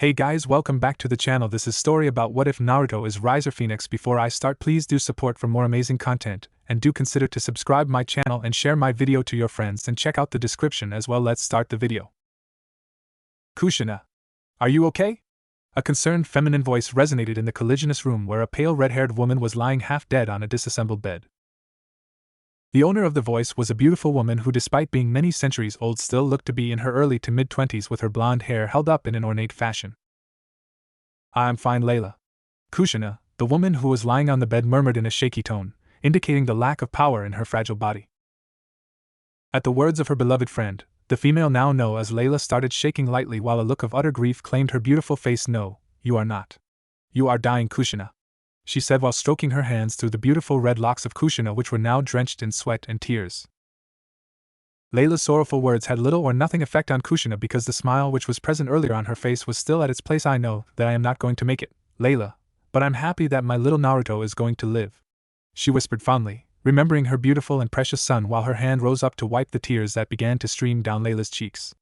Hey guys, welcome back to the channel. This is story about what if Naruto is Rise or Phenex. Before I start, please do support for more amazing content, and do consider to subscribe my channel and share my video to your friends and check out the description as well. Let's start the video. Kushina. Are you okay? A concerned feminine voice resonated in the collisionous room where a pale red-haired woman was lying half dead on a disassembled bed. The owner of the voice was a beautiful woman who, despite being many centuries old, still looked to be in her early to mid-20s with her blonde hair held up in an ornate fashion. "I'm fine, Layla." Kushina, the woman who was lying on the bed, murmured in a shaky tone, indicating the lack of power in her fragile body. At the words of her beloved friend, the female now known as Layla started shaking lightly while a look of utter grief claimed her beautiful face. "No, you are not. You are dying, Kushina," she said while stroking her hands through the beautiful red locks of Kushina, which were now drenched in sweat and tears. Layla's sorrowful words had little or nothing effect on Kushina because the smile which was present earlier on her face was still at its place. "I know that I am not going to make it, Layla, but I'm happy that my little Naruto is going to live," she whispered fondly, remembering her beautiful and precious son while her hand rose up to wipe the tears that began to stream down Layla's cheeks.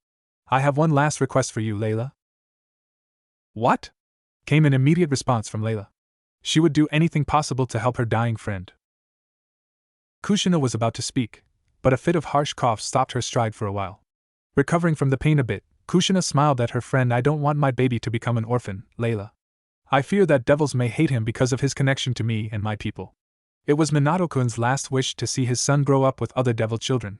"I have one last request for you, Layla." "What?" came an immediate response from Layla. She would do anything possible to help her dying friend. Kushina was about to speak, but a fit of harsh cough stopped her stride for a while. Recovering from the pain a bit, Kushina smiled at her friend. "I don't want my baby to become an orphan, Layla. I fear that devils may hate him because of his connection to me and my people. It was Minato-kun's last wish to see his son grow up with other devil children.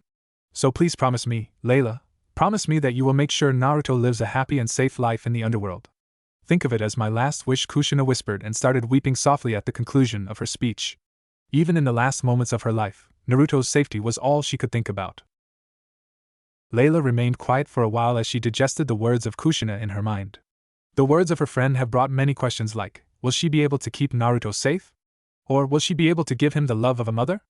So please promise me, Layla, promise me that you will make sure Naruto lives a happy and safe life in the underworld. Think of it as my last wish," Kushina whispered and started weeping softly at the conclusion of her speech. Even in the last moments of her life, Naruto's safety was all she could think about. Layla remained quiet for a while as she digested the words of Kushina in her mind. The words of her friend have brought many questions like, will she be able to keep Naruto safe? Or will she be able to give him the love of a mother?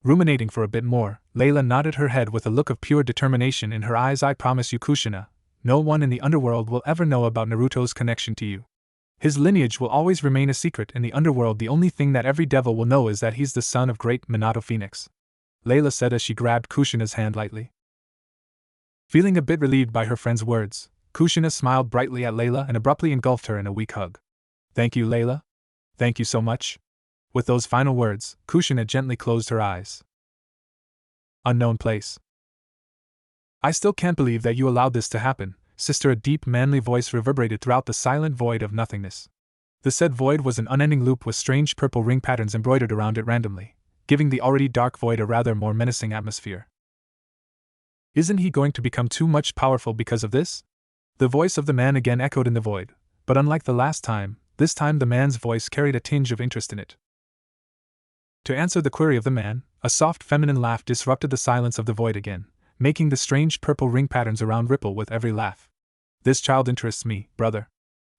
Ruminating for a bit more, Layla nodded her head with a look of pure determination in her eyes. "I promise you, Kushina, no one in the underworld will ever know about Naruto's connection to you. His lineage will always remain a secret in the underworld. The only thing that every devil will know is that he's the son of great Minato Phenex," Layla said as she grabbed Kushina's hand lightly. Feeling a bit relieved by her friend's words, Kushina smiled brightly at Layla and abruptly engulfed her in a weak hug. "Thank you, Layla. Thank you so much." With those final words, Kushina gently closed her eyes. Unknown place. "I still can't believe that you allowed this to happen, sister." A deep, manly voice reverberated throughout the silent void of nothingness. The said void was an unending loop with strange purple ring patterns embroidered around it randomly, giving the already dark void a rather more menacing atmosphere. "Isn't he going to become too much powerful because of this?" The voice of the man again echoed in the void, but unlike the last time, this time the man's voice carried a tinge of interest in it. To answer the query of the man, a soft feminine laugh disrupted the silence of the void again, making the strange purple ring patterns around ripple with every laugh. "This child interests me, brother.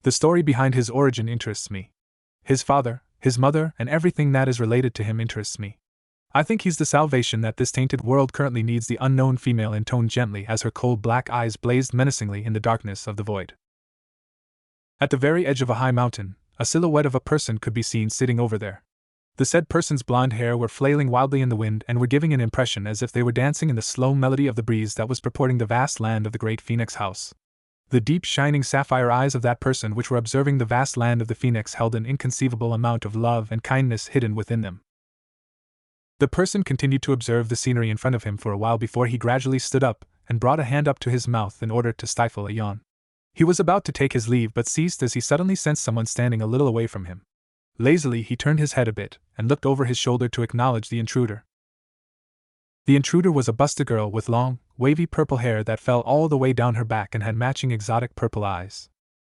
The story behind his origin interests me. His father, his mother, and everything that is related to him interests me. I think he's the salvation that this tainted world currently needs." The unknown female intoned gently as her cold black eyes blazed menacingly in the darkness of the void. At the very edge of a high mountain, a silhouette of a person could be seen sitting over there. The said person's blonde hair were flailing wildly in the wind and were giving an impression as if they were dancing in the slow melody of the breeze that was purporting the vast land of the great Phenex house. The deep shining sapphire eyes of that person which were observing the vast land of the Phenex held an inconceivable amount of love and kindness hidden within them. The person continued to observe the scenery in front of him for a while before he gradually stood up and brought a hand up to his mouth in order to stifle a yawn. He was about to take his leave but ceased as he suddenly sensed someone standing a little away from him. Lazily he turned his head a bit and looked over his shoulder to acknowledge the intruder. The intruder was a busty girl with long, wavy purple hair that fell all the way down her back and had matching exotic purple eyes.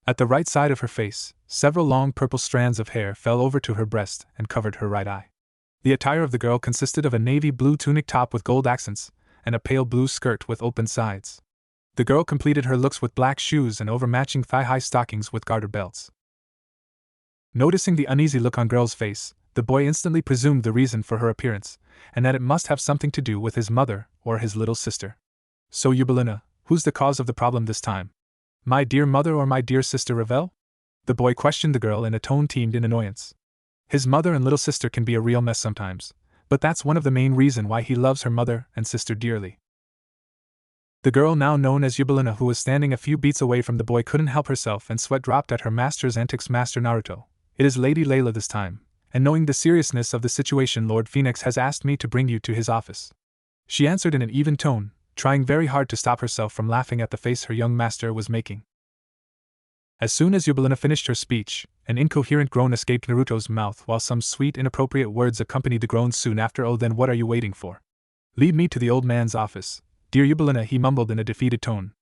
At the right side of her face, several long purple strands of hair fell over to her breast and covered her right eye. The attire of the girl consisted of a navy blue tunic top with gold accents and a pale blue skirt with open sides. The girl completed her looks with black shoes and overmatching thigh-high stockings with garter belts. Noticing the uneasy look on girl's face, the boy instantly presumed the reason for her appearance, and that it must have something to do with his mother or his little sister. "So Eubelina, who's the cause of the problem this time? My dear mother or my dear sister Ravel?" the boy questioned the girl in a tone teemed in annoyance. His mother and little sister can be a real mess sometimes, but that's one of the main reasons why he loves her mother and sister dearly. The girl now known as Yubelina, who was standing a few beats away from the boy, couldn't help herself and sweat dropped at her master's antics. Master Naruto, it is Lady Layla this time, and knowing the seriousness of the situation, Lord Phenex has asked me to bring you to his office. She answered in an even tone, trying very hard to stop herself from laughing at the face her young master was making. As soon as Yubelina finished her speech, an incoherent groan escaped Naruto's mouth while some sweet inappropriate words accompanied the groan soon after. Oh, then what are you waiting for? Lead me to the old man's office, dear Yubelina, he mumbled in a defeated tone.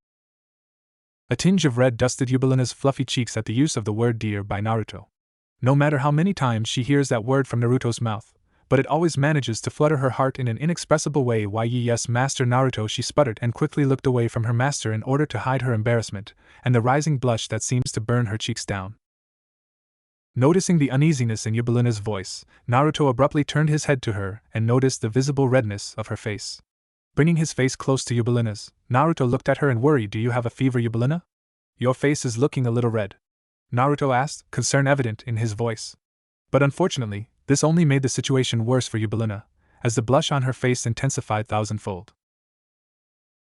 A tinge of red dusted Yubelina's fluffy cheeks at the use of the word dear by Naruto. No matter how many times she hears that word from Naruto's mouth, but it always manages to flutter her heart in an inexpressible way. Why, yes, Master Naruto, she sputtered and quickly looked away from her master in order to hide her embarrassment and the rising blush that seems to burn her cheeks down. Noticing the uneasiness in Yubelina's voice, Naruto abruptly turned his head to her and noticed the visible redness of her face. Bringing his face close to Yubelina's, Naruto looked at her and worried. Do you have a fever, Yubelina? Your face is looking a little red, Naruto asked, concern evident in his voice. But unfortunately, this only made the situation worse for Yubelina, as the blush on her face intensified thousandfold.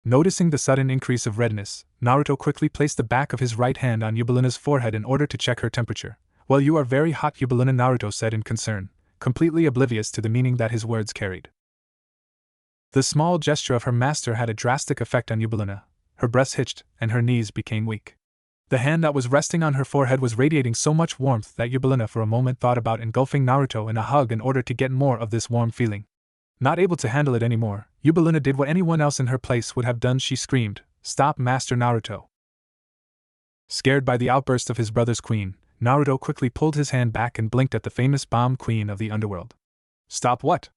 Noticing the sudden increase of redness, Naruto quickly placed the back of his right hand on Yubelina's forehead in order to check her temperature. Well, you are very hot, Yubelina, Naruto said in concern, completely oblivious to the meaning that his words carried. The small gesture of her master had a drastic effect on Yubelina. Her breasts hitched, and her knees became weak. The hand that was resting on her forehead was radiating so much warmth that Yubelina for a moment thought about engulfing Naruto in a hug in order to get more of this warm feeling. Not able to handle it anymore, Yubelina did what anyone else in her place would have done. She screamed, "Stop, Master Naruto!" Scared by the outburst of his brother's queen, Naruto quickly pulled his hand back and blinked at the famous bomb queen of the underworld. "Stop what?"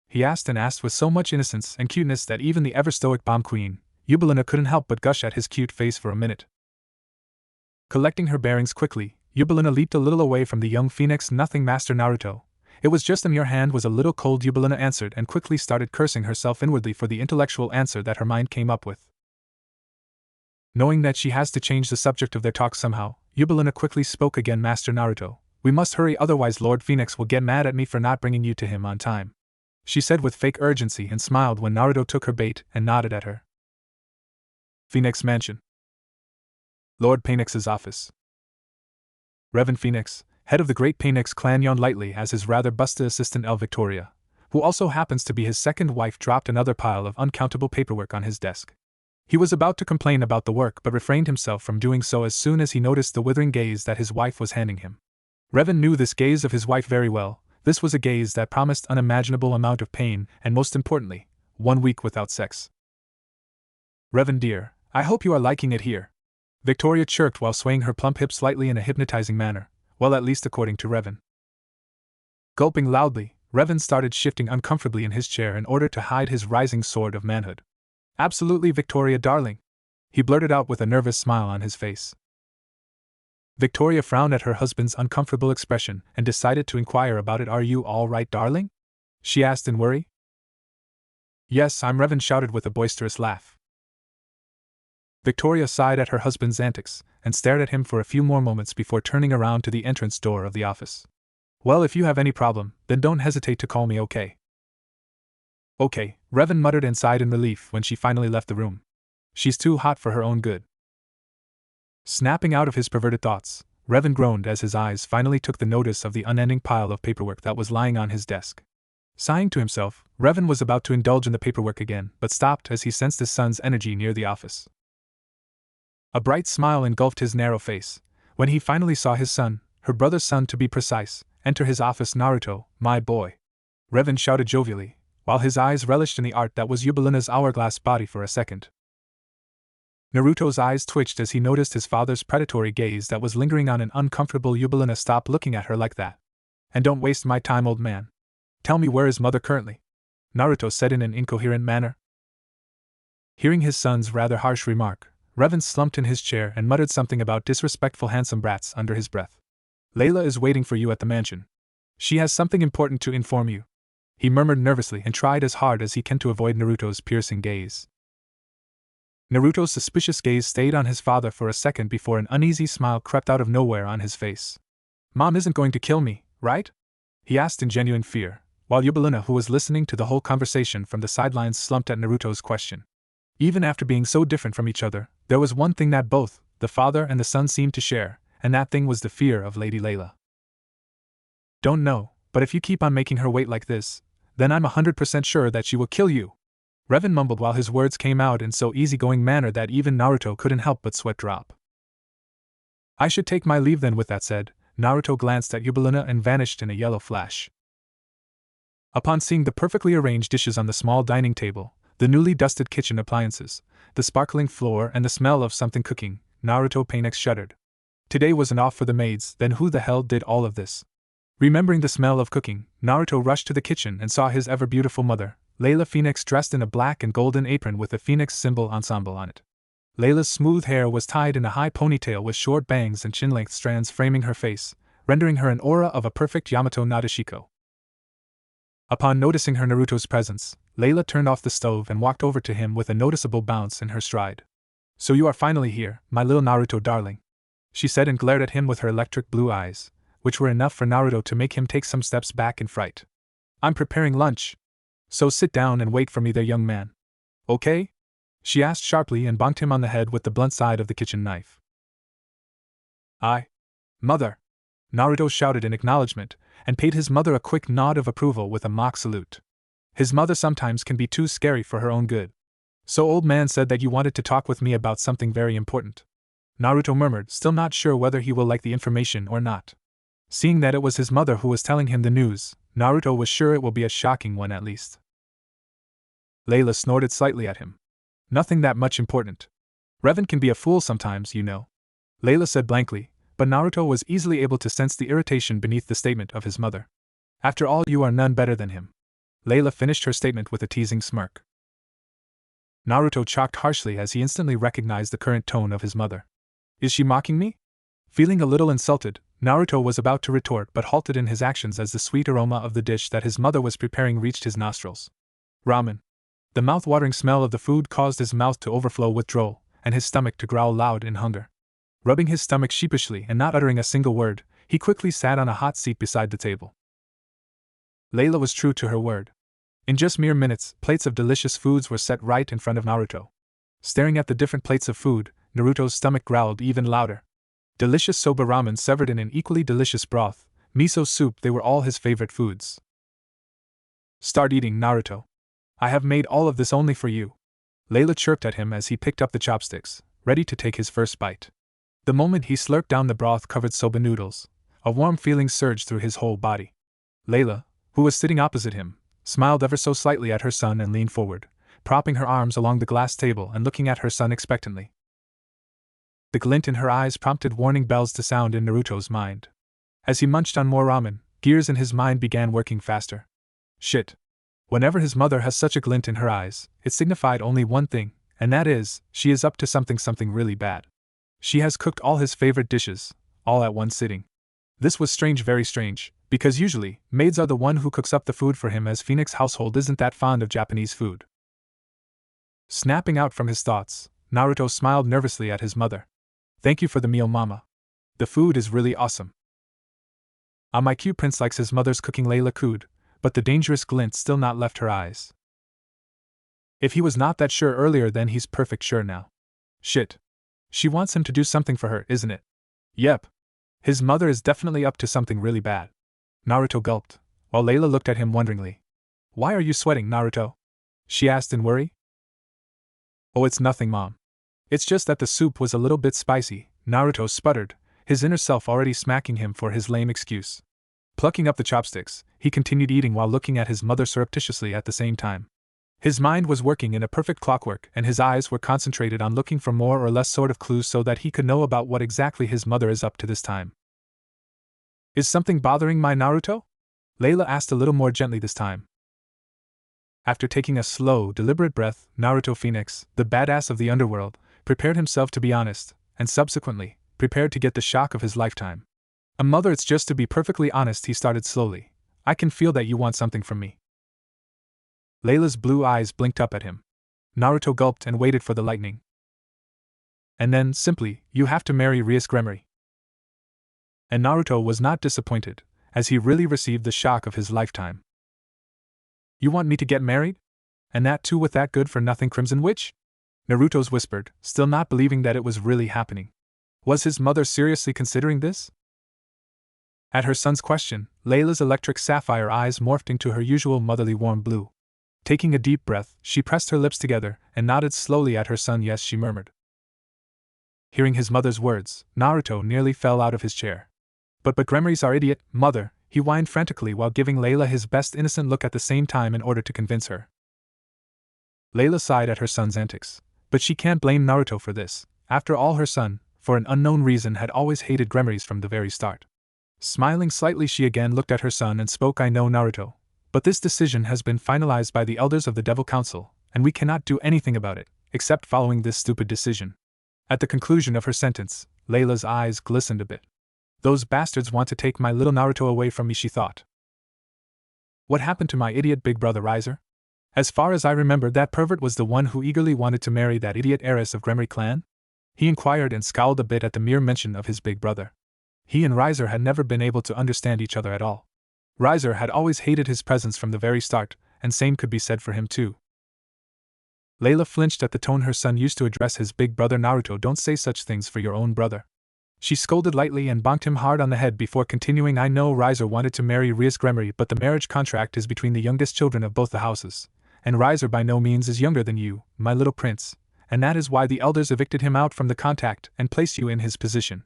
he asked with so much innocence and cuteness that even the ever-stoic bomb queen, Yubelina, couldn't help but gush at his cute face for a minute. Collecting her bearings quickly, Yubelina leaped a little away from the young Phenex. "Nothing, Master Naruto. It was just your hand was a little cold," Yubelina answered and quickly started cursing herself inwardly for the intellectual answer that her mind came up with. Knowing that she has to change the subject of their talk somehow, Yubelina quickly spoke again. "Master Naruto, we must hurry, otherwise Lord Phenex will get mad at me for not bringing you to him on time," she said with fake urgency and smiled when Naruto took her bait and nodded at her. Phenex Mansion. Lord Phenex's office. Revan Phenex, head of the great Phenex clan, yawned lightly as his rather busted assistant El Victoria, who also happens to be his second wife, dropped another pile of uncountable paperwork on his desk. He was about to complain about the work but refrained himself from doing so as soon as he noticed the withering gaze that his wife was handing him. Revan knew this gaze of his wife very well. This was a gaze that promised unimaginable amount of pain and, most importantly, 1 week without sex. "Revan dear, I hope you are liking it here," Victoria chirped while swaying her plump hips slightly in a hypnotizing manner, well, at least according to Revan. Gulping loudly, Revan started shifting uncomfortably in his chair in order to hide his rising sword of manhood. "Absolutely, Victoria darling," he blurted out with a nervous smile on his face. Victoria frowned at her husband's uncomfortable expression and decided to inquire about it. "Are you all right, darling?" she asked in worry. "Yes, I'm," Revan shouted with a boisterous laugh. Victoria sighed at her husband's antics and stared at him for a few more moments before turning around to the entrance door of the office. "Well, if you have any problem, then don't hesitate to call me, okay?" "Okay," Revan muttered and sighed in relief when she finally left the room. "She's too hot for her own good." Snapping out of his perverted thoughts, Revan groaned as his eyes finally took the notice of the unending pile of paperwork that was lying on his desk. Sighing to himself, Revan was about to indulge in the paperwork again, but stopped as he sensed his son's energy near the office. A bright smile engulfed his narrow face when he finally saw his son, her brother's son to be precise, enter his office. "Naruto, my boy," Revan shouted jovially, while his eyes relished in the art that was Yubelina's hourglass body for a second. Naruto's eyes twitched as he noticed his father's predatory gaze that was lingering on an uncomfortable Yubelina. "Stop looking at her like that. And don't waste my time, old man. Tell me, where is mother currently?" Naruto said in an incoherent manner. Hearing his son's rather harsh remark, Revan slumped in his chair and muttered something about disrespectful handsome brats under his breath. "Layla is waiting for you at the mansion. She has something important to inform you," he murmured nervously and tried as hard as he can to avoid Naruto's piercing gaze. Naruto's suspicious gaze stayed on his father for a second before an uneasy smile crept out of nowhere on his face. "Mom isn't going to kill me, right?" he asked in genuine fear, while Yubelina, who was listening to the whole conversation from the sidelines, slumped at Naruto's question. Even after being so different from each other, there was one thing that both the father and the son seemed to share, and that thing was the fear of Lady Layla. Don't know, but if you keep on making her wait like this, then I'm 100% sure that she will kill you. Revan mumbled while his words came out in so easygoing manner that even Naruto couldn't help but sweat drop. I should take my leave then. With that said, Naruto glanced at Yubaluna and vanished in a yellow flash. Upon seeing the perfectly arranged dishes on the small dining table, the newly dusted kitchen appliances, the sparkling floor and the smell of something cooking, Naruto Phenex shuddered. Today wasn't off for the maids, then who the hell did all of this? Remembering the smell of cooking, Naruto rushed to the kitchen and saw his ever-beautiful mother, Layla Phenex, dressed in a black and golden apron with a phoenix symbol ensemble on it. Layla's smooth hair was tied in a high ponytail with short bangs and chin-length strands framing her face, rendering her an aura of a perfect Yamato Nadeshiko. Upon noticing her Naruto's presence, Layla turned off the stove and walked over to him with a noticeable bounce in her stride. So you are finally here, my little Naruto darling, she said and glared at him with her electric blue eyes, which were enough for Naruto to make him take some steps back in fright. I'm preparing lunch. So sit down and wait for me there, young man. Okay? She asked sharply and bonked him on the head with the blunt side of the kitchen knife. Mother! Naruto shouted in acknowledgement, and paid his mother a quick nod of approval with a mock salute. His mother sometimes can be too scary for her own good. So old man said that you wanted to talk with me about something very important. Naruto murmured, still not sure whether he will like the information or not. Seeing that it was his mother who was telling him the news, Naruto was sure it will be a shocking one at least. Layla snorted slightly at him. Nothing that much important. Revan can be a fool sometimes, you know. Layla said blankly, but Naruto was easily able to sense the irritation beneath the statement of his mother. After all, you are none better than him. Layla finished her statement with a teasing smirk. Naruto chocked harshly as he instantly recognized the current tone of his mother. Is she mocking me? Feeling a little insulted, Naruto was about to retort but halted in his actions as the sweet aroma of the dish that his mother was preparing reached his nostrils. Ramen. The mouth-watering smell of the food caused his mouth to overflow with drool, and his stomach to growl loud in hunger. Rubbing his stomach sheepishly and not uttering a single word, he quickly sat on a hot seat beside the table. Layla was true to her word. In just mere minutes, plates of delicious foods were set right in front of Naruto. Staring at the different plates of food, Naruto's stomach growled even louder. Delicious soba ramen severed in an equally delicious broth, miso soup, they were all his favorite foods. Start eating, Naruto. I have made all of this only for you. Layla chirped at him as he picked up the chopsticks, ready to take his first bite. The moment he slurped down the broth-covered soba noodles, a warm feeling surged through his whole body. Layla, who was sitting opposite him, smiled ever so slightly at her son and leaned forward, propping her arms along the glass table and looking at her son expectantly. The glint in her eyes prompted warning bells to sound in Naruto's mind. As he munched on more ramen, gears in his mind began working faster. Shit. Whenever his mother has such a glint in her eyes, it signified only one thing, and that is, she is up to something really bad. She has cooked all his favorite dishes, all at one sitting. This was strange, very strange, because usually, maids are the one who cooks up the food for him, as Phenex household isn't that fond of Japanese food. Snapping out from his thoughts, Naruto smiled nervously at his mother. Thank you for the meal, Mama. The food is really awesome. My cute prince likes his mother's cooking, Layla cooed, but the dangerous glint still not left her eyes. If he was not that sure earlier, then he's perfect sure now. Shit. She wants him to do something for her, isn't it? Yep. His mother is definitely up to something really bad. Naruto gulped, while Layla looked at him wonderingly. Why are you sweating, Naruto? She asked in worry. Oh, it's nothing, Mom. It's just that the soup was a little bit spicy, Naruto sputtered, his inner self already smacking him for his lame excuse. Plucking up the chopsticks, he continued eating while looking at his mother surreptitiously at the same time. His mind was working in a perfect clockwork and his eyes were concentrated on looking for more or less sort of clues so that he could know about what exactly his mother is up to this time. Is something bothering my Naruto? Layla asked a little more gently this time. After taking a slow, deliberate breath, Naruto Phenex, the badass of the underworld, prepared himself to be honest, and subsequently, prepared to get the shock of his lifetime. Mother, it's just to be perfectly honest, he started slowly. I can feel that you want something from me. Layla's blue eyes blinked up at him. Naruto gulped and waited for the lightning. And then, simply, you have to marry Rias Gremory. And Naruto was not disappointed, as he really received the shock of his lifetime. You want me to get married? And that too with that good-for-nothing Crimson Witch? Naruto's whispered, still not believing that it was really happening. Was his mother seriously considering this? At her son's question, Layla's electric sapphire eyes morphed into her usual motherly warm blue. Taking a deep breath, she pressed her lips together and nodded slowly at her son. Yes, she murmured. Hearing his mother's words, Naruto nearly fell out of his chair. But Gremories are idiot, mother, he whined frantically while giving Layla his best innocent look at the same time in order to convince her. Layla sighed at her son's antics, but she can't blame Naruto for this. After all, her son, for an unknown reason, had always hated Gremories from the very start. Smiling slightly, she again looked at her son and spoke. I know, Naruto, but this decision has been finalized by the elders of the Devil Council, and we cannot do anything about it, except following this stupid decision. At the conclusion of her sentence, Layla's eyes glistened a bit. Those bastards want to take my little Naruto away from me, she thought. What happened to my idiot big brother Riser? As far as I remember, that pervert was the one who eagerly wanted to marry that idiot heiress of Gremory clan? He inquired and scowled a bit at the mere mention of his big brother. He and Riser had never been able to understand each other at all. Riser had always hated his presence from the very start, and same could be said for him too. Layla flinched at the tone her son used to address his big brother. Naruto, don't say such things for your own brother. She scolded lightly and bonked him hard on the head before continuing. I know Riser wanted to marry Rias Gremory, but the marriage contract is between the youngest children of both the houses, and Riser by no means is younger than you, my little prince, and that is why the elders evicted him out from the contact and placed you in his position.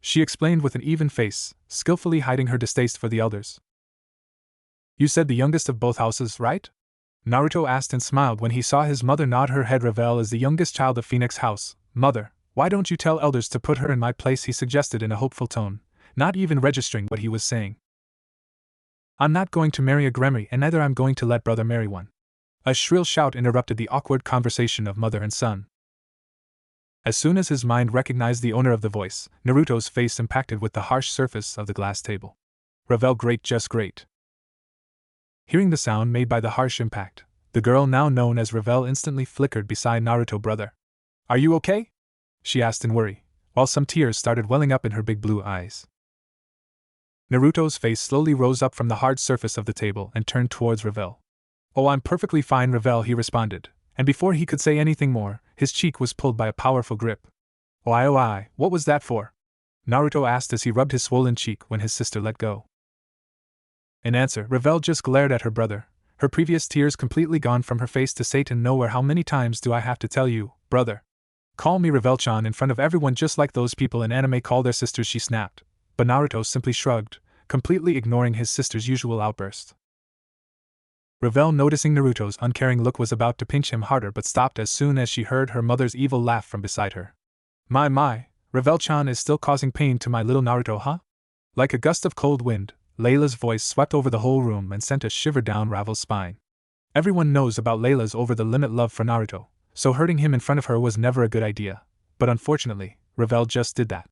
She explained with an even face, skillfully hiding her distaste for the elders. You said the youngest of both houses, right? Naruto asked and smiled when he saw his mother nod her head. Revel is the youngest child of Phenex house. Mother, why don't you tell elders to put her in my place, he suggested in a hopeful tone, not even registering what he was saying. I'm not going to marry a Gremory, and neither I'm going to let brother marry one. A shrill shout interrupted the awkward conversation of mother and son. As soon as his mind recognized the owner of the voice, Naruto's face impacted with the harsh surface of the glass table. Revel, great, just great. Hearing the sound made by the harsh impact, the girl now known as Revel instantly flickered beside Naruto. Brother, are you okay? She asked in worry, while some tears started welling up in her big blue eyes. Naruto's face slowly rose up from the hard surface of the table and turned towards Revel. Oh, I'm perfectly fine, Revel, he responded, and before he could say anything more, his cheek was pulled by a powerful grip. Oh I, what was that for? Naruto asked as he rubbed his swollen cheek when his sister let go. In answer, Revel just glared at her brother, her previous tears completely gone from her face to Satan nowhere. How many times do I have to tell you, brother? Call me Revel-chan in front of everyone just like those people in anime call their sisters, she snapped, but Naruto simply shrugged, completely ignoring his sister's usual outburst. Revel, noticing Naruto's uncaring look, was about to pinch him harder but stopped as soon as she heard her mother's evil laugh from beside her. My, Revel-chan is still causing pain to my little Naruto, huh? Like a gust of cold wind, Layla's voice swept over the whole room and sent a shiver down Ravel's spine. Everyone knows about Layla's over-the-limit love for Naruto, so hurting him in front of her was never a good idea, but unfortunately, Revel just did that.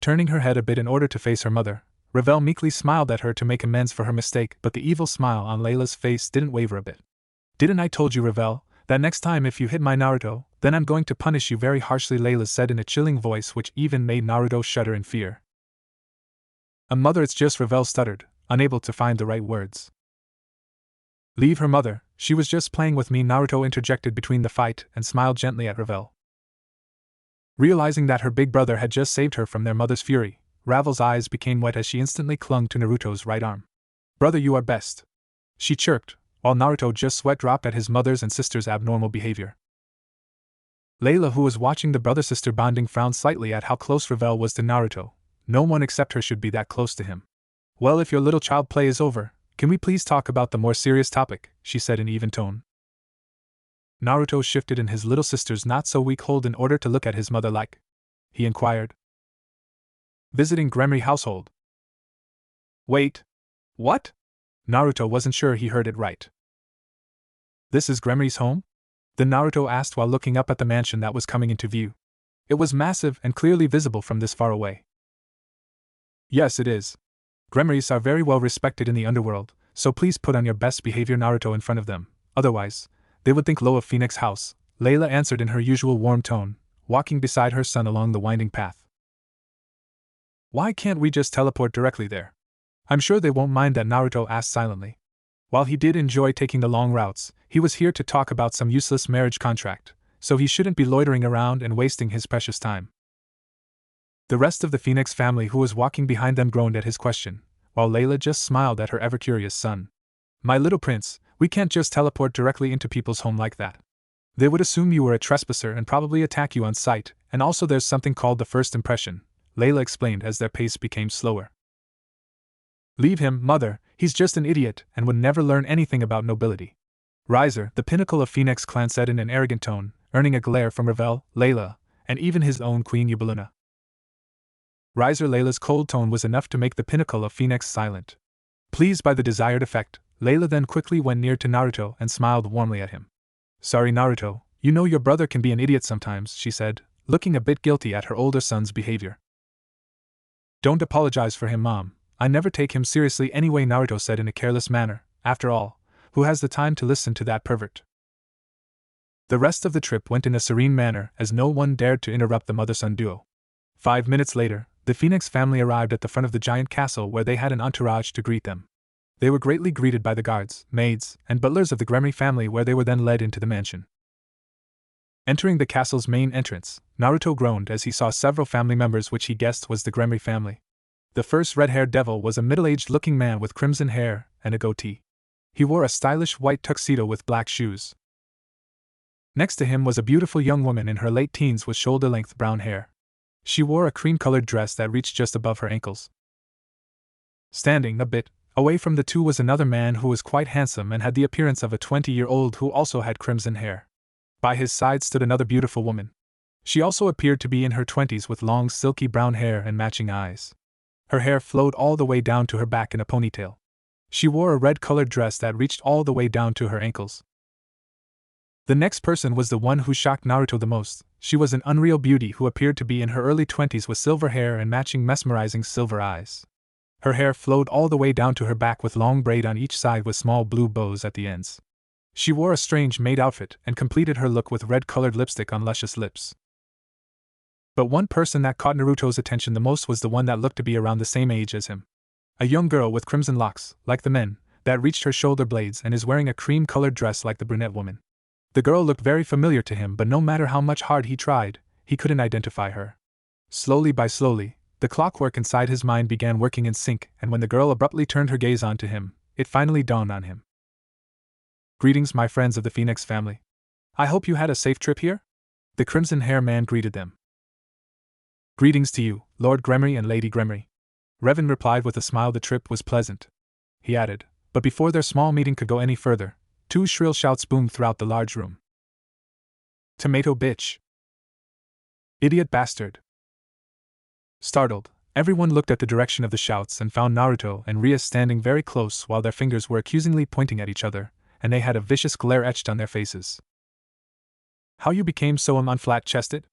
Turning her head a bit in order to face her mother, Revel meekly smiled at her to make amends for her mistake, but the evil smile on Layla's face didn't waver a bit. Didn't I told you, Revel, that next time if you hit my Naruto, then I'm going to punish you very harshly, Layla said in a chilling voice which even made Naruto shudder in fear. Mother, it's just, Revel stuttered, unable to find the right words. Leave her, mother, she was just playing with me, Naruto interjected between the fight and smiled gently at Revel. Realizing that her big brother had just saved her from their mother's fury, Ravel's eyes became wet as she instantly clung to Naruto's right arm. Brother, you are best, she chirped, while Naruto just sweat dropped at his mother's and sister's abnormal behavior. Layla, who was watching the brother-sister bonding, frowned slightly at how close Revel was to Naruto. No one except her should be that close to him. Well, if your little child play is over, can we please talk about the more serious topic, she said in even tone. Naruto shifted in his little sister's not-so-weak hold in order to look at his mother like. He inquired. Visiting Gremory household. Wait. What? Naruto wasn't sure he heard it right. This is Gremory's home? Then Naruto asked while looking up at the mansion that was coming into view. It was massive and clearly visible from this far away. Yes, it is. Gremorys are very well respected in the underworld, so please put on your best behavior, Naruto, in front of them, otherwise, they would think low of Phenex house, Layla answered in her usual warm tone, walking beside her son along the winding path. Why can't we just teleport directly there? I'm sure they won't mind that, Naruto asked silently. While he did enjoy taking the long routes, he was here to talk about some useless marriage contract, so he shouldn't be loitering around and wasting his precious time. The rest of the Phenex family who was walking behind them groaned at his question, while Layla just smiled at her ever-curious son. My little prince, we can't just teleport directly into people's home like that. They would assume you were a trespasser and probably attack you on sight, and also there's something called the first impression, Layla explained as their pace became slower. Leave him, mother, he's just an idiot and would never learn anything about nobility. Riser, the pinnacle of Phenex clan, said in an arrogant tone, earning a glare from Ravel, Layla, and even his own Queen Eubeluna. Riser Layla's cold tone was enough to make the pinnacle of Phenex silent. Pleased by the desired effect, Layla then quickly went near to Naruto and smiled warmly at him. Sorry Naruto, you know your brother can be an idiot sometimes, she said, looking a bit guilty at her older son's behavior. Don't apologize for him, Mom. I never take him seriously anyway, Naruto said in a careless manner. After all, who has the time to listen to that pervert? The rest of the trip went in a serene manner as no one dared to interrupt the mother-son duo. 5 minutes later, the Phenex family arrived at the front of the giant castle where they had an entourage to greet them. They were greatly greeted by the guards, maids, and butlers of the Gremry family where they were then led into the mansion. Entering the castle's main entrance, Naruto groaned as he saw several family members which he guessed was the Gremry family. The first red-haired devil was a middle-aged-looking man with crimson hair and a goatee. He wore a stylish white tuxedo with black shoes. Next to him was a beautiful young woman in her late teens with shoulder-length brown hair. She wore a cream-colored dress that reached just above her ankles. Standing a bit away from the two was another man who was quite handsome and had the appearance of a 20-year-old who also had crimson hair. By his side stood another beautiful woman. She also appeared to be in her 20s with long silky brown hair and matching eyes. Her hair flowed all the way down to her back in a ponytail. She wore a red-colored dress that reached all the way down to her ankles. The next person was the one who shocked Naruto the most. She was an unreal beauty who appeared to be in her early 20s with silver hair and matching mesmerizing silver eyes. Her hair flowed all the way down to her back with long braid on each side with small blue bows at the ends. She wore a strange maid outfit and completed her look with red-colored lipstick on luscious lips. But one person that caught Naruto's attention the most was the one that looked to be around the same age as him. A young girl with crimson locks, like the men, that reached her shoulder blades and is wearing a cream-colored dress like the brunette woman. The girl looked very familiar to him, but no matter how much hard he tried, he couldn't identify her. Slowly, the clockwork inside his mind began working in sync, and when the girl abruptly turned her gaze onto him, it finally dawned on him. Greetings, my friends of the Phenex family. I hope you had a safe trip here? The crimson hair man greeted them. Greetings to you, Lord Gremry and Lady Gremry. Revan replied with a smile. The trip was pleasant. He added, but before their small meeting could go any further, 2 shrill shouts boomed throughout the large room. Tomato bitch! Idiot bastard! Startled, everyone looked at the direction of the shouts and found Naruto and Ria standing very close while their fingers were accusingly pointing at each other, and they had a vicious glare etched on their faces. How you became so unflat-chested?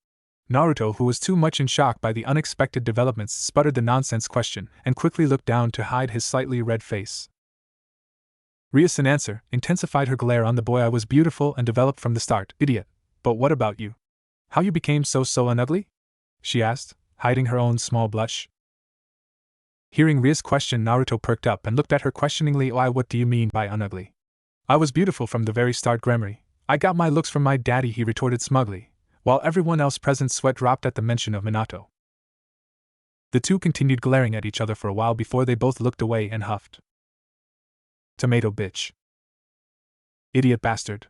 Naruto, who was too much in shock by the unexpected developments, sputtered the nonsense question and quickly looked down to hide his slightly red face. Rias, in answer, intensified her glare on the boy. I was beautiful and developed from the start, idiot. But what about you? How you became so unugly? She asked, hiding her own small blush. Hearing Ria's question, Naruto perked up and looked at her questioningly. Why, what do you mean by unugly? I was beautiful from the very start, Gremry. I got my looks from my daddy, he retorted smugly, while everyone else present sweat dropped at the mention of Minato. The two continued glaring at each other for a while before they both looked away and huffed. Tomato bitch. Idiot bastard.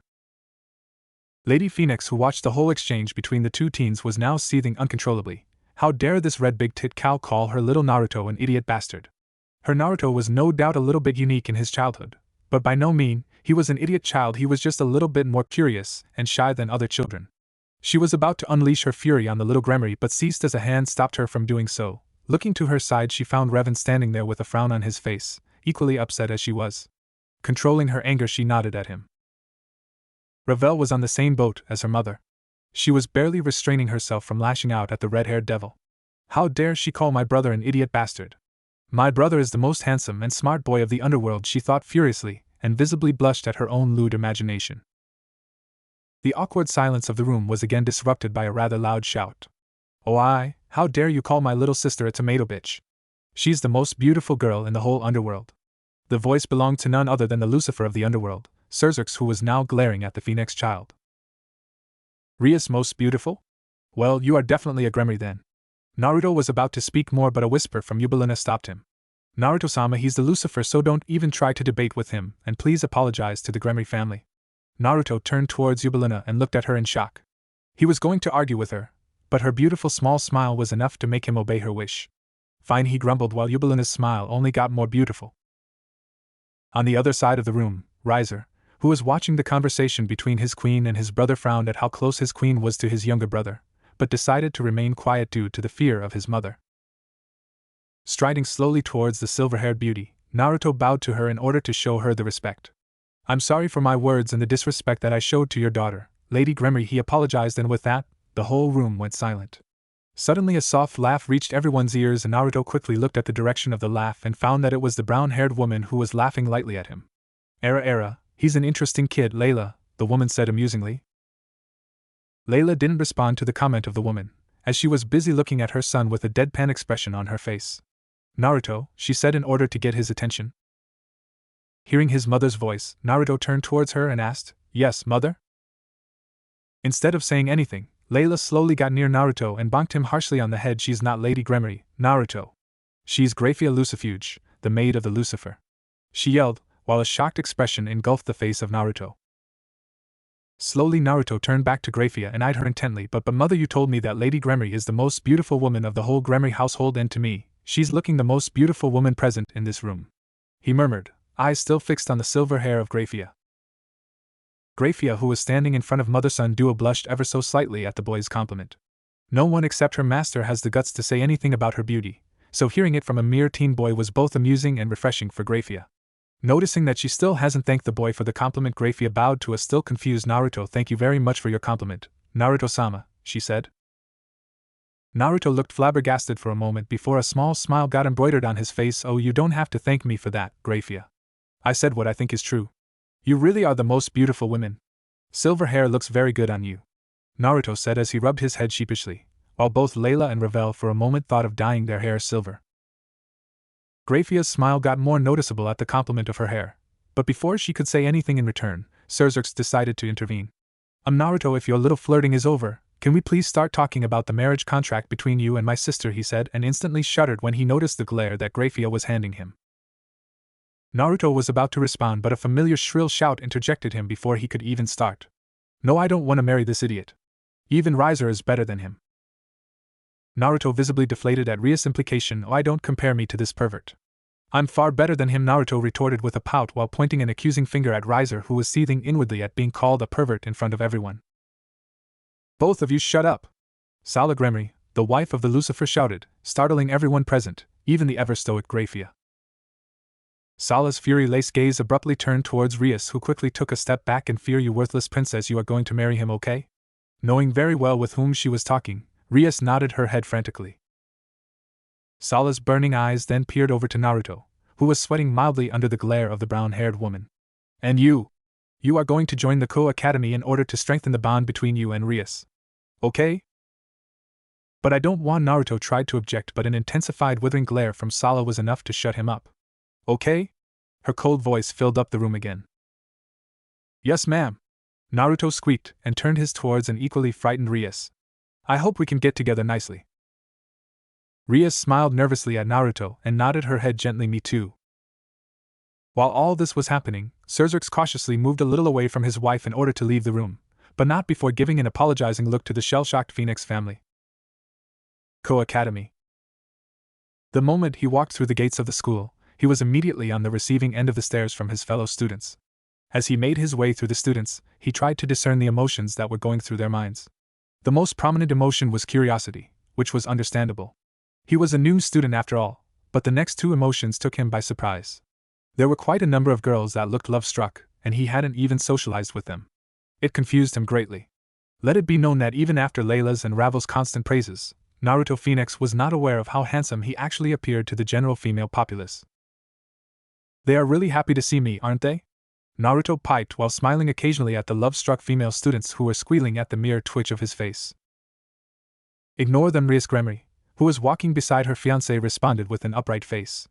Lady Phenex, who watched the whole exchange between the two teens, was now seething uncontrollably. How dare this red big-tit cow call her little Naruto an idiot bastard? Her Naruto was no doubt a little bit unique in his childhood, but by no means he was an idiot child. He was just a little bit more curious and shy than other children. She was about to unleash her fury on the little Gremry but ceased as a hand stopped her from doing so. Looking to her side, she found Revan standing there with a frown on his face, equally upset as she was. Controlling her anger, she nodded at him. Ravel was on the same boat as her mother. She was barely restraining herself from lashing out at the red-haired devil. How dare she call my brother an idiot bastard? My brother is the most handsome and smart boy of the underworld, she thought furiously, and visibly blushed at her own lewd imagination. The awkward silence of the room was again disrupted by a rather loud shout. Oh, how dare you call my little sister a tomato bitch? She's the most beautiful girl in the whole underworld. The voice belonged to none other than the Lucifer of the underworld, Cerzurx, who was now glaring at the Phenex child. Rias most beautiful? Well, you are definitely a Gremry then. Naruto was about to speak more, but a whisper from Yubelina stopped him. Naruto-sama, he's the Lucifer, so don't even try to debate with him, and please apologize to the Gremry family. Naruto turned towards Yubelina and looked at her in shock. He was going to argue with her, but her beautiful small smile was enough to make him obey her wish. Fine, he grumbled while Yubelina's smile only got more beautiful. On the other side of the room, Riser, who was watching the conversation between his queen and his brother, frowned at how close his queen was to his younger brother, but decided to remain quiet due to the fear of his mother. Striding slowly towards the silver-haired beauty, Naruto bowed to her in order to show her the respect. I'm sorry for my words and the disrespect that I showed to your daughter, Lady Gremry, he apologized, and with that, the whole room went silent. Suddenly a soft laugh reached everyone's ears, and Naruto quickly looked at the direction of the laugh and found that it was the brown-haired woman who was laughing lightly at him. Era, he's an interesting kid, Layla, the woman said amusingly. Layla didn't respond to the comment of the woman, as she was busy looking at her son with a deadpan expression on her face. Naruto, she said in order to get his attention. Hearing his mother's voice, Naruto turned towards her and asked, Yes, mother? Instead of saying anything, Layla slowly got near Naruto and bonked him harshly on the head. She's not Lady Gremry, Naruto. She's Graphia Lucifuge, the maid of the Lucifer. She yelled, while a shocked expression engulfed the face of Naruto. Slowly Naruto turned back to Graphia and eyed her intently. But mother, you told me that Lady Gremry is the most beautiful woman of the whole Gremry household, and to me, she's looking the most beautiful woman present in this room. He murmured, eyes still fixed on the silver hair of Graphia. Graphia, who was standing in front of mother-son duo, blushed ever so slightly at the boy's compliment. No one except her master has the guts to say anything about her beauty, so hearing it from a mere teen boy was both amusing and refreshing for Graphia. Noticing that she still hasn't thanked the boy for the compliment, Graphia bowed to a still confused Naruto. Thank you very much for your compliment, Naruto-sama, she said. Naruto looked flabbergasted for a moment before a small smile got embroidered on his face. Oh, you don't have to thank me for that, Graphia. I said what I think is true. You really are the most beautiful woman. Silver hair looks very good on you, Naruto said as he rubbed his head sheepishly, while both Layla and Ravel for a moment thought of dyeing their hair silver. Graphia's smile got more noticeable at the compliment of her hair, but before she could say anything in return, Cerzurx decided to intervene. Naruto, if your little flirting is over, can we please start talking about the marriage contract between you and my sister, he said, and instantly shuddered when he noticed the glare that Graphia was handing him. Naruto was about to respond, but a familiar shrill shout interjected him before he could even start. No, I don't want to marry this idiot. Even Riser is better than him. Naruto visibly deflated at Ria's implication. Oh, I don't compare me to this pervert. I'm far better than him, Naruto retorted with a pout while pointing an accusing finger at Riser, who was seething inwardly at being called a pervert in front of everyone. Both of you shut up! Sala Gremry, the wife of the Lucifer, shouted, startling everyone present, even the ever-stoic Graphia. Sala's fury-laced gaze abruptly turned towards Rias, who quickly took a step back in fear. You worthless princess, you are going to marry him, okay? Knowing very well with whom she was talking, Rias nodded her head frantically. Sala's burning eyes then peered over to Naruto, who was sweating mildly under the glare of the brown-haired woman. And you are going to join the Konoha Academy in order to strengthen the bond between you and Rias. Okay? But I don't want. Naruto tried to object, but an intensified withering glare from Sala was enough to shut him up. Okay? Her cold voice filled up the room again. Yes, ma'am. Naruto squeaked and turned his towards an equally frightened Rias. I hope we can get together nicely. Rias smiled nervously at Naruto and nodded her head gently. Me too. While all this was happening, Cerzurx cautiously moved a little away from his wife in order to leave the room, but not before giving an apologizing look to the shell-shocked Phenex family. Konoha Academy. The moment he walked through the gates of the school, he was immediately on the receiving end of the stares from his fellow students. As he made his way through the students, he tried to discern the emotions that were going through their minds. The most prominent emotion was curiosity, which was understandable. He was a new student after all, but the next two emotions took him by surprise. There were quite a number of girls that looked love-struck, and he hadn't even socialized with them. It confused him greatly. Let it be known that even after Layla's and Ravel's constant praises, Naruto Phenex was not aware of how handsome he actually appeared to the general female populace. They are really happy to see me, aren't they? Naruto piped while smiling occasionally at the love-struck female students who were squealing at the mere twitch of his face. Ignore them, Rias Gremry, who was walking beside her fiancé, responded with an upright face.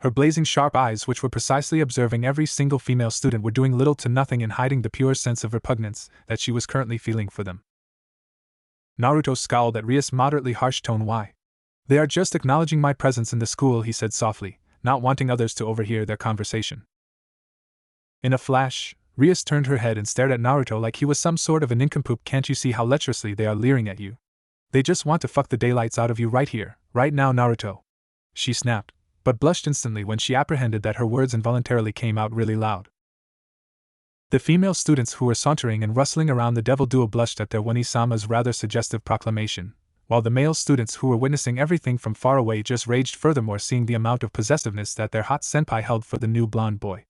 Her blazing sharp eyes, which were precisely observing every single female student, were doing little to nothing in hiding the pure sense of repugnance that she was currently feeling for them. Naruto scowled at Ria's moderately harsh tone. Why? They are just acknowledging my presence in the school, he said softly, not wanting others to overhear their conversation. In a flash, Rias turned her head and stared at Naruto like he was some sort of a nincompoop. Can't you see how lecherously they are leering at you? They just want to fuck the daylights out of you right here, right now, Naruto. She snapped, but blushed instantly when she apprehended that her words involuntarily came out really loud. The female students who were sauntering and rustling around the devil duo blushed at their Wani-sama's rather suggestive proclamation, while the male students who were witnessing everything from far away just raged furthermore, seeing the amount of possessiveness that their hot senpai held for the new blonde boy.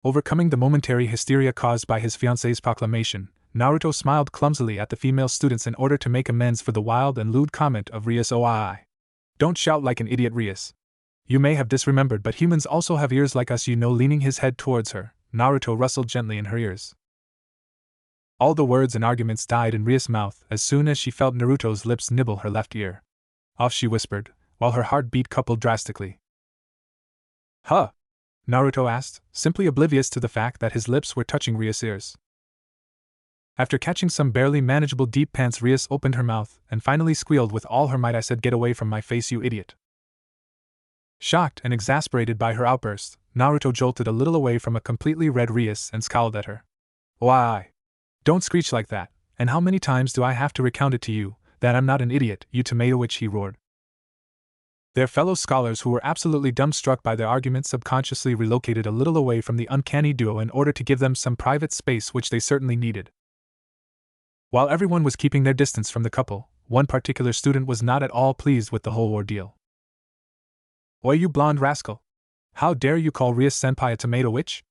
Overcoming the momentary hysteria caused by his fiancée's proclamation, Naruto smiled clumsily at the female students in order to make amends for the wild and lewd comment of Rias. "Oh, don't shout like an idiot, Rias. You may have disremembered, but humans also have ears like us, you know." Leaning his head towards her, Naruto rustled gently in her ears. All the words and arguments died in Rias' mouth as soon as she felt Naruto's lips nibble her left ear. Off, she whispered, while her heart beat coupled drastically. Huh? Naruto asked, simply oblivious to the fact that his lips were touching Rias' ears. After catching some barely manageable deep pants, Rias opened her mouth and finally squealed with all her might. "I said get away from my face, you idiot." Shocked and exasperated by her outburst, Naruto jolted a little away from a completely red Rias and scowled at her. "Why? Don't screech like that, and how many times do I have to recount it to you, that I'm not an idiot, you tomato witch," he roared. Their fellow scholars, who were absolutely dumbstruck by their argument, subconsciously relocated a little away from the uncanny duo in order to give them some private space, which they certainly needed. While everyone was keeping their distance from the couple, one particular student was not at all pleased with the whole ordeal. "Oi, you blonde rascal! How dare you call Rias-senpai a tomato witch?"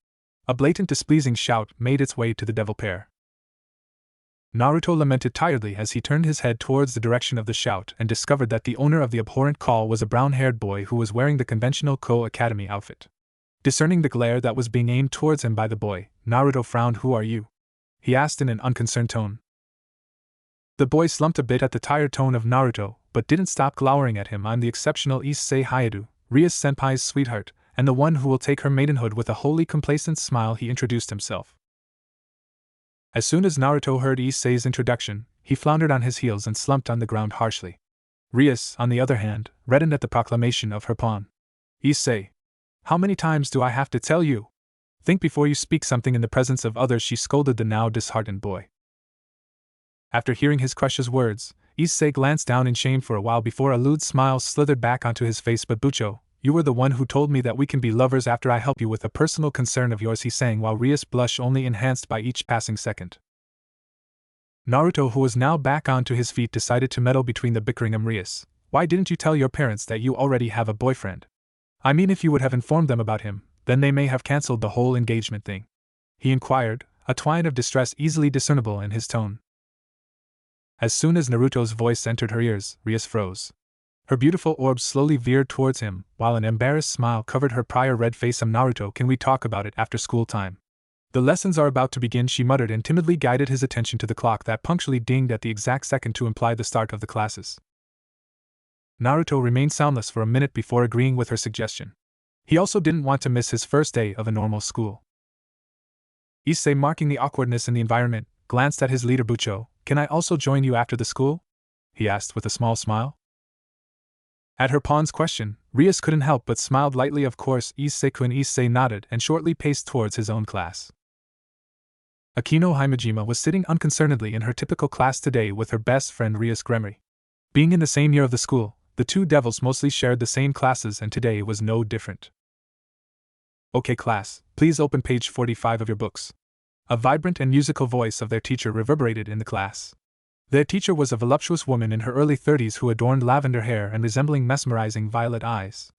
A blatant displeasing shout made its way to the devil pair. Naruto lamented tiredly as he turned his head towards the direction of the shout and discovered that the owner of the abhorrent call was a brown-haired boy who was wearing the conventional Ko-Academy outfit. Discerning the glare that was being aimed towards him by the boy, Naruto frowned. "Who are you?" he asked in an unconcerned tone. The boy slumped a bit at the tired tone of Naruto, but didn't stop glowering at him. "I'm the exceptional Issei Hayadu, Rias-senpai's sweetheart, and the one who will take her maidenhood." With a wholly complacent smile, he introduced himself. As soon as Naruto heard Issei's introduction, he floundered on his heels and slumped on the ground harshly. Rias, on the other hand, reddened at the proclamation of her pawn. "Issei, how many times do I have to tell you? Think before you speak something in the presence of others," she scolded the now disheartened boy. After hearing his crush's words, Issei glanced down in shame for a while before a lewd smile slithered back onto his face. "But Bucho, you were the one who told me that we can be lovers after I help you with a personal concern of yours," he sang, while Rias' blush only enhanced by each passing second. Naruto, who was now back onto his feet, decided to meddle between the bickering. "Rias, why didn't you tell your parents that you already have a boyfriend? I mean, if you would have informed them about him, then they may have cancelled the whole engagement thing," he inquired, a twinge of distress easily discernible in his tone. As soon as Naruto's voice entered her ears, Rias froze. Her beautiful orbs slowly veered towards him, while an embarrassed smile covered her prior red face. "Naruto, can we talk about it after school time? The lessons are about to begin," she muttered, and timidly guided his attention to the clock that punctually dinged at the exact second to imply the start of the classes. Naruto remained soundless for a minute before agreeing with her suggestion. He also didn't want to miss his first day of a normal school. Issei, marking the awkwardness in the environment, glanced at his leader. "Bucho, can I also join you after the school?" he asked with a small smile. At her pawn's question, Rias couldn't help but smiled lightly. "Of course, Issei-kun." Issei nodded and shortly paced towards his own class. Akino Himejima was sitting unconcernedly in her typical class today with her best friend Rias Gremory. Being in the same year of the school, the two devils mostly shared the same classes, and today was no different. "Okay class, please open page 45 of your books." A vibrant and musical voice of their teacher reverberated in the class. Their teacher was a voluptuous woman in her early 30s who adorned lavender hair and resembling mesmerizing violet eyes.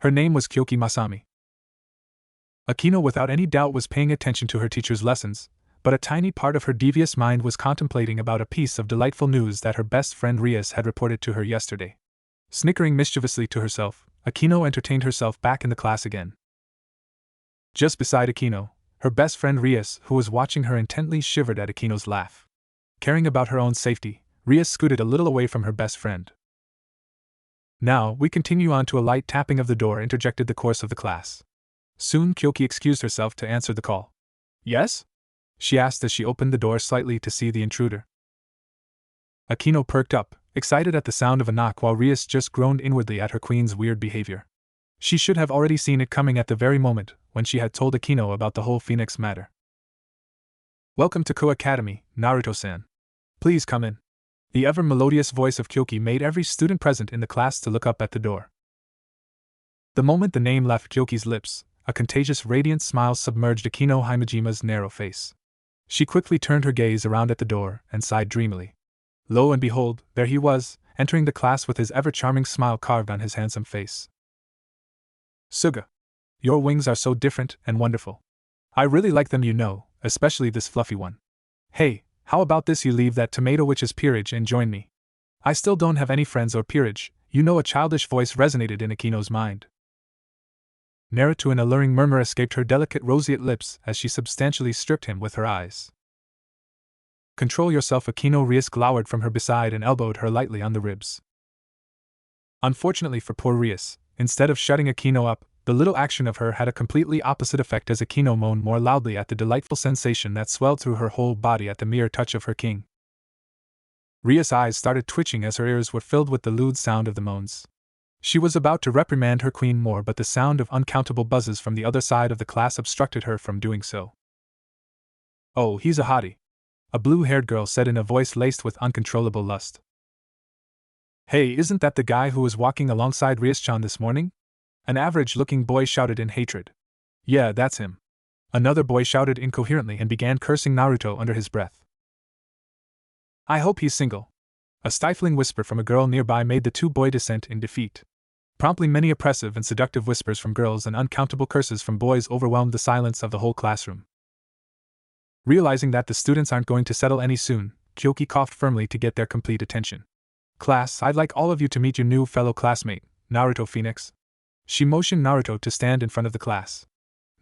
Her name was Kyoki Masami. Akino without any doubt was paying attention to her teacher's lessons, but a tiny part of her devious mind was contemplating about a piece of delightful news that her best friend Rias had reported to her yesterday. Snickering mischievously to herself, Akino entertained herself back in the class again. Just beside Akino, her best friend Rias, who was watching her intently, shivered at Akino's laugh. Caring about her own safety, Rias scooted a little away from her best friend. "Now, we continue on to." A light tapping of the door interjected the course of the class. Soon Kyoki excused herself to answer the call. "Yes?" she asked as she opened the door slightly to see the intruder. Akino perked up, excited at the sound of a knock while Rias just groaned inwardly at her queen's weird behavior. She should have already seen it coming at the very moment when she had told Akino about the whole Phenex matter. "Welcome to Ko Academy, Naruto-san. Please come in." The ever-melodious voice of Kyoki made every student present in the class to look up at the door. The moment the name left Kyoki's lips, a contagious radiant smile submerged Akino Himajima's narrow face. She quickly turned her gaze around at the door and sighed dreamily. Lo and behold, there he was, entering the class with his ever-charming smile carved on his handsome face. "Suga. Your wings are so different and wonderful. I really like them, especially this fluffy one. Hey, how about this, you leave that tomato witch's peerage and join me? I still don't have any friends or peerage, a childish voice resonated in Akino's mind. Naruto, an alluring murmur escaped her delicate roseate lips as she substantially stripped him with her eyes. "Control yourself," Akino. Rias glowered from her beside and elbowed her lightly on the ribs. Unfortunately for poor Rias, instead of shutting Akino up, the little action of her had a completely opposite effect as Akino moaned more loudly at the delightful sensation that swelled through her whole body at the mere touch of her king. Rias' eyes started twitching as her ears were filled with the lewd sound of the moans. She was about to reprimand her queen more, but the sound of uncountable buzzes from the other side of the class obstructed her from doing so. "Oh, he's a hottie," a blue-haired girl said in a voice laced with uncontrollable lust. "Hey, isn't that the guy who was walking alongside Rias-chan this morning?" An average-looking boy shouted in hatred. "Yeah, that's him." Another boy shouted incoherently and began cursing Naruto under his breath. "I hope he's single." A stifling whisper from a girl nearby made the two-boy descent in defeat. Promptly, many oppressive and seductive whispers from girls and uncountable curses from boys overwhelmed the silence of the whole classroom. Realizing that the students aren't going to settle any soon, Kyoki coughed firmly to get their complete attention. "Class, I'd like all of you to meet your new fellow classmate, Naruto Phenex." She motioned Naruto to stand in front of the class.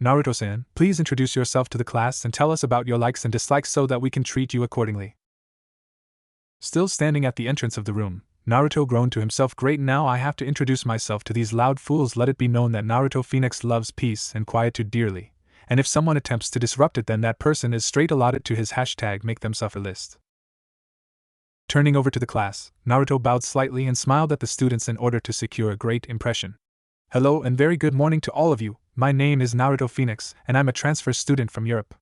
"Naruto-san, please introduce yourself to the class and tell us about your likes and dislikes so that we can treat you accordingly." Still standing at the entrance of the room, Naruto groaned to himself, "Great, now I have to introduce myself to these loud fools. Let it be known that Naruto Phenex loves peace and quietude dearly, and if someone attempts to disrupt it, then that person is straight allotted to his #make them suffer list." Turning over to the class, Naruto bowed slightly and smiled at the students in order to secure a great impression. "Hello and very good morning to all of you. My name is Naruto Phenex, and I'm a transfer student from Europe."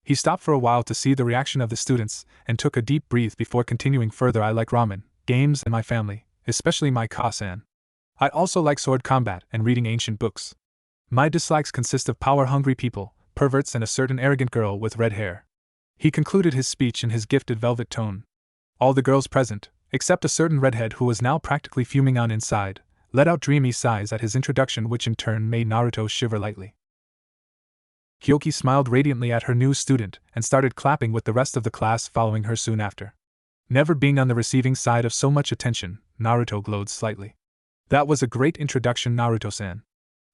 He stopped for a while to see the reaction of the students, and took a deep breath before continuing further. "I like ramen, games, and my family, especially my Ka-san. I also like sword combat and reading ancient books. My dislikes consist of power-hungry people, perverts, and a certain arrogant girl with red hair." He concluded his speech in his gifted velvet tone. All the girls present, except a certain redhead who was now practically fuming on inside, let out dreamy sighs at his introduction, which in turn made Naruto shiver lightly. Kyoki smiled radiantly at her new student and started clapping with the rest of the class following her soon after. Never being on the receiving side of so much attention, Naruto glowed slightly. "That was a great introduction, Naruto-san.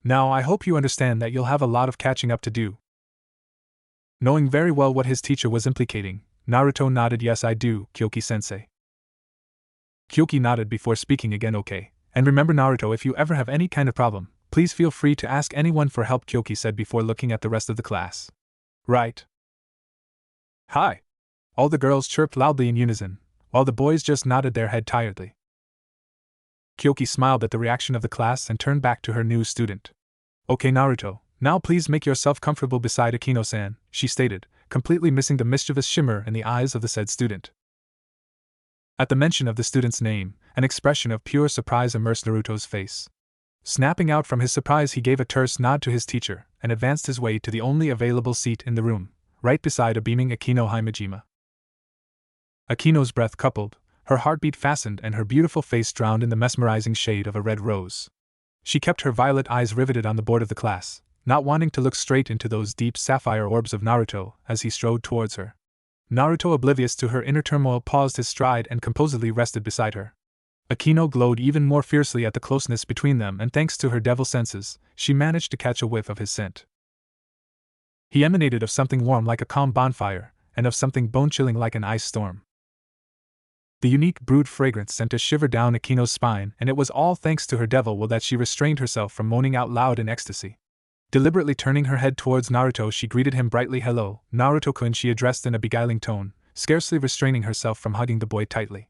Now I hope you understand that you'll have a lot of catching up to do." Knowing very well what his teacher was implicating, Naruto nodded. "Yes, I do, Kyoki-sensei." Kyoki nodded before speaking again. "Okay, and remember, Naruto, if you ever have any kind of problem, please feel free to ask anyone for help," Kyoki said before looking at the rest of the class. "Right. Hi." All the girls chirped loudly in unison, while the boys just nodded their head tiredly. Kyoki smiled at the reaction of the class and turned back to her new student. "Okay, Naruto, now please make yourself comfortable beside Akino-san," she stated, completely missing the mischievous shimmer in the eyes of the said student. At the mention of the student's name, an expression of pure surprise immersed Naruto's face. Snapping out from his surprise, he gave a terse nod to his teacher and advanced his way to the only available seat in the room, right beside a beaming Akino Himejima. Akino's breath coupled, her heartbeat fastened, and her beautiful face drowned in the mesmerizing shade of a red rose. She kept her violet eyes riveted on the board of the class, not wanting to look straight into those deep sapphire orbs of Naruto as he strode towards her. Naruto, oblivious to her inner turmoil, paused his stride and composedly rested beside her. Akino glowed even more fiercely at the closeness between them, and thanks to her devil senses, she managed to catch a whiff of his scent. He emanated of something warm like a calm bonfire, and of something bone-chilling like an ice storm. The unique brood fragrance sent a shiver down Akino's spine, and it was all thanks to her devil will that she restrained herself from moaning out loud in ecstasy. Deliberately turning her head towards Naruto, she greeted him brightly. "Hello, Naruto-kun," she addressed in a beguiling tone, scarcely restraining herself from hugging the boy tightly.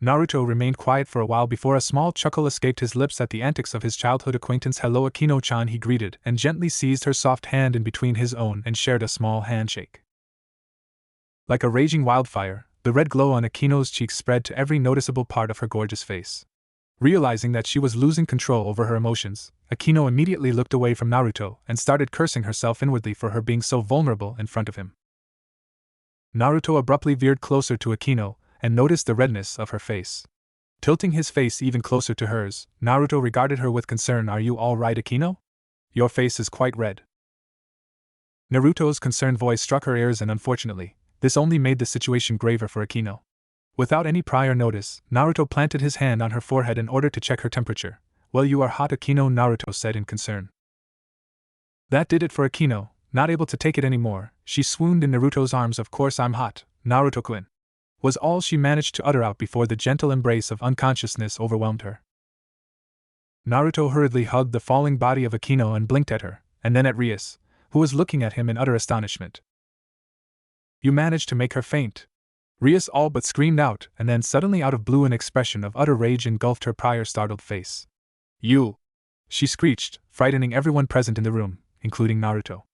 Naruto remained quiet for a while before a small chuckle escaped his lips at the antics of his childhood acquaintance. "Hello, Akino-chan," he greeted, and gently seized her soft hand in between his own and shared a small handshake. Like a raging wildfire, the red glow on Akino's cheeks spread to every noticeable part of her gorgeous face. Realizing that she was losing control over her emotions, Akino immediately looked away from Naruto and started cursing herself inwardly for her being so vulnerable in front of him. Naruto abruptly veered closer to Akino and noticed the redness of her face. Tilting his face even closer to hers, Naruto regarded her with concern. "Are you all right, Akino? Your face is quite red." Naruto's concerned voice struck her ears, and unfortunately, this only made the situation graver for Akino. Without any prior notice, Naruto planted his hand on her forehead in order to check her temperature. "Well, you are hot, Akino," Naruto said in concern. That did it for Akino. Not able to take it anymore, she swooned in Naruto's arms. "Of course I'm hot, Naruto-kun," was all she managed to utter out before the gentle embrace of unconsciousness overwhelmed her. Naruto hurriedly hugged the falling body of Akino and blinked at her, and then at Rias, who was looking at him in utter astonishment. "You managed to make her faint," Rias all but screamed out, and then suddenly out of blue an expression of utter rage engulfed her prior startled face. "You!" she screeched, frightening everyone present in the room, including Naruto.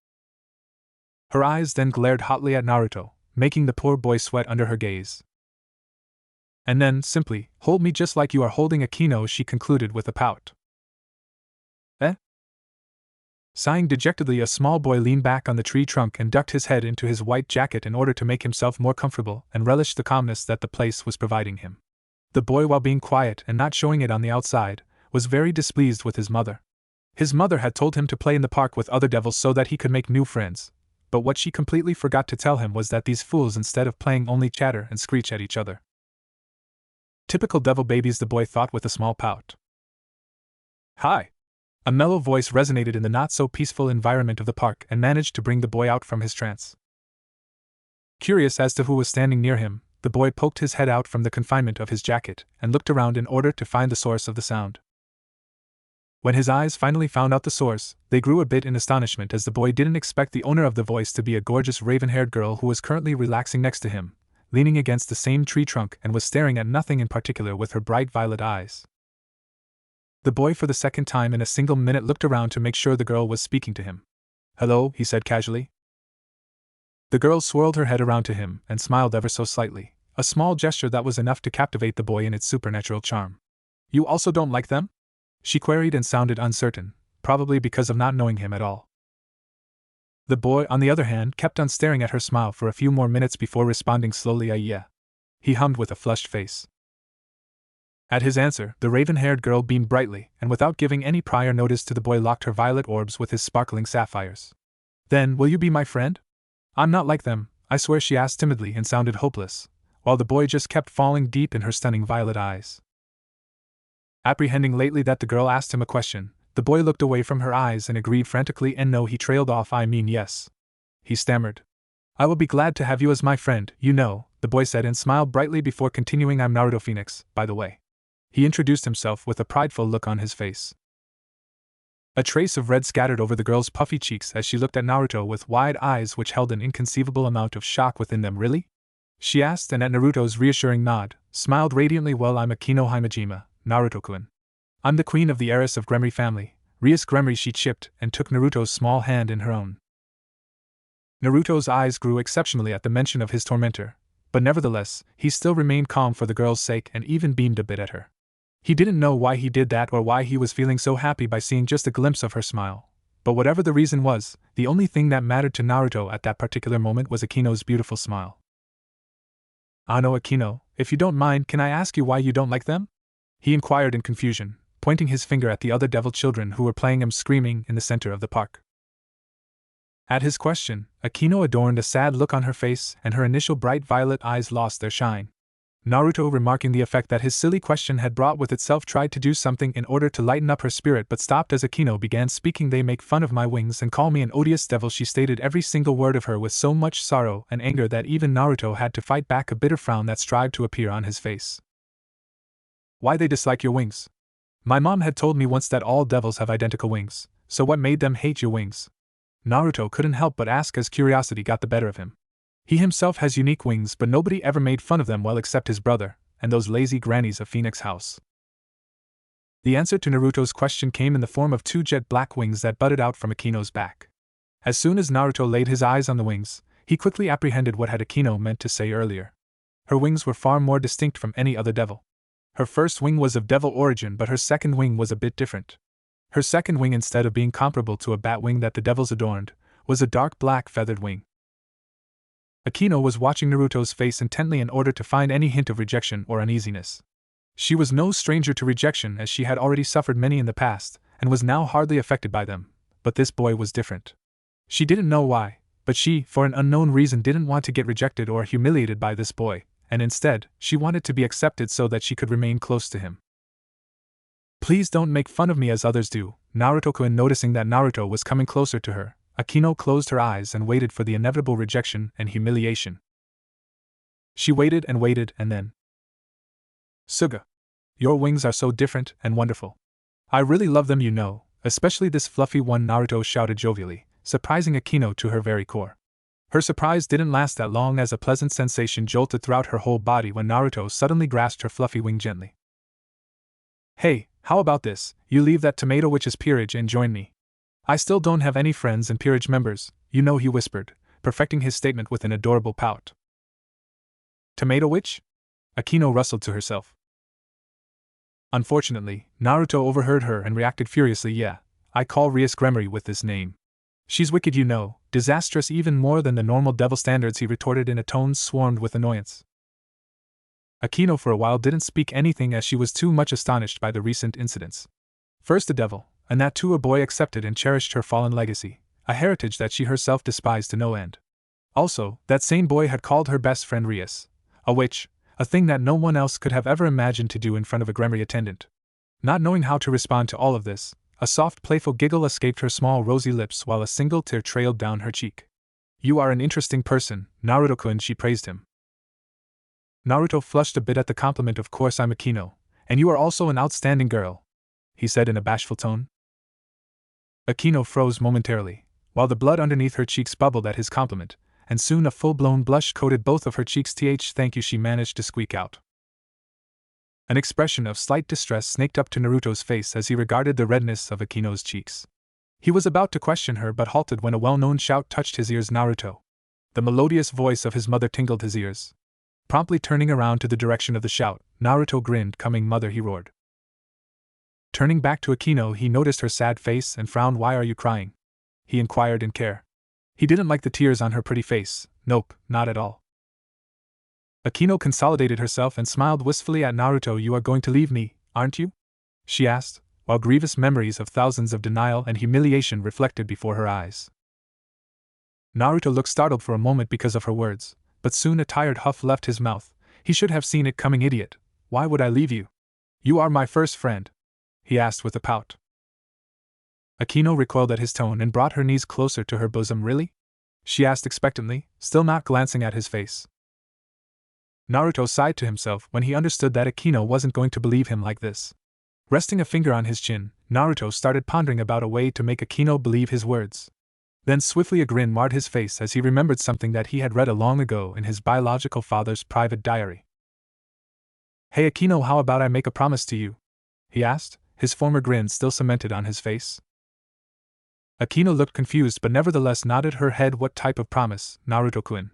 Her eyes then glared hotly at Naruto, making the poor boy sweat under her gaze. "And then, simply, hold me just like you are holding Akino," she concluded with a pout. "Eh?" Sighing dejectedly, a small boy leaned back on the tree trunk and ducked his head into his white jacket in order to make himself more comfortable and relish the calmness that the place was providing him. The boy, while being quiet and not showing it on the outside, was very displeased with his mother. His mother had told him to play in the park with other devils so that he could make new friends, but what she completely forgot to tell him was that these fools, instead of playing, only chatter and screech at each other. Typical devil babies, the boy thought with a small pout. "Hi!" A mellow voice resonated in the not-so-peaceful environment of the park and managed to bring the boy out from his trance. Curious as to who was standing near him, the boy poked his head out from the confinement of his jacket and looked around in order to find the source of the sound. When his eyes finally found out the source, they grew a bit in astonishment, as the boy didn't expect the owner of the voice to be a gorgeous raven-haired girl who was currently relaxing next to him, leaning against the same tree trunk, and was staring at nothing in particular with her bright violet eyes. The boy, for the second time in a single minute, looked around to make sure the girl was speaking to him. "Hello," he said casually. The girl swirled her head around to him and smiled ever so slightly, a small gesture that was enough to captivate the boy in its supernatural charm. "You also don't like them?" she queried, and sounded uncertain, probably because of not knowing him at all. The boy, on the other hand, kept on staring at her smile for a few more minutes before responding slowly, "Yeah," he hummed with a flushed face. At his answer, the raven-haired girl beamed brightly, and without giving any prior notice to the boy, locked her violet orbs with his sparkling sapphires. "Then, will you be my friend?" "I'm not like them, I swear," she asked timidly, and sounded hopeless, while the boy just kept falling deep in her stunning violet eyes. Apprehending lately that the girl asked him a question, the boy looked away from her eyes and agreed frantically, and no, he trailed off. "I mean, yes," he stammered. "I will be glad to have you as my friend, you know," the boy said, and smiled brightly before continuing. "I'm Naruto Phenex, by the way." He introduced himself with a prideful look on his face. A trace of red scattered over the girl's puffy cheeks as she looked at Naruto with wide eyes which held an inconceivable amount of shock within them. "Really?" she asked, and at Naruto's reassuring nod, smiled radiantly. "Well, I'm Akino Himejima, Naruto-kun. I'm the queen of the heiress of Gremry family, Rias Gremry," she chipped, and took Naruto's small hand in her own. Naruto's eyes grew exceptionally at the mention of his tormentor, but nevertheless, he still remained calm for the girl's sake and even beamed a bit at her. He didn't know why he did that or why he was feeling so happy by seeing just a glimpse of her smile, but whatever the reason was, the only thing that mattered to Naruto at that particular moment was Akino's beautiful smile. "No, Akino, if you don't mind, can I ask you why you don't like them?" he inquired in confusion, pointing his finger at the other devil children who were playing and screaming in the center of the park. At his question, Akino adorned a sad look on her face, and her initial bright violet eyes lost their shine. Naruto, remarking the effect that his silly question had brought with itself, tried to do something in order to lighten up her spirit, but stopped as Akino began speaking. "They make fun of my wings and call me an odious devil," she stated every single word of her with so much sorrow and anger that even Naruto had to fight back a bitter frown that strived to appear on his face. "Why they dislike your wings? My mom had told me once that all devils have identical wings, so what made them hate your wings?" Naruto couldn't help but ask as curiosity got the better of him. He himself has unique wings, but nobody ever made fun of them, well, except his brother, and those lazy grannies of Phenex House? The answer to Naruto's question came in the form of two jet black wings that butted out from Akino's back. As soon as Naruto laid his eyes on the wings, he quickly apprehended what had Akino meant to say earlier. Her wings were far more distinct from any other devil. Her first wing was of devil origin, but her second wing was a bit different. Her second wing, instead of being comparable to a bat wing that the devils adorned, was a dark black feathered wing. Akino was watching Naruto's face intently in order to find any hint of rejection or uneasiness. She was no stranger to rejection, as she had already suffered many in the past, and was now hardly affected by them, but this boy was different. She didn't know why, but she, for an unknown reason, didn't want to get rejected or humiliated by this boy, and instead, she wanted to be accepted so that she could remain close to him. "Please don't make fun of me as others do," Naruto-kun. Noticing that Naruto was coming closer to her, Akino closed her eyes and waited for the inevitable rejection and humiliation. She waited, and then, "Suga, your wings are so different and wonderful. I really love them, you know, especially this fluffy one," Naruto shouted jovially, surprising Akino to her very core. Her surprise didn't last that long, as a pleasant sensation jolted throughout her whole body when Naruto suddenly grasped her fluffy wing gently. "Hey, how about this? You leave that tomato witch's peerage and join me. I still don't have any friends and peerage members, you know," he whispered, perfecting his statement with an adorable pout. "Tomato witch?" Akino rustled to herself. Unfortunately, Naruto overheard her and reacted furiously. "Yeah, I call Rias Gremory with this name. She's wicked, you know, disastrous, even more than the normal devil standards," he retorted in a tone swarmed with annoyance. Akino for a while didn't speak anything, as she was too much astonished by the recent incidents. First a devil, and that too a boy accepted and cherished her fallen legacy, a heritage that she herself despised to no end. Also, that same boy had called her best friend Rias a witch, a thing that no one else could have ever imagined to do in front of a Gremory attendant. Not knowing how to respond to all of this, a soft, playful giggle escaped her small rosy lips while a single tear trailed down her cheek. "You are an interesting person, Naruto-kun," she praised him. Naruto flushed a bit at the compliment. "Of course I'm Akino, and you are also an outstanding girl," he said in a bashful tone. Akino froze momentarily, while the blood underneath her cheeks bubbled at his compliment, and soon a full-blown blush coated both of her cheeks. "Thank you," she managed to squeak out. An expression of slight distress snaked up to Naruto's face as he regarded the redness of Akino's cheeks. He was about to question her but halted when a well-known shout touched his ears. "Naruto!" The melodious voice of his mother tingled his ears. Promptly turning around to the direction of the shout, Naruto grinned. "Coming, mother," he roared. Turning back to Akino, he noticed her sad face and frowned. "Why are you crying?" he inquired in care. He didn't like the tears on her pretty face. "Nope, not at all." Akino consolidated herself and smiled wistfully at Naruto. "You are going to leave me, aren't you?" she asked, while grievous memories of thousands of denial and humiliation reflected before her eyes. Naruto looked startled for a moment because of her words, but soon a tired huff left his mouth. He should have seen it coming. "Idiot, why would I leave you? You are my first friend," he asked with a pout. Akino recoiled at his tone and brought her knees closer to her bosom. "Really?" she asked expectantly, still not glancing at his face. Naruto sighed to himself when he understood that Akino wasn't going to believe him like this. Resting a finger on his chin, Naruto started pondering about a way to make Akino believe his words. Then swiftly a grin marred his face as he remembered something that he had read long ago in his biological father's private diary. "Hey Akino, how about I make a promise to you?" he asked, his former grin still cemented on his face. Akino looked confused but nevertheless nodded her head. "What type of promise, Naruto-kun?"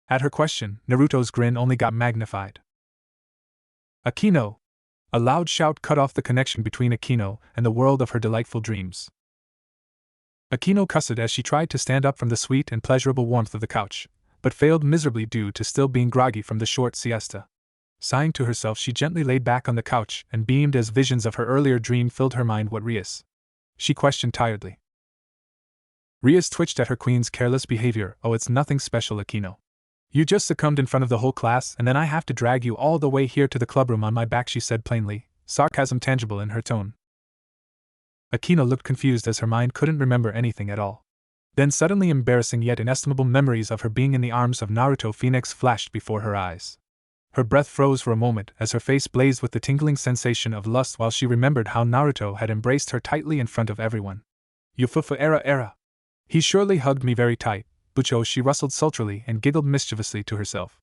At her question, Naruto's grin only got magnified. "Akino!" A loud shout cut off the connection between Akino and the world of her delightful dreams. Akino cussed as she tried to stand up from the sweet and pleasurable warmth of the couch, but failed miserably due to still being groggy from the short siesta. Sighing to herself, she gently laid back on the couch and beamed as visions of her earlier dream filled her mind. "What Rias?" she questioned tiredly. Rias twitched at her queen's careless behavior. "Oh, it's nothing special, Akino. You just succumbed in front of the whole class and then I have to drag you all the way here to the clubroom on my back," she said plainly, sarcasm tangible in her tone. Akino looked confused as her mind couldn't remember anything at all. Then suddenly embarrassing yet inestimable memories of her being in the arms of Naruto Phenex flashed before her eyes. Her breath froze for a moment as her face blazed with the tingling sensation of lust while she remembered how Naruto had embraced her tightly in front of everyone. "Yufufu era. He surely hugged me very tight, Bucho," she rustled sultrily and giggled mischievously to herself.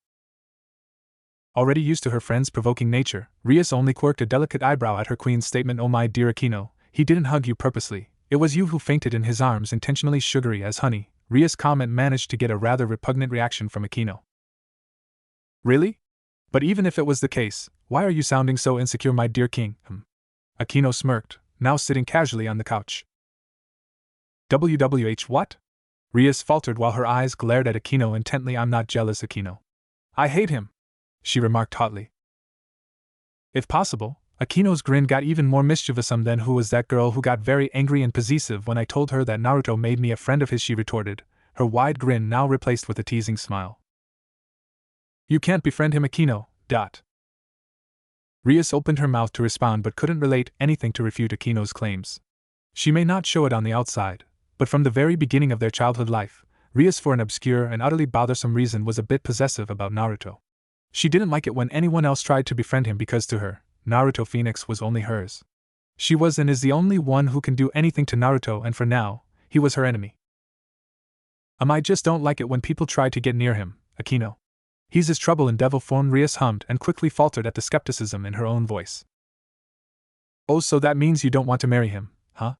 Already used to her friend's provoking nature, Rias only quirked a delicate eyebrow at her queen's statement. "Oh my dear Akino, he didn't hug you purposely, it was you who fainted in his arms, intentionally sugary as honey." Rias' comment managed to get a rather repugnant reaction from Akino. "Really? But even if it was the case, why are you sounding so insecure, my dear king?" Akino smirked, now sitting casually on the couch. "WWH what?" Rias faltered while her eyes glared at Akino intently. "I'm not jealous, Akino. I hate him," she remarked hotly. If possible, Akino's grin got even more mischievous. "Then who was that girl who got very angry and possessive when I told her that Naruto made me a friend of his?" she retorted, her wide grin now replaced with a teasing smile. "You can't befriend him, Akino, dot." Rias opened her mouth to respond but couldn't relate anything to refute Akino's claims. She may not show it on the outside, but from the very beginning of their childhood life, Rias, for an obscure and utterly bothersome reason, was a bit possessive about Naruto. She didn't like it when anyone else tried to befriend him because to her, Naruto Phenex was only hers. She was and is the only one who can do anything to Naruto, and for now, he was her enemy. I just don't like it when people try to get near him, Akino. He's his trouble in devil form." Rias hummed and quickly faltered at the skepticism in her own voice. "Oh, so that means you don't want to marry him, huh?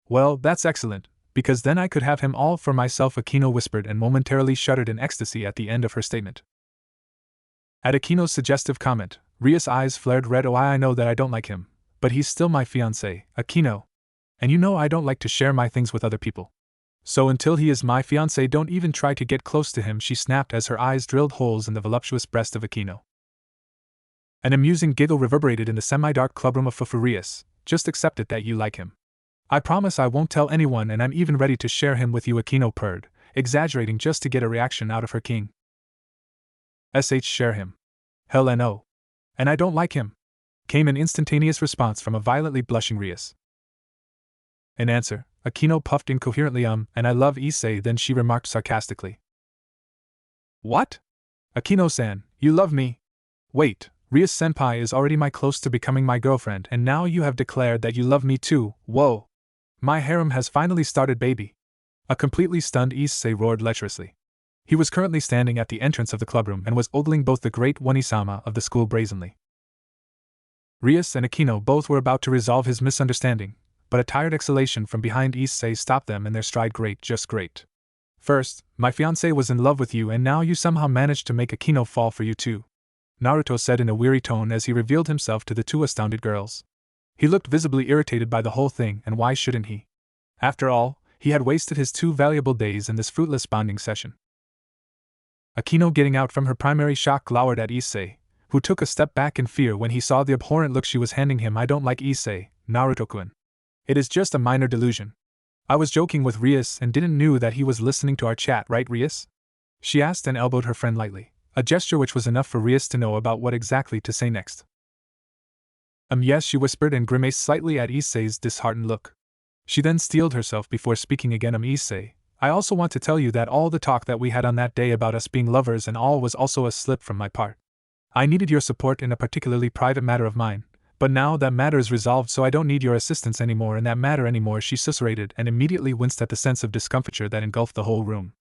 Well, that's excellent, because then I could have him all for myself," Akino whispered and momentarily shuddered in ecstasy at the end of her statement. At Akino's suggestive comment, Rias' eyes flared red. "Oh, I know that I don't like him, but he's still my fiancé, Akino. And you know I don't like to share my things with other people. So until he is my fiancé, don't even try to get close to him," she snapped as her eyes drilled holes in the voluptuous breast of Akino. An amusing giggle reverberated in the semi-dark clubroom of Rias. "Just accept it that you like him. I promise I won't tell anyone, and I'm even ready to share him with you," Akino purred, exaggerating just to get a reaction out of her king. "Share him? Hell no. And I don't like him," came an instantaneous response from a violently blushing Rias. In answer, Akino puffed incoherently "And I love Issei," then she remarked sarcastically. "What? Akino-san, you love me? Wait, Rias-senpai is already my close to becoming my girlfriend, and now you have declared that you love me too. Whoa! My harem has finally started, baby." A completely stunned Issei roared lecherously. He was currently standing at the entrance of the clubroom and was ogling both the great Onisama of the school brazenly. Rias and Akino both were about to resolve his misunderstanding, but a tired exhalation from behind Issei stopped them in their stride. "Great, just great. First, my fiancé was in love with you, and now you somehow managed to make Akino fall for you too," Naruto said in a weary tone as he revealed himself to the two astounded girls. He looked visibly irritated by the whole thing, and why shouldn't he? After all, he had wasted his 2 valuable days in this fruitless bonding session. Akino, getting out from her primary shock, glowered at Issei, who took a step back in fear when he saw the abhorrent look she was handing him. "I don't like Issei, Naruto-kun. It is just a minor delusion. I was joking with Rias and didn't know that he was listening to our chat, right, Rias?" she asked and elbowed her friend lightly, a gesture which was enough for Rias to know about what exactly to say next. Yes," she whispered and grimaced slightly at Issei's disheartened look. She then steeled herself before speaking again. "Issei, I also want to tell you that all the talk that we had on that day about us being lovers and all was also a slip from my part. I needed your support in a particularly private matter of mine, but now that matter is resolved, so I don't need your assistance anymore in that matter anymore," she susurrated and immediately winced at the sense of discomfiture that engulfed the whole room.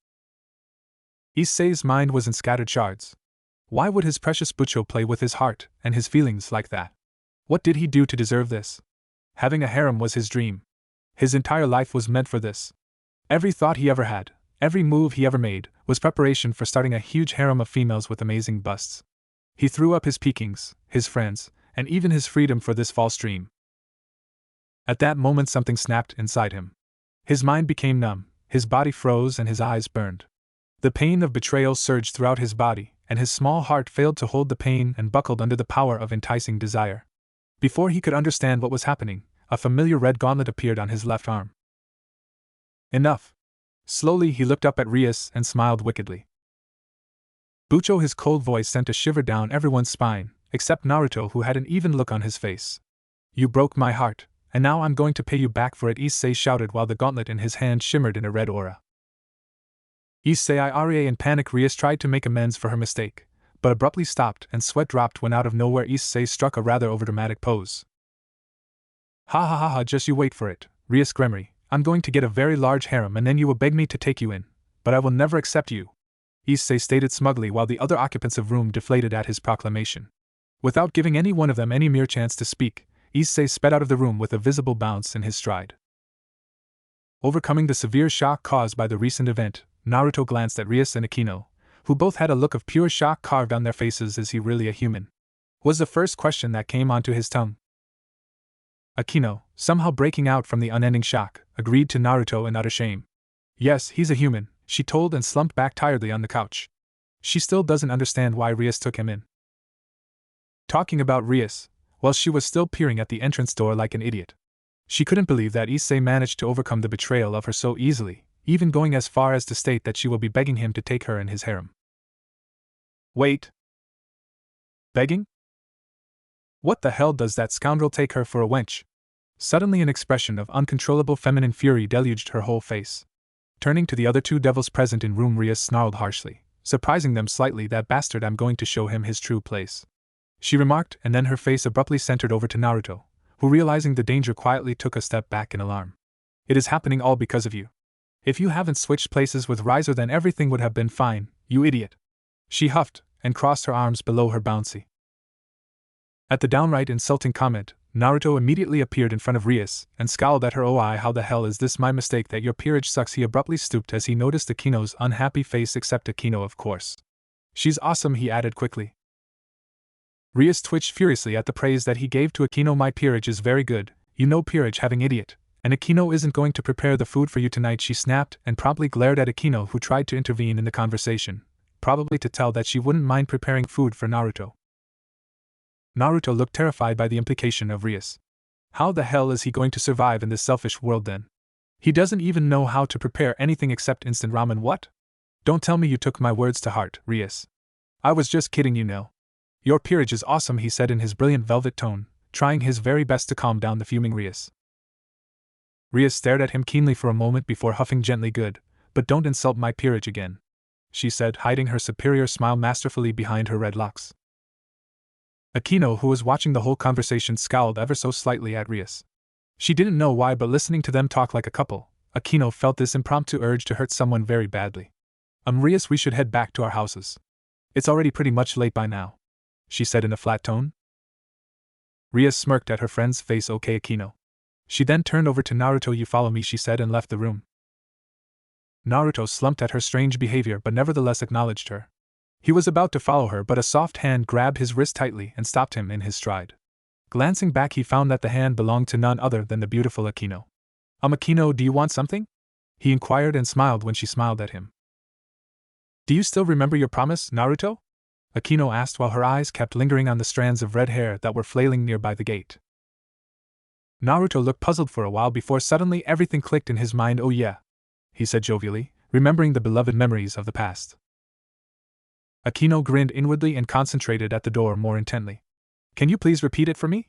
Issei's mind was in scattered shards. Why would his precious Bucho play with his heart and his feelings like that? What did he do to deserve this? Having a harem was his dream. His entire life was meant for this. Every thought he ever had, every move he ever made, was preparation for starting a huge harem of females with amazing busts. He threw up his Pekings, his friends, and even his freedom for this false dream. At that moment something snapped inside him. His mind became numb, his body froze and his eyes burned. The pain of betrayal surged throughout his body, and his small heart failed to hold the pain and buckled under the power of enticing desire. Before he could understand what was happening, a familiar red gauntlet appeared on his left arm. Enough. Slowly he looked up at Rias and smiled wickedly. Bucho, his cold voice sent a shiver down everyone's spine, except Naruto, who had an even look on his face. "You broke my heart, and now I'm going to pay you back for it," Issei shouted while the gauntlet in his hand shimmered in a red aura. Issei in panic. Rias tried to make amends for her mistake, but abruptly stopped and sweat dropped when out of nowhere Issei struck a rather overdramatic pose. "Ha ha ha ha, just you wait for it, Rias Gremory. I'm going to get a very large harem and then you will beg me to take you in, but I will never accept you. Issei stated smugly while the other occupants of room deflated at his proclamation. Without giving any one of them any mere chance to speak, Issei sped out of the room with a visible bounce in his stride. Overcoming the severe shock caused by the recent event, Naruto glanced at Rias and Akino, who both had a look of pure shock carved on their faces. Is he really a human? Was the first question that came onto his tongue. Akino, somehow breaking out from the unending shock, agreed to Naruto in utter shame. Yes, he's a human, she told and slumped back tiredly on the couch. She still doesn't understand why Rias took him in. Talking about Rias, while she was still peering at the entrance door like an idiot. She couldn't believe that Issei managed to overcome the betrayal of her so easily, even going as far as to state that she will be begging him to take her in his harem. Wait. Begging? What the hell does that scoundrel take her for a wench? Suddenly an expression of uncontrollable feminine fury deluged her whole face. Turning to the other two devils present in room, Rias snarled harshly, surprising them slightly. That bastard, I'm going to show him his true place, she remarked, and then her face abruptly centered over to Naruto, who, realizing the danger, quietly took a step back in alarm. It is happening all because of you. If you haven't switched places with Riser, then everything would have been fine, you idiot. She huffed, and crossed her arms below her bouncy. At the downright insulting comment, Naruto immediately appeared in front of Rias, and scowled at her. Oh, how the hell is this my mistake that your peerage sucks? He abruptly stooped as he noticed Akino's unhappy face. Except Akino, of course. She's awesome, he added quickly. Rias twitched furiously at the praise that he gave to Akino. My peerage is very good, you know, peerage having idiot, and Akino isn't going to prepare the food for you tonight, she snapped, and promptly glared at Akino, who tried to intervene in the conversation, probably to tell that she wouldn't mind preparing food for Naruto. Naruto looked terrified by the implication of Rias. How the hell is he going to survive in this selfish world then? He doesn't even know how to prepare anything except instant ramen. What? Don't tell me you took my words to heart, Rias. I was just kidding, you know. Your peerage is awesome, he said in his brilliant velvet tone, trying his very best to calm down the fuming Rias. Rias stared at him keenly for a moment before huffing gently. Good, but don't insult my peerage again, she said, hiding her superior smile masterfully behind her red locks. Akino, who was watching the whole conversation, scowled ever so slightly at Rias. She didn't know why, but listening to them talk like a couple, Akino felt this impromptu urge to hurt someone very badly. Rias, we should head back to our houses. It's already pretty much late by now, she said in a flat tone. Rias smirked at her friend's face. Okay, Akino. She then turned over to Naruto. You follow me, she said, and left the room. Naruto slumped at her strange behavior but nevertheless acknowledged her. He was about to follow her, but a soft hand grabbed his wrist tightly and stopped him in his stride. Glancing back, he found that the hand belonged to none other than the beautiful Akino. Akino, do you want something? He inquired and smiled when she smiled at him. Do you still remember your promise, Naruto? Akino asked while her eyes kept lingering on the strands of red hair that were flailing nearby the gate. Naruto looked puzzled for a while before suddenly everything clicked in his mind. Oh yeah, he said jovially, remembering the beloved memories of the past. Akino grinned inwardly and concentrated at the door more intently. Can you please repeat it for me?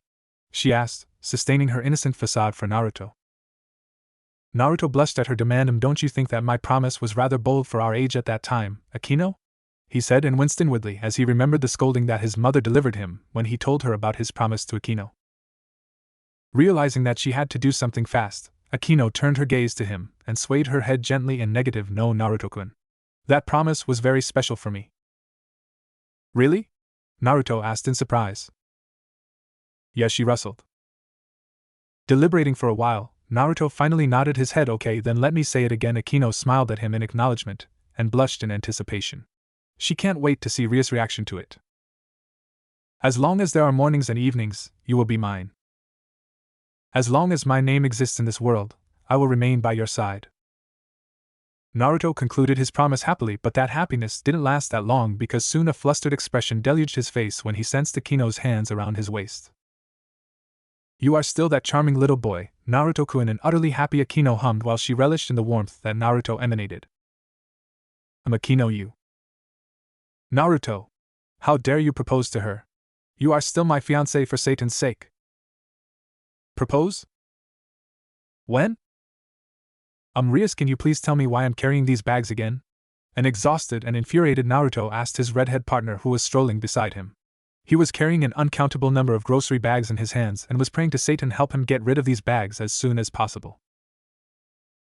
She asked, sustaining her innocent facade for Naruto. Naruto blushed at her demand. Don't you think that my promise was rather bold for our age at that time, Akino? He said and winced inwardly as he remembered the scolding that his mother delivered him when he told her about his promise to Akino. Realizing that she had to do something fast, Akino turned her gaze to him and swayed her head gently in negative. No, Naruto-kun. That promise was very special for me. Really? Naruto asked in surprise. Yes, she rustled. Deliberating for a while, Naruto finally nodded his head. Okay, then let me say it again. Akino smiled at him in acknowledgement and blushed in anticipation. She can't wait to see Rias' reaction to it. As long as there are mornings and evenings, you will be mine. As long as my name exists in this world, I will remain by your side. Naruto concluded his promise happily, but that happiness didn't last that long because soon a flustered expression deluged his face when he sensed Akino's hands around his waist. You are still that charming little boy, Naruto-kun, and utterly happy, Akino hummed while she relished in the warmth that Naruto emanated. Akino, you. Naruto! How dare you propose to her? You are still my fiancé for Satan's sake. Propose? When? Rias, can you please tell me why I'm carrying these bags again? An exhausted and infuriated Naruto asked his redhead partner who was strolling beside him. He was carrying an uncountable number of grocery bags in his hands and was praying to Satan help him get rid of these bags as soon as possible.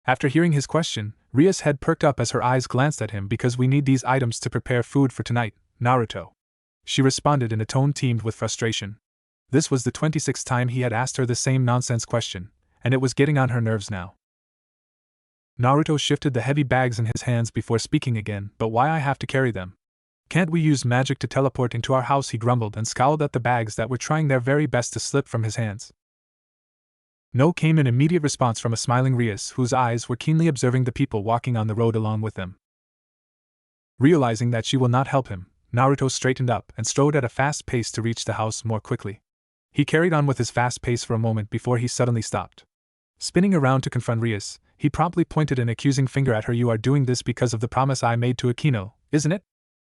After hearing his question, Ria's head perked up as her eyes glanced at him. Because we need these items to prepare food for tonight, Naruto. She responded in a tone teemed with frustration. This was the 26th time he had asked her the same nonsense question, and it was getting on her nerves now. Naruto shifted the heavy bags in his hands before speaking again. But why I have to carry them? Can't we use magic to teleport into our house? He grumbled and scowled at the bags that were trying their very best to slip from his hands. No, came an immediate response from a smiling Rias, whose eyes were keenly observing the people walking on the road along with them. Realizing that she will not help him, Naruto straightened up and strode at a fast pace to reach the house more quickly. He carried on with his fast pace for a moment before he suddenly stopped. Spinning around to confront Rias, he promptly pointed an accusing finger at her. You are doing this because of the promise I made to Akino, isn't it?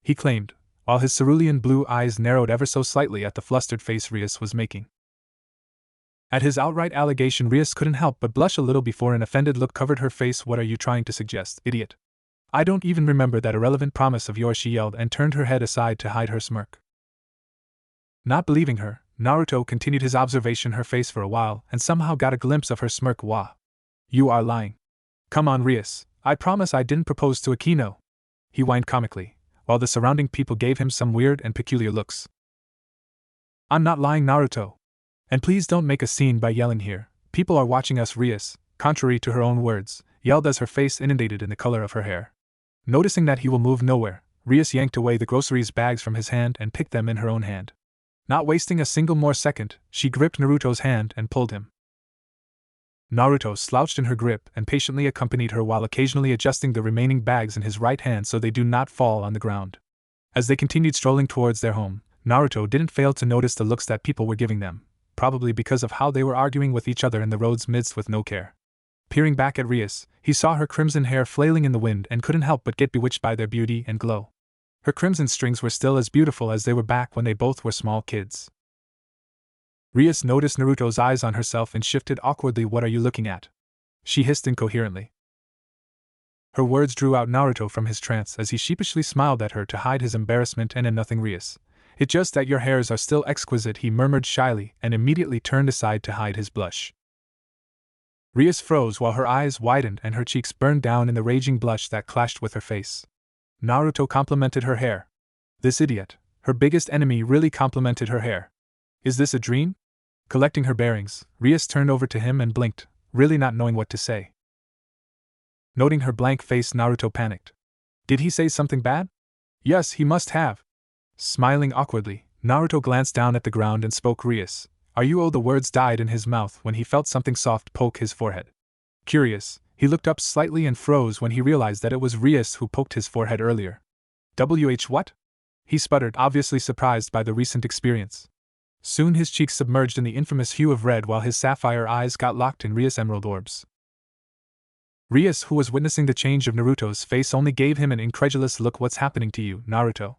He claimed, while his cerulean blue eyes narrowed ever so slightly at the flustered face Rias was making. At his outright allegation, Rias couldn't help but blush a little before an offended look covered her face. What are you trying to suggest, idiot? I don't even remember that irrelevant promise of yours, she yelled and turned her head aside to hide her smirk. Not believing her, Naruto continued his observation her face for a while and somehow got a glimpse of her smirk. Wah. You are lying. Come on, Rias, I promise I didn't propose to Akino. He whined comically, while the surrounding people gave him some weird and peculiar looks. I'm not lying, Naruto. And please don't make a scene by yelling here. People are watching us. Rias, contrary to her own words, yelled as her face inundated in the color of her hair. Noticing that he will move nowhere, Rias yanked away the groceries bags from his hand and picked them in her own hand. Not wasting a single more second, she gripped Naruto's hand and pulled him. Naruto slouched in her grip and patiently accompanied her while occasionally adjusting the remaining bags in his right hand so they do not fall on the ground. As they continued strolling towards their home, Naruto didn't fail to notice the looks that people were giving them, probably because of how they were arguing with each other in the road's midst with no care. Peering back at Rias, he saw her crimson hair flailing in the wind and couldn't help but get bewitched by their beauty and glow. Her crimson strings were still as beautiful as they were back when they both were small kids. Rias noticed Naruto's eyes on herself and shifted awkwardly. What are you looking at? She hissed incoherently. Her words drew out Naruto from his trance as he sheepishly smiled at her to hide his embarrassment. And nothing, Rias. It's just that your hairs are still exquisite, he murmured shyly and immediately turned aside to hide his blush. Rias froze while her eyes widened and her cheeks burned down in the raging blush that clashed with her face. Naruto complimented her hair. This idiot, her biggest enemy, really complimented her hair. Is this a dream? Collecting her bearings, Rias turned over to him and blinked, really not knowing what to say. Noting her blank face, Naruto panicked. Did he say something bad? Yes, he must have. Smiling awkwardly, Naruto glanced down at the ground and spoke. Rias, are you? Oh, the words died in his mouth when he felt something soft poke his forehead. Curious, he looked up slightly and froze when he realized that it was Rias who poked his forehead earlier. What? He sputtered, obviously surprised by the recent experience. Soon his cheeks submerged in the infamous hue of red while his sapphire eyes got locked in Rias' emerald orbs. Rias, who was witnessing the change of Naruto's face, only gave him an incredulous look. What's happening to you, Naruto?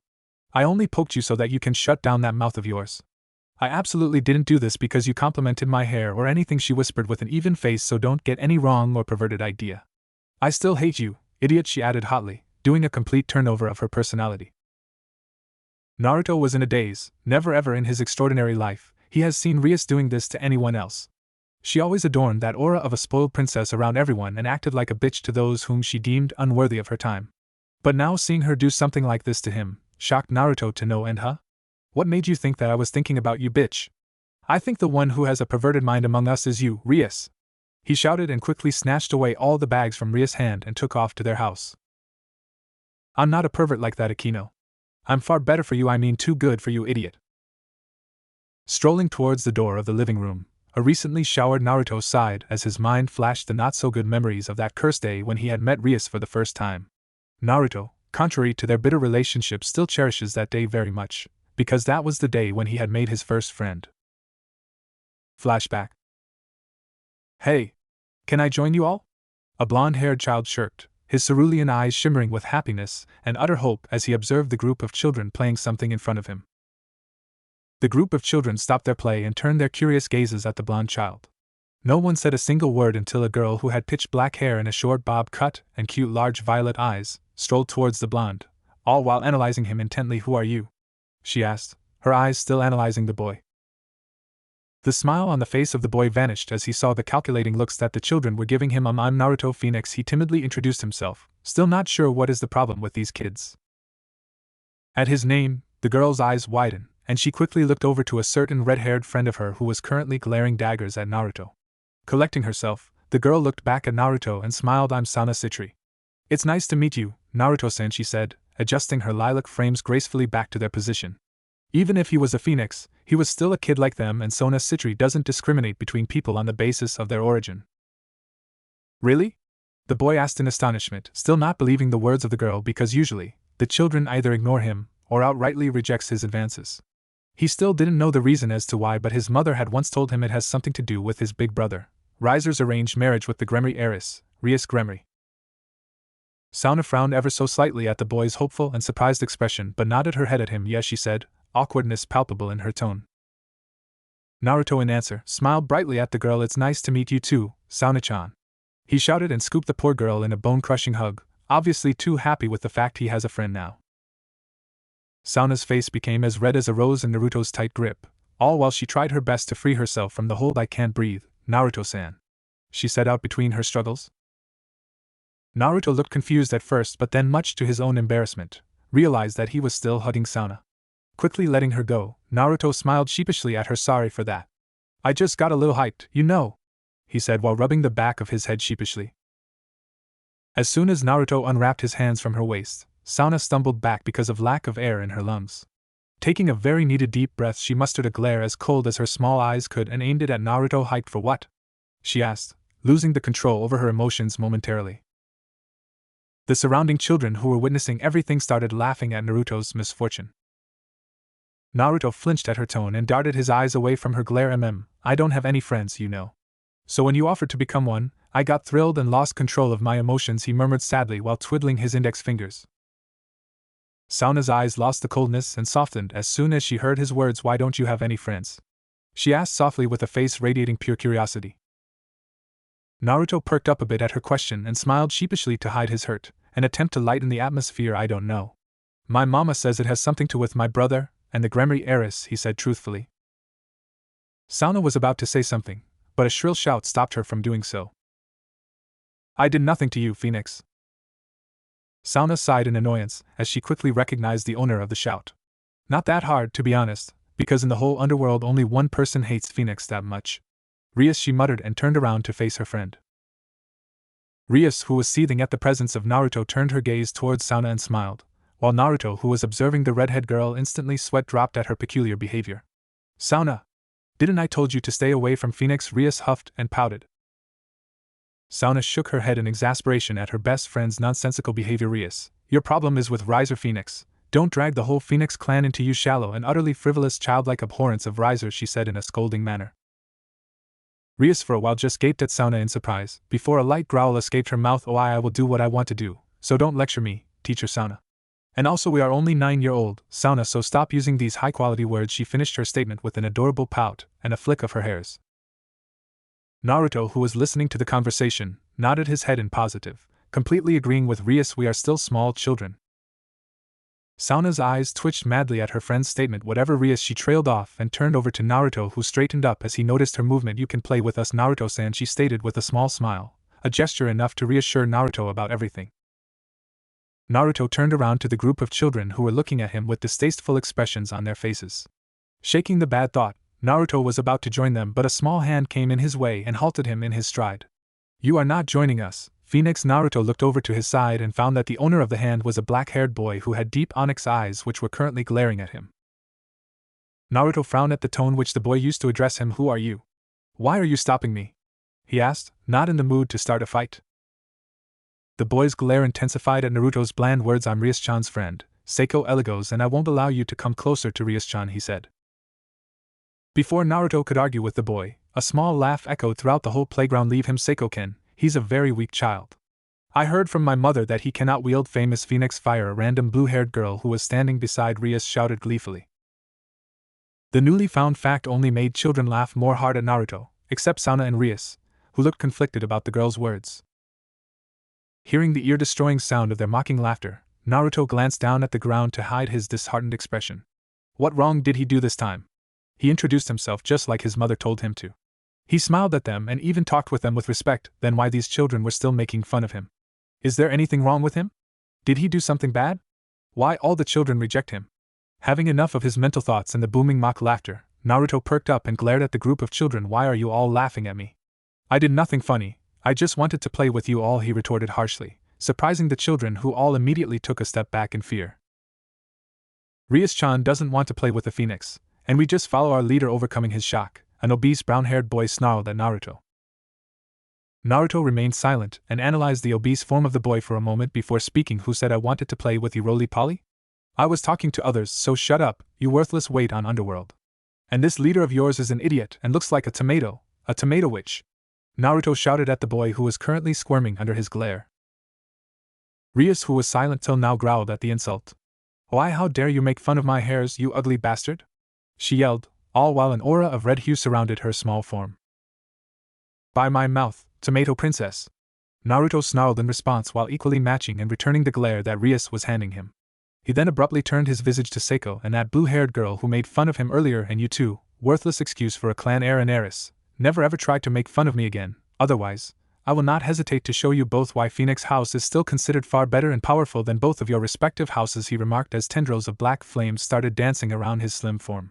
I only poked you so that you can shut down that mouth of yours. I absolutely didn't do this because you complimented my hair or anything, she whispered with an even face, so don't get any wrong or perverted idea. I still hate you, idiot, she added hotly, doing a complete turnover of her personality. Naruto was in a daze. Never ever in his extraordinary life he has seen Rias doing this to anyone else. She always adorned that aura of a spoiled princess around everyone and acted like a bitch to those whom she deemed unworthy of her time. But now seeing her do something like this to him shocked Naruto to no end. What made you think that I was thinking about you, bitch? I think the one who has a perverted mind among us is you, Rias. He shouted and quickly snatched away all the bags from Rias' hand and took off to their house. I'm not a pervert like that, Akino. I'm far better for you, I mean too good for you, idiot. Strolling towards the door of the living room, a recently showered Naruto sighed as his mind flashed the not-so-good memories of that cursed day when he had met Rias for the first time. Naruto, contrary to their bitter relationship, still cherishes that day very much, because that was the day when he had made his first friend. Flashback. Hey! Can I join you all? A blonde-haired child chirped, his cerulean eyes shimmering with happiness and utter hope as he observed the group of children playing something in front of him. The group of children stopped their play and turned their curious gazes at the blonde child. No one said a single word until a girl who had pitch black hair and a short bob cut and cute large violet eyes strolled towards the blonde, all while analyzing him intently. Who are you? She asked, her eyes still analyzing the boy. The smile on the face of the boy vanished as he saw the calculating looks that the children were giving him. I'm Naruto Phenex, he timidly introduced himself, still not sure what is the problem with these kids. At his name, the girl's eyes widened, and she quickly looked over to a certain red-haired friend of her who was currently glaring daggers at Naruto. Collecting herself, the girl looked back at Naruto and smiled. I'm Sana Citri. It's nice to meet you, Naruto-san, she said, adjusting her lilac frames gracefully back to their position. Even if he was a phoenix, he was still a kid like them, and Sona Citri doesn't discriminate between people on the basis of their origin. Really? The boy asked in astonishment, still not believing the words of the girl, because usually, the children either ignore him, or outrightly rejects his advances. He still didn't know the reason as to why, but his mother had once told him it has something to do with his big brother, Riser's arranged marriage with the Gremory heiress, Rias Gremory. Sauna frowned ever so slightly at the boy's hopeful and surprised expression, but nodded her head at him. Yes, she said, awkwardness palpable in her tone. Naruto, in answer, smiled brightly at the girl. It's nice to meet you too, Sauna-chan. He shouted and scooped the poor girl in a bone-crushing hug, obviously too happy with the fact he has a friend now. Sauna's face became as red as a rose in Naruto's tight grip, all while she tried her best to free herself from the hold. I can't breathe, Naruto-san, she said out between her struggles. Naruto looked confused at first, but then, much to his own embarrassment, realized that he was still hugging Sauna. Quickly letting her go, Naruto smiled sheepishly at her. Sorry for that. I just got a little hyped, you know, he said while rubbing the back of his head sheepishly. As soon as Naruto unwrapped his hands from her waist, Sauna stumbled back because of lack of air in her lungs. Taking a very needed deep breath, she mustered a glare as cold as her small eyes could and aimed it at Naruto. Hyped for what? She asked, losing the control over her emotions momentarily. The surrounding children who were witnessing everything started laughing at Naruto's misfortune. Naruto flinched at her tone and darted his eyes away from her glare. I don't have any friends, you know. So when you offered to become one, I got thrilled and lost control of my emotions, he murmured sadly while twiddling his index fingers. Sauna's eyes lost the coldness and softened as soon as she heard his words. Why don't you have any friends? She asked softly with a face radiating pure curiosity. Naruto perked up a bit at her question and smiled sheepishly to hide his hurt, an attempt to lighten the atmosphere. I don't know. My mama says it has something to do with my brother and the Gremory heiress, he said truthfully. Sauna was about to say something, but a shrill shout stopped her from doing so. I did nothing to you, Phenex. Sauna sighed in annoyance as she quickly recognized the owner of the shout. Not that hard, to be honest, because in the whole underworld only one person hates Phenex that much. Rias, she muttered and turned around to face her friend. Rias, who was seething at the presence of Naruto, turned her gaze towards Sauna and smiled, while Naruto, who was observing the redhead girl, instantly sweat dropped at her peculiar behavior. Sauna! Didn't I told you to stay away from Phenex? Rias huffed and pouted. Sauna shook her head in exasperation at her best friend's nonsensical behavior. Rias, your problem is with Riser Phenex. Don't drag the whole Phenex clan into you shallow and utterly frivolous childlike abhorrence of Riser, she said in a scolding manner. Rias for a while just gaped at Sauna in surprise, before a light growl escaped her mouth. Oh, I will do what I want to do, so don't lecture me, teacher Sauna. And also we are only 9-year-old, Sauna, so stop using these high-quality words. She finished her statement with an adorable pout and a flick of her hairs. Naruto, who was listening to the conversation, nodded his head in positive, completely agreeing with Rias. We are still small children. Sauna's eyes twitched madly at her friend's statement. Whatever, Rias, she trailed off and turned over to Naruto, who straightened up as he noticed her movement. You can play with us, Naruto-san, she stated with a small smile, a gesture enough to reassure Naruto about everything. Naruto turned around to the group of children who were looking at him with distasteful expressions on their faces. Shaking the bad thought, Naruto was about to join them, but a small hand came in his way and halted him in his stride. You are not joining us, Phenex. Naruto looked over to his side and found that the owner of the hand was a black-haired boy who had deep onyx eyes which were currently glaring at him. Naruto frowned at the tone which the boy used to address him. Who are you? Why are you stopping me? He asked, not in the mood to start a fight. The boy's glare intensified at Naruto's bland words. I'm Rias-chan's friend, Seiko Eligos, and I won't allow you to come closer to Rias-chan, he said. Before Naruto could argue with the boy, a small laugh echoed throughout the whole playground. Leave him, Seiko-ken, he's a very weak child. I heard from my mother that he cannot wield famous Phenex fire. A random blue-haired girl who was standing beside Rias shouted gleefully. The newly found fact only made children laugh more hard at Naruto, except Sauna and Rias, who looked conflicted about the girl's words. Hearing the ear-destroying sound of their mocking laughter, Naruto glanced down at the ground to hide his disheartened expression. What wrong did he do this time? He introduced himself just like his mother told him to. He smiled at them and even talked with them with respect. Then why these children were still making fun of him? Is there anything wrong with him? Did he do something bad? Why all the children reject him? Having enough of his mental thoughts and the booming mock laughter, Naruto perked up and glared at the group of children. Why are you all laughing at me? I did nothing funny, I just wanted to play with you all, he retorted harshly, surprising the children who all immediately took a step back in fear. Rias-chan doesn't want to play with the Phenex, and we just follow our leader. Overcoming his shock, an obese brown-haired boy snarled at Naruto. Naruto remained silent and analyzed the obese form of the boy for a moment before speaking. Who said I wanted to play with you, roly-poly? I was talking to others, so shut up, you worthless weight on underworld. And this leader of yours is an idiot and looks like a tomato witch. Naruto shouted at the boy who was currently squirming under his glare. Rias, who was silent till now, growled at the insult. Why, how dare you make fun of my hairs, you ugly bastard? She yelled, all while an aura of red hue surrounded her small form. By my mouth, tomato princess! Naruto snarled in response while equally matching and returning the glare that Rias was handing him. He then abruptly turned his visage to Seiko and that blue-haired girl who made fun of him earlier. And you too, worthless excuse for a clan heir and heiress, never ever try to make fun of me again, otherwise, I will not hesitate to show you both why Phenex House is still considered far better and powerful than both of your respective houses, he remarked as tendrils of black flames started dancing around his slim form.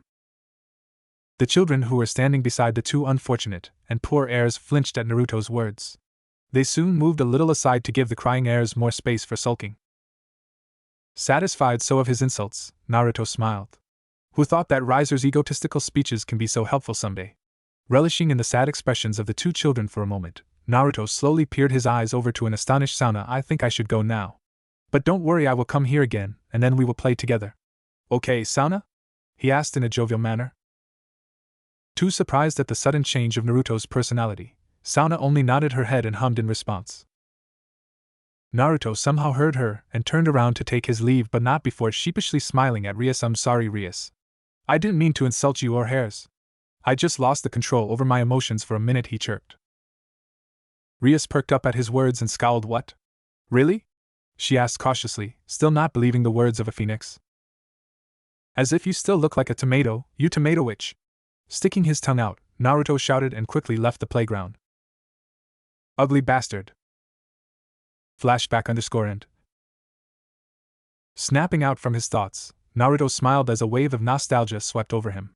The children who were standing beside the two unfortunate and poor heirs flinched at Naruto's words. They soon moved a little aside to give the crying heirs more space for sulking. Satisfied so of his insults, Naruto smiled. Who thought that Riser's egotistical speeches can be so helpful someday? Relishing in the sad expressions of the two children for a moment, Naruto slowly peered his eyes over to an astonished Sauna. I think I should go now. But don't worry, I will come here again, and then we will play together. Okay, Sauna? He asked in a jovial manner. Too surprised at the sudden change of Naruto's personality, Sauna only nodded her head and hummed in response. Naruto somehow heard her and turned around to take his leave, but not before sheepishly smiling at Rias. I'm sorry, Rias. I didn't mean to insult you or hairs. I just lost the control over my emotions for a minute, he chirped. Rias perked up at his words and scowled. What? Really? She asked cautiously, still not believing the words of a phoenix. As if you still look like a tomato, you tomato witch. Sticking his tongue out, Naruto shouted and quickly left the playground. Ugly bastard. Flashback_end. Snapping out from his thoughts, Naruto smiled as a wave of nostalgia swept over him.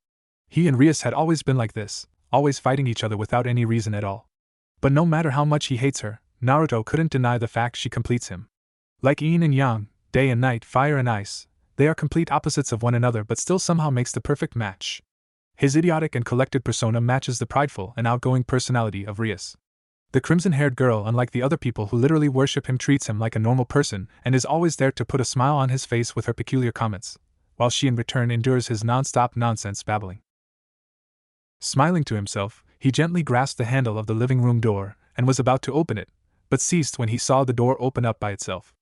He and Rias had always been like this, always fighting each other without any reason at all. But no matter how much he hates her, Naruto couldn't deny the fact she completes him. Like yin and yang, day and night, fire and ice, they are complete opposites of one another but still somehow makes the perfect match. His idiotic and collected persona matches the prideful and outgoing personality of Rias. The crimson-haired girl, unlike the other people who literally worship him, treats him like a normal person and is always there to put a smile on his face with her peculiar comments, while she in return endures his non-stop nonsense babbling. Smiling to himself, he gently grasped the handle of the living room door and was about to open it, but ceased when he saw the door open up by itself.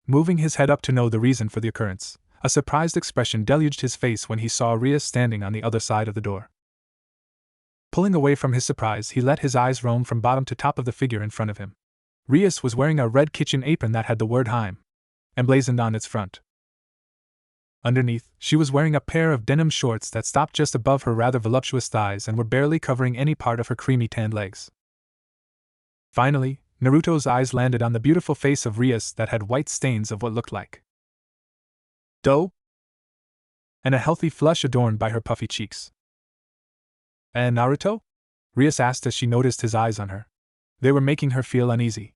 Moving his head up to know the reason for the occurrence, a surprised expression deluged his face when he saw Rias standing on the other side of the door. Pulling away from his surprise, he let his eyes roam from bottom to top of the figure in front of him. Rias was wearing a red kitchen apron that had the word Heim emblazoned on its front. Underneath, she was wearing a pair of denim shorts that stopped just above her rather voluptuous thighs and were barely covering any part of her creamy tanned legs. Finally, Naruto's eyes landed on the beautiful face of Rias that had white stains of what looked like dough, and a healthy flush adorned by her puffy cheeks. And Naruto? Rias asked as she noticed his eyes on her. They were making her feel uneasy.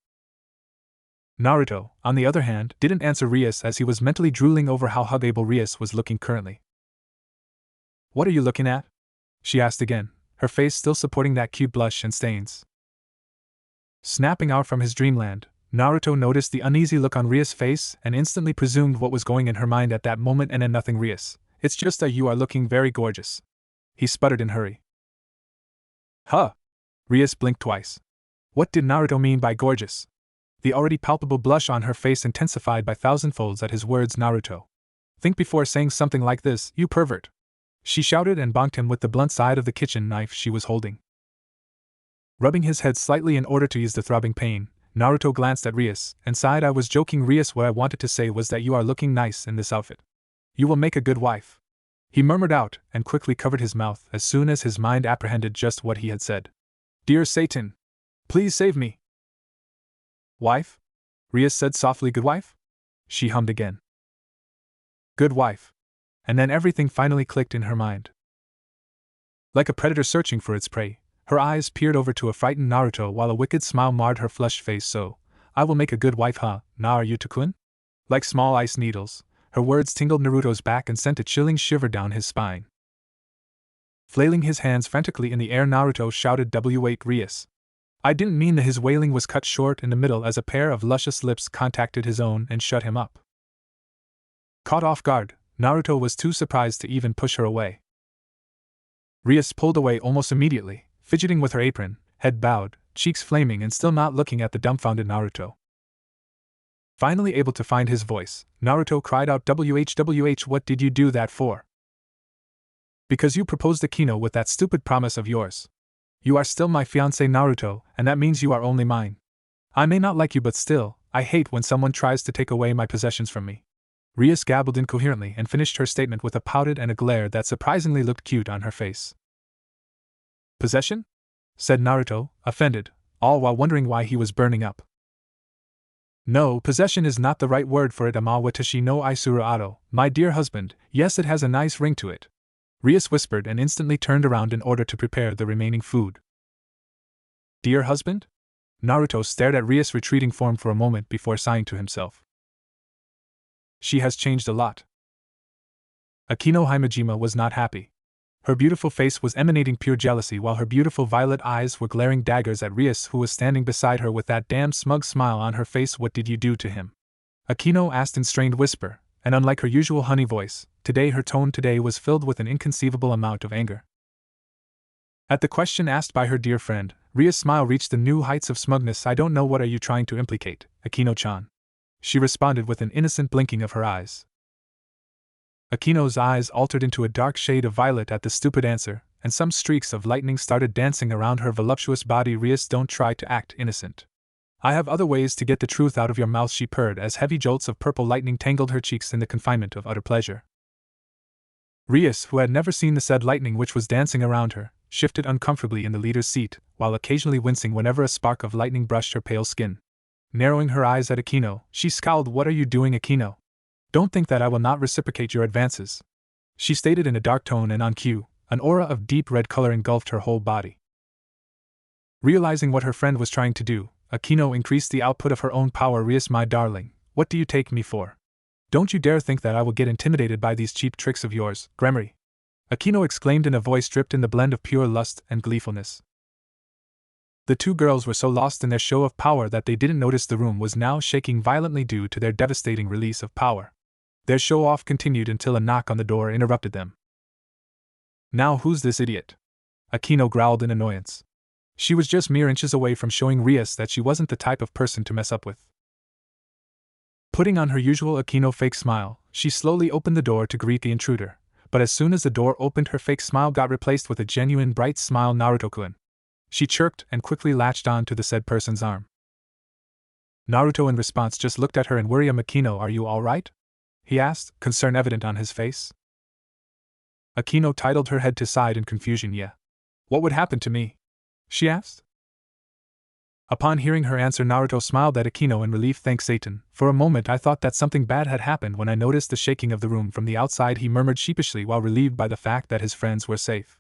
Naruto, on the other hand, didn't answer Rias as he was mentally drooling over how huggable Rias was looking currently. What are you looking at? She asked again, her face still supporting that cute blush and stains. Snapping out from his dreamland, Naruto noticed the uneasy look on Rias' face and instantly presumed what was going in her mind at that moment. And nothing, Rias. It's just that you are looking very gorgeous. He sputtered in hurry. Huh? Rias blinked twice. What did Naruto mean by gorgeous? The already palpable blush on her face intensified by thousandfolds at his words. Naruto. Think before saying something like this, you pervert. She shouted and bonked him with the blunt side of the kitchen knife she was holding. Rubbing his head slightly in order to ease the throbbing pain, Naruto glanced at Rias and sighed. I was joking, Rias. What I wanted to say was that you are looking nice in this outfit. You will make a good wife. He murmured out and quickly covered his mouth as soon as his mind apprehended just what he had said. Dear Satan! Please save me! Wife? Rias said softly. Good wife? She hummed again. Good wife. And then everything finally clicked in her mind. Like a predator searching for its prey, her eyes peered over to a frightened Naruto while a wicked smile marred her flushed face. So, I will make a good wife, huh, Naruto-kun? Like small ice needles, her words tingled Naruto's back and sent a chilling shiver down his spine. Flailing his hands frantically in the air, Naruto shouted, "W8 Rias." I didn't mean that. His wailing was cut short in the middle as a pair of luscious lips contacted his own and shut him up. Caught off guard, Naruto was too surprised to even push her away. Rias pulled away almost immediately, fidgeting with her apron, head bowed, cheeks flaming, and still not looking at the dumbfounded Naruto. Finally able to find his voice, Naruto cried out, "WH, what did you do that for?" Because you proposed Akino with that stupid promise of yours. You are still my fiancé, Naruto, and that means you are only mine. I may not like you, but still, I hate when someone tries to take away my possessions from me. Rias gabbled incoherently and finished her statement with a pouted and a glare that surprisingly looked cute on her face. Possession? Said Naruto, offended, all while wondering why he was burning up. No, possession is not the right word for it. Watashi no Aisuru Ado, my dear husband. Yes, it has a nice ring to it. Rias whispered and instantly turned around in order to prepare the remaining food. Dear husband? Naruto stared at Rias' retreating form for a moment before sighing to himself. She has changed a lot. Akino Himejima was not happy. Her beautiful face was emanating pure jealousy while her beautiful violet eyes were glaring daggers at Rias, who was standing beside her with that damn smug smile on her face. What did you do to him? Akino asked in strained whisper, and unlike her usual honey voice, her tone today was filled with an inconceivable amount of anger. At the question asked by her dear friend, Ria's smile reached the new heights of smugness. I don't know, what are you trying to implicate, Akino-chan? She responded with an innocent blinking of her eyes. Akino's eyes altered into a dark shade of violet at the stupid answer, and some streaks of lightning started dancing around her voluptuous body. Rias, don't try to act innocent. I have other ways to get the truth out of your mouth, she purred as heavy jolts of purple lightning tangled her cheeks in the confinement of utter pleasure. Rias, who had never seen the said lightning which was dancing around her, shifted uncomfortably in the leader's seat, while occasionally wincing whenever a spark of lightning brushed her pale skin. Narrowing her eyes at Akino, she scowled. What are you doing, Akino? Don't think that I will not reciprocate your advances, she stated in a dark tone, and on cue, an aura of deep red color engulfed her whole body. Realizing what her friend was trying to do, Akino increased the output of her own power. Rias, my darling, what do you take me for? Don't you dare think that I will get intimidated by these cheap tricks of yours, Gremory! Akino exclaimed in a voice dripped in the blend of pure lust and gleefulness. The two girls were so lost in their show of power that they didn't notice the room was now shaking violently due to their devastating release of power. Their show-off continued until a knock on the door interrupted them. Now who's this idiot? Akino growled in annoyance. She was just mere inches away from showing Rias that she wasn't the type of person to mess up with. Putting on her usual Akino fake smile, she slowly opened the door to greet the intruder, but as soon as the door opened, her fake smile got replaced with a genuine bright smile. Naruto-kun, she chirped and quickly latched on to the said person's arm. Naruto in response just looked at her and worried. Akino, are you alright? He asked, concern evident on his face. Akino titled her head to side in confusion. Yeah. What would happen to me? She asked. Upon hearing her answer, Naruto smiled at Akino in relief. Thanks, Satan. For a moment I thought that something bad had happened when I noticed the shaking of the room from the outside, he murmured sheepishly while relieved by the fact that his friends were safe.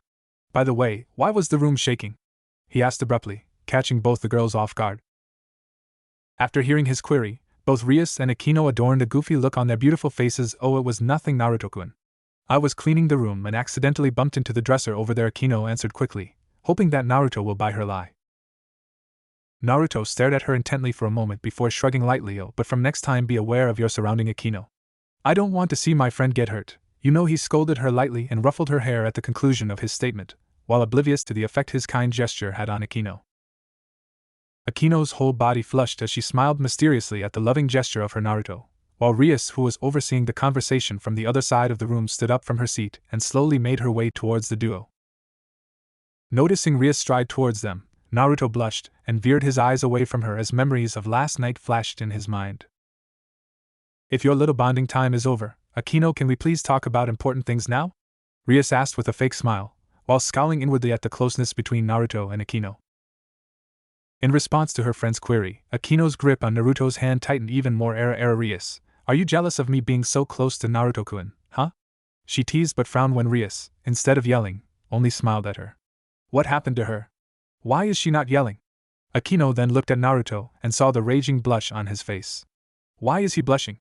By the way, why was the room shaking? He asked abruptly, catching both the girls off guard. After hearing his query, both Rias and Akino adorned a goofy look on their beautiful faces. Oh, it was nothing, Naruto-kun. I was cleaning the room and accidentally bumped into the dresser over there, Akino answered quickly, hoping that Naruto will buy her lie. Naruto stared at her intently for a moment before shrugging lightly. Oh, but from next time be aware of your surrounding, Akino. I don't want to see my friend get hurt. You know, he scolded her lightly and ruffled her hair at the conclusion of his statement, while oblivious to the effect his kind gesture had on Akino. Akino's whole body flushed as she smiled mysteriously at the loving gesture of her Naruto, while Rias, who was overseeing the conversation from the other side of the room, stood up from her seat and slowly made her way towards the duo. Noticing Rias stride towards them, Naruto blushed and veered his eyes away from her as memories of last night flashed in his mind. If your little bonding time is over, Akino, can we please talk about important things now? Rias asked with a fake smile, while scowling inwardly at the closeness between Naruto and Akino. In response to her friend's query, Akino's grip on Naruto's hand tightened even more. Rias, are you jealous of me being so close to Naruto-kun, huh? She teased but frowned when Rias, instead of yelling, only smiled at her. What happened to her? Why is she not yelling? Akino then looked at Naruto and saw the raging blush on his face. Why is he blushing?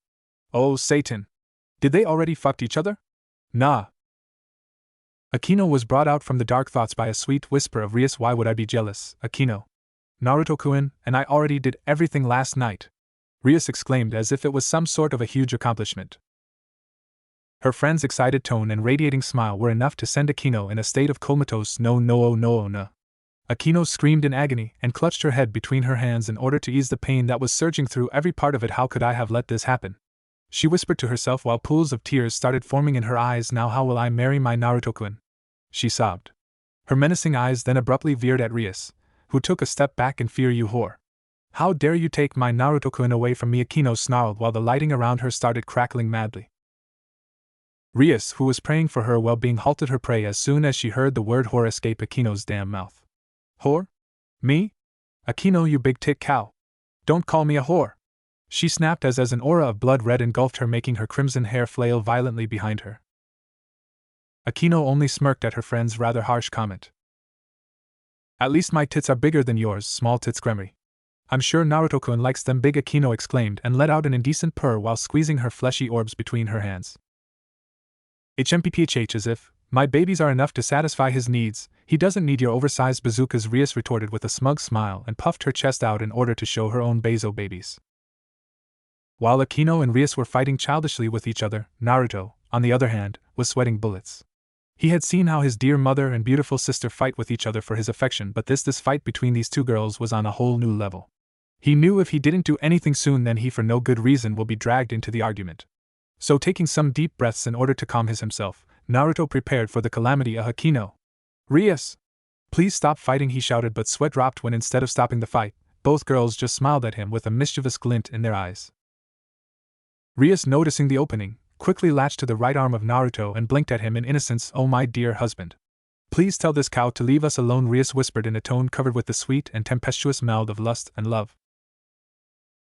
Oh, Satan! Did they already fucked each other? Nah. Akino was brought out from the dark thoughts by a sweet whisper of Rias. Why would I be jealous, Akino? Naruto-kun and I already did everything last night, Rias exclaimed as if it was some sort of a huge accomplishment. Her friend's excited tone and radiating smile were enough to send Akino in a state of comatose. No. Akino screamed in agony and clutched her head between her hands in order to ease the pain that was surging through every part of it. How could I have let this happen? She whispered to herself while pools of tears started forming in her eyes. Now how will I marry my Naruto-kun? She sobbed. Her menacing eyes then abruptly veered at Rias, who took a step back in fear. You whore. How dare you take my Naruto-kun away from me? Akino snarled while the lighting around her started crackling madly. Rias, who was praying for her well-being, halted her prey as soon as she heard the word whore escape Akino's damn mouth. Whore? Me? Akino, you big tit cow. Don't call me a whore. She snapped as an aura of blood red engulfed her, making her crimson hair flail violently behind her. Akino only smirked at her friend's rather harsh comment. At least my tits are bigger than yours, small tits Gremory. I'm sure Naruto-kun likes them big, Akino exclaimed and let out an indecent purr while squeezing her fleshy orbs between her hands. HMPPHH, as if my babies are enough to satisfy his needs, he doesn't need your oversized bazookas, Rias retorted with a smug smile and puffed her chest out in order to show her own Bezo babies. While Akino and Rias were fighting childishly with each other, Naruto, on the other hand, was sweating bullets. He had seen how his dear mother and beautiful sister fight with each other for his affection, but this fight between these two girls was on a whole new level. He knew if he didn't do anything soon, then he for no good reason will be dragged into the argument. So taking some deep breaths in order to calm himself, Naruto prepared for the calamity. Akino. Rias! Please stop fighting, he shouted, but sweat dropped when instead of stopping the fight, both girls just smiled at him with a mischievous glint in their eyes. Rias, noticing the opening, quickly latched to the right arm of Naruto and blinked at him in innocence. Oh my dear husband. Please tell this cow to leave us alone, Rias whispered in a tone covered with the sweet and tempestuous meld of lust and love.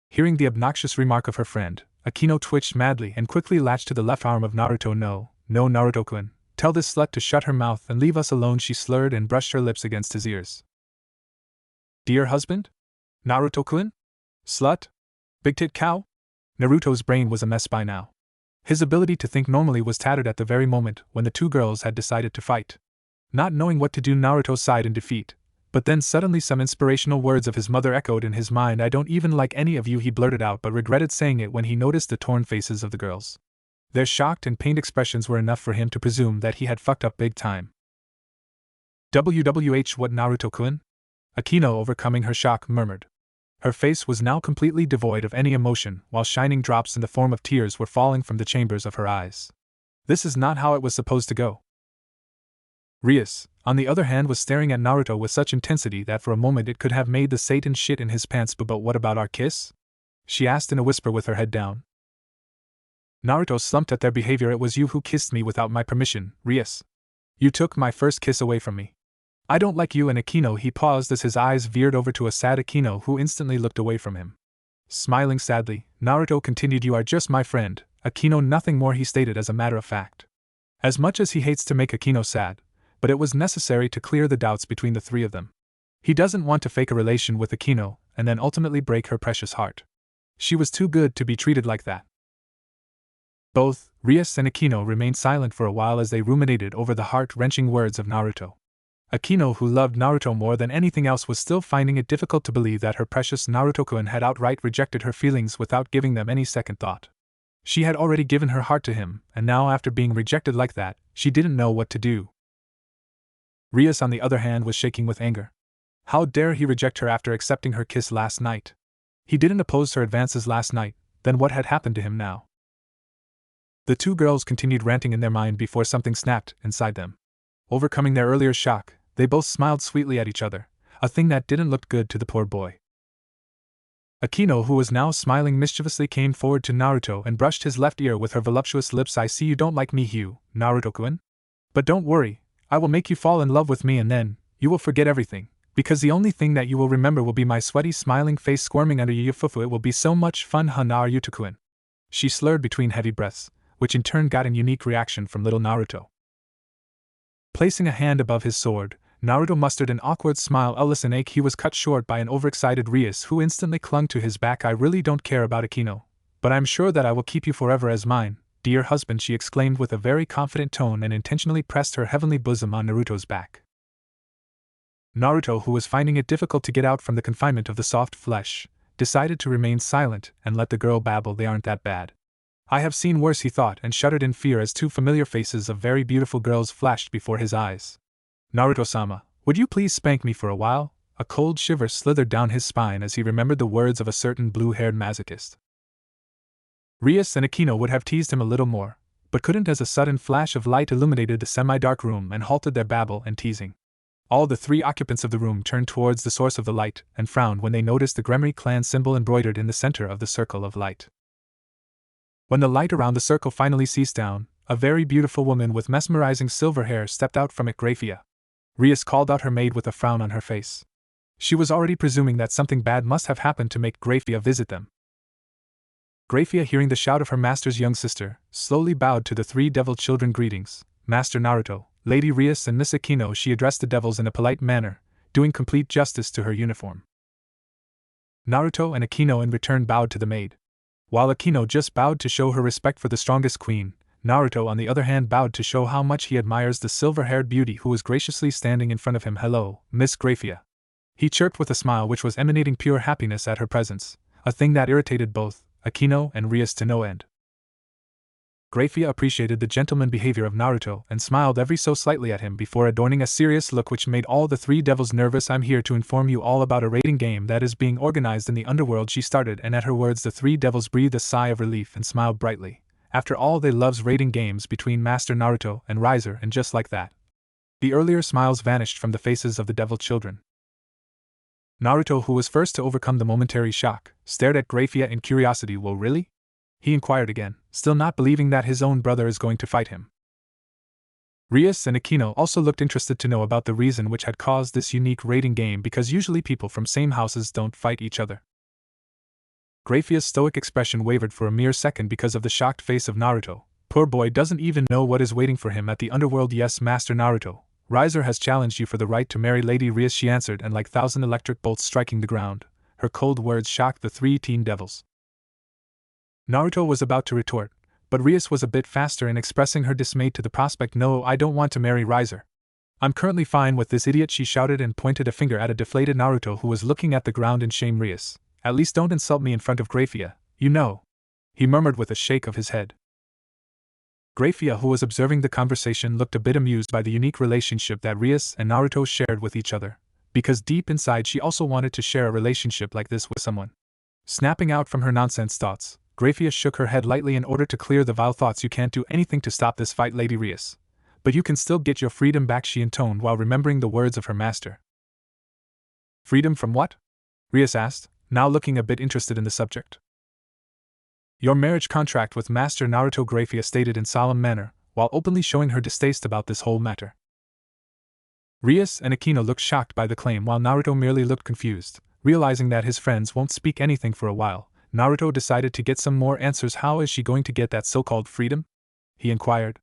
Hearing the obnoxious remark of her friend, Akino twitched madly and quickly latched to the left arm of Naruto. No, Naruto-kun, tell this slut to shut her mouth and leave us alone, she slurred and brushed her lips against his ears. Dear husband? Naruto-kun? Slut? Big tit cow? Naruto's brain was a mess by now. His ability to think normally was tattered at the very moment when the two girls had decided to fight. Not knowing what to do, Naruto sighed in defeat, but then suddenly some inspirational words of his mother echoed in his mind. I don't even like any of you, he blurted out, but regretted saying it when he noticed the torn faces of the girls. Their shocked and pained expressions were enough for him to presume that he had fucked up big time. WWH, what, Naruto-kun? Akino, overcoming her shock, murmured. Her face was now completely devoid of any emotion, while shining drops in the form of tears were falling from the chambers of her eyes. This is not how it was supposed to go. Rias, on the other hand, was staring at Naruto with such intensity that for a moment it could have made the Satan shit in his pants. But what about our kiss? She asked in a whisper with her head down. Naruto slumped at their behavior. It was you who kissed me without my permission, Rias. You took my first kiss away from me. I don't like you and Akino. He paused as his eyes veered over to a sad Akino who instantly looked away from him. Smiling sadly, Naruto continued, you are just my friend, Akino, nothing more, he stated as a matter of fact. As much as he hates to make Akino sad, but it was necessary to clear the doubts between the three of them. He doesn't want to fake a relation with Akino and then ultimately break her precious heart. She was too good to be treated like that. Both Rias and Akino remained silent for a while as they ruminated over the heart-wrenching words of Naruto. Akino, who loved Naruto more than anything else, was still finding it difficult to believe that her precious Naruto-kun had outright rejected her feelings without giving them any second thought. She had already given her heart to him, and now after being rejected like that, she didn't know what to do. Rias, on the other hand, was shaking with anger. How dare he reject her after accepting her kiss last night? He didn't oppose her advances last night, then what had happened to him now? The two girls continued ranting in their mind before something snapped inside them. Overcoming their earlier shock, they both smiled sweetly at each other, a thing that didn't look good to the poor boy. Akino, who was now smiling mischievously, came forward to Naruto and brushed his left ear with her voluptuous lips. I see you don't like me, Hugh, Naruto-kun? But don't worry, I will make you fall in love with me and then, you will forget everything, because the only thing that you will remember will be my sweaty smiling face squirming under you fufu. It will be so much fun, Hanar Yutakuen. She slurred between heavy breaths, which in turn got an unique reaction from little Naruto. Placing a hand above his sword, Naruto mustered an awkward smile. Listen, Ake, he was cut short by an overexcited Rias who instantly clung to his back. I really don't care about Akino, but I'm sure that I will keep you forever as mine, dear husband, she exclaimed with a very confident tone and intentionally pressed her heavenly bosom on Naruto's back. Naruto, who was finding it difficult to get out from the confinement of the soft flesh, decided to remain silent and let the girl babble. They aren't that bad. I have seen worse, he thought, and shuddered in fear as two familiar faces of very beautiful girls flashed before his eyes. Naruto-sama, would you please spank me for a while? A cold shiver slithered down his spine as he remembered the words of a certain blue-haired masochist. Rias and Akino would have teased him a little more, but couldn't, as a sudden flash of light illuminated the semi-dark room and halted their babble and teasing. All the three occupants of the room turned towards the source of the light and frowned when they noticed the Gremory clan symbol embroidered in the center of the circle of light. When the light around the circle finally ceased down, a very beautiful woman with mesmerizing silver hair stepped out from it. Grafia. Rias called out her maid with a frown on her face. She was already presuming that something bad must have happened to make Grafia visit them. Grafia, hearing the shout of her master's young sister, slowly bowed to the three devil children. Greetings, Master Naruto, Lady Rias and Miss Akino. She addressed the devils in a polite manner, doing complete justice to her uniform. Naruto and Akino in return bowed to the maid. While Akino just bowed to show her respect for the strongest queen, Naruto on the other hand bowed to show how much he admires the silver-haired beauty who was graciously standing in front of him. Hello, Miss Grafia. He chirped with a smile which was emanating pure happiness at her presence, a thing that irritated both Akino and Rias to no end. Grafia appreciated the gentleman behavior of Naruto and smiled every so slightly at him before adorning a serious look which made all the three devils nervous. I'm here to inform you all about a raiding game that is being organized in the underworld, she started, and at her words the three devils breathed a sigh of relief and smiled brightly. After all, they loves raiding games between Master Naruto and Riser, and just like that, the earlier smiles vanished from the faces of the devil children. Naruto, who was first to overcome the momentary shock, stared at Grafia in curiosity. Well, really? He inquired again, still not believing that his own brother is going to fight him. Rias and Akino also looked interested to know about the reason which had caused this unique raiding game, because usually people from same houses don't fight each other. Grafia's stoic expression wavered for a mere second because of the shocked face of Naruto. Poor boy doesn't even know what is waiting for him at the underworld. Yes, Master Naruto, Riser has challenged you for the right to marry Lady Rias, she answered, and like 1,000 electric bolts striking the ground, her cold words shocked the three teen devils. Naruto was about to retort, but Rias was a bit faster in expressing her dismay to the prospect. No, I don't want to marry Riser. I'm currently fine with this idiot, she shouted and pointed a finger at a deflated Naruto who was looking at the ground in shame. Rias, at least don't insult me in front of Grafia, you know, he murmured with a shake of his head. Grafia, who was observing the conversation, looked a bit amused by the unique relationship that Rias and Naruto shared with each other, because deep inside she also wanted to share a relationship like this with someone. Snapping out from her nonsense thoughts, Grafia shook her head lightly in order to clear the vile thoughts. You can't do anything to stop this fight, Lady Rias, but you can still get your freedom back, she intoned while remembering the words of her master. Freedom from what? Rias asked, now looking a bit interested in the subject. Your marriage contract with Master Naruto, Grafia stated in solemn manner, while openly showing her distaste about this whole matter. Rias and Akino looked shocked by the claim while Naruto merely looked confused. Realizing that his friends won't speak anything for a while, Naruto decided to get some more answers. How is she going to get that so-called freedom? He inquired.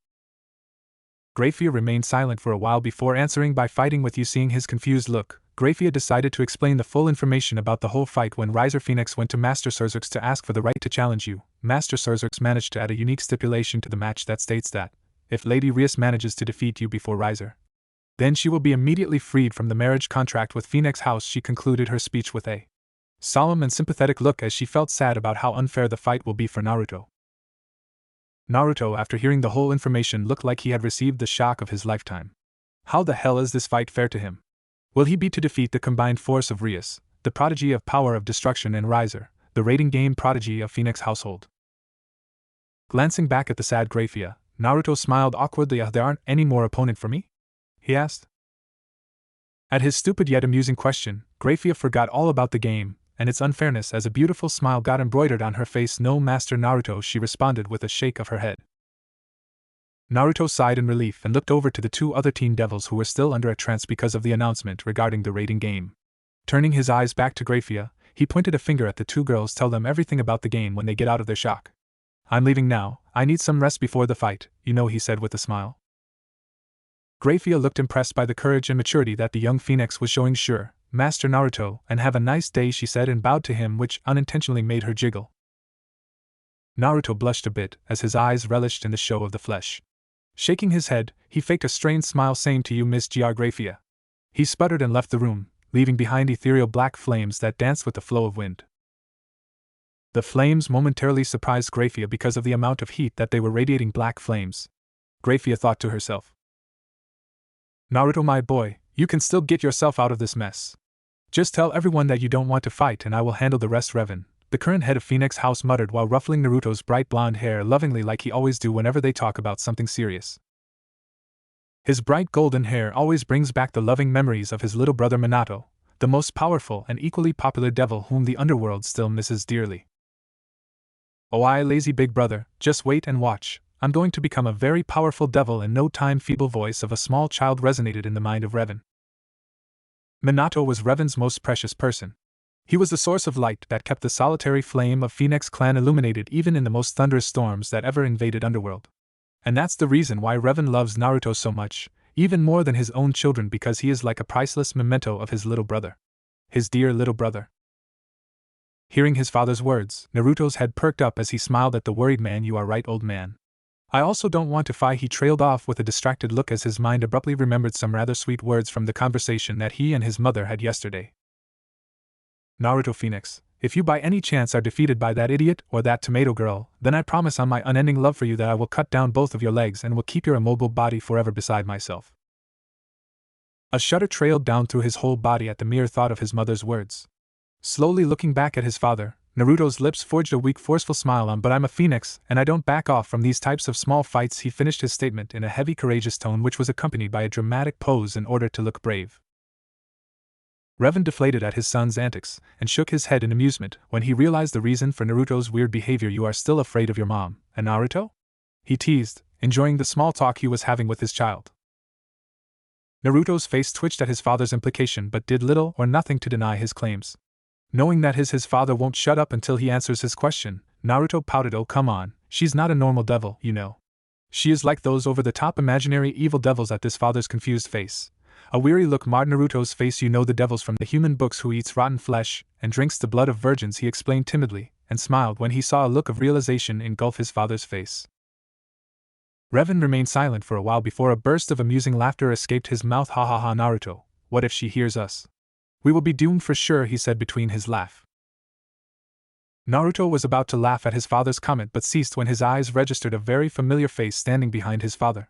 Grafia remained silent for a while before answering by fighting with you. Seeing his confused look, Grafia decided to explain the full information about the whole fight. When Riser Phenex went to Master Cerzurix to ask for the right to challenge you, Master Cerzurix managed to add a unique stipulation to the match that states that, if Lady Rias manages to defeat you before Riser, then she will be immediately freed from the marriage contract with Phenex House. She concluded her speech with a solemn and sympathetic look as she felt sad about how unfair the fight will be for Naruto. Naruto, after hearing the whole information, looked like he had received the shock of his lifetime. How the hell is this fight fair to him? Will he be to defeat the combined force of Rias, the prodigy of power of destruction, and Riser, the raiding game prodigy of Phenex household? Glancing back at the sad Grafia, Naruto smiled awkwardly. There aren't any more opponent for me? He asked. At his stupid yet amusing question, Grafia forgot all about the game and its unfairness as a beautiful smile got embroidered on her face. No, Master Naruto, she responded with a shake of her head. Naruto sighed in relief and looked over to the two other teen devils who were still under a trance because of the announcement regarding the raiding game. Turning his eyes back to Graphia, he pointed a finger at the two girls. Tell them everything about the game when they get out of their shock. I'm leaving now, I need some rest before the fight, you know, he said with a smile. Graphia looked impressed by the courage and maturity that the young Phenex was showing. Sure, Master Naruto, and have a nice day, she said and bowed to him, which unintentionally made her jiggle. Naruto blushed a bit as his eyes relished in the show of the flesh. Shaking his head, he faked a strained smile, saying, to you, Miss Gr. Graphia. He sputtered and left the room, leaving behind ethereal black flames that danced with the flow of wind. The flames momentarily surprised Graphia because of the amount of heat that they were radiating. Black flames. Graphia thought to herself. Naruto, my boy, you can still get yourself out of this mess. Just tell everyone that you don't want to fight and I will handle the rest. Revan, the current head of Phenex House, muttered while ruffling Naruto's bright blonde hair lovingly like he always do whenever they talk about something serious. His bright golden hair always brings back the loving memories of his little brother Minato, the most powerful and equally popular devil whom the underworld still misses dearly. Oh, I lazy big brother, just wait and watch. I'm going to become a very powerful devil in no time. Feeble voice of a small child resonated in the mind of Revan. Minato was Revan's most precious person. He was the source of light that kept the solitary flame of Phenex clan illuminated even in the most thunderous storms that ever invaded Underworld. And that's the reason why Revan loves Naruto so much, even more than his own children, because he is like a priceless memento of his little brother. His dear little brother. Hearing his father's words, Naruto's head perked up as he smiled at the worried man. You are right, old man. I also don't want to fight. He trailed off with a distracted look as his mind abruptly remembered some rather sweet words from the conversation that he and his mother had yesterday. Naruto Phenex, if you by any chance are defeated by that idiot or that tomato girl, then I promise on my unending love for you that I will cut down both of your legs and will keep your immobile body forever beside myself. A shudder trailed down through his whole body at the mere thought of his mother's words. Slowly looking back at his father, Naruto's lips forged a weak, forceful smile. But I'm a Phenex, and I don't back off from these types of small fights. He finished his statement in a heavy, courageous tone which was accompanied by a dramatic pose in order to look brave. Revan deflated at his son's antics, and shook his head in amusement when he realized the reason for Naruto's weird behavior. You are still afraid of your mom, and Naruto? He teased, enjoying the small talk he was having with his child. Naruto's face twitched at his father's implication but did little or nothing to deny his claims. Knowing that his father won't shut up until he answers his question, Naruto pouted. Oh come on, she's not a normal devil, you know. She is like those over-the-top imaginary evil devils. At this father's confused face, a weary look marred Naruto's face. You know the devils from the human books who eats rotten flesh and drinks the blood of virgins, he explained timidly, and smiled when he saw a look of realization engulf his father's face. Revan remained silent for a while before a burst of amusing laughter escaped his mouth. Ha ha ha, Naruto, what if she hears us? We will be doomed for sure, he said between his laugh. Naruto was about to laugh at his father's comment but ceased when his eyes registered a very familiar face standing behind his father.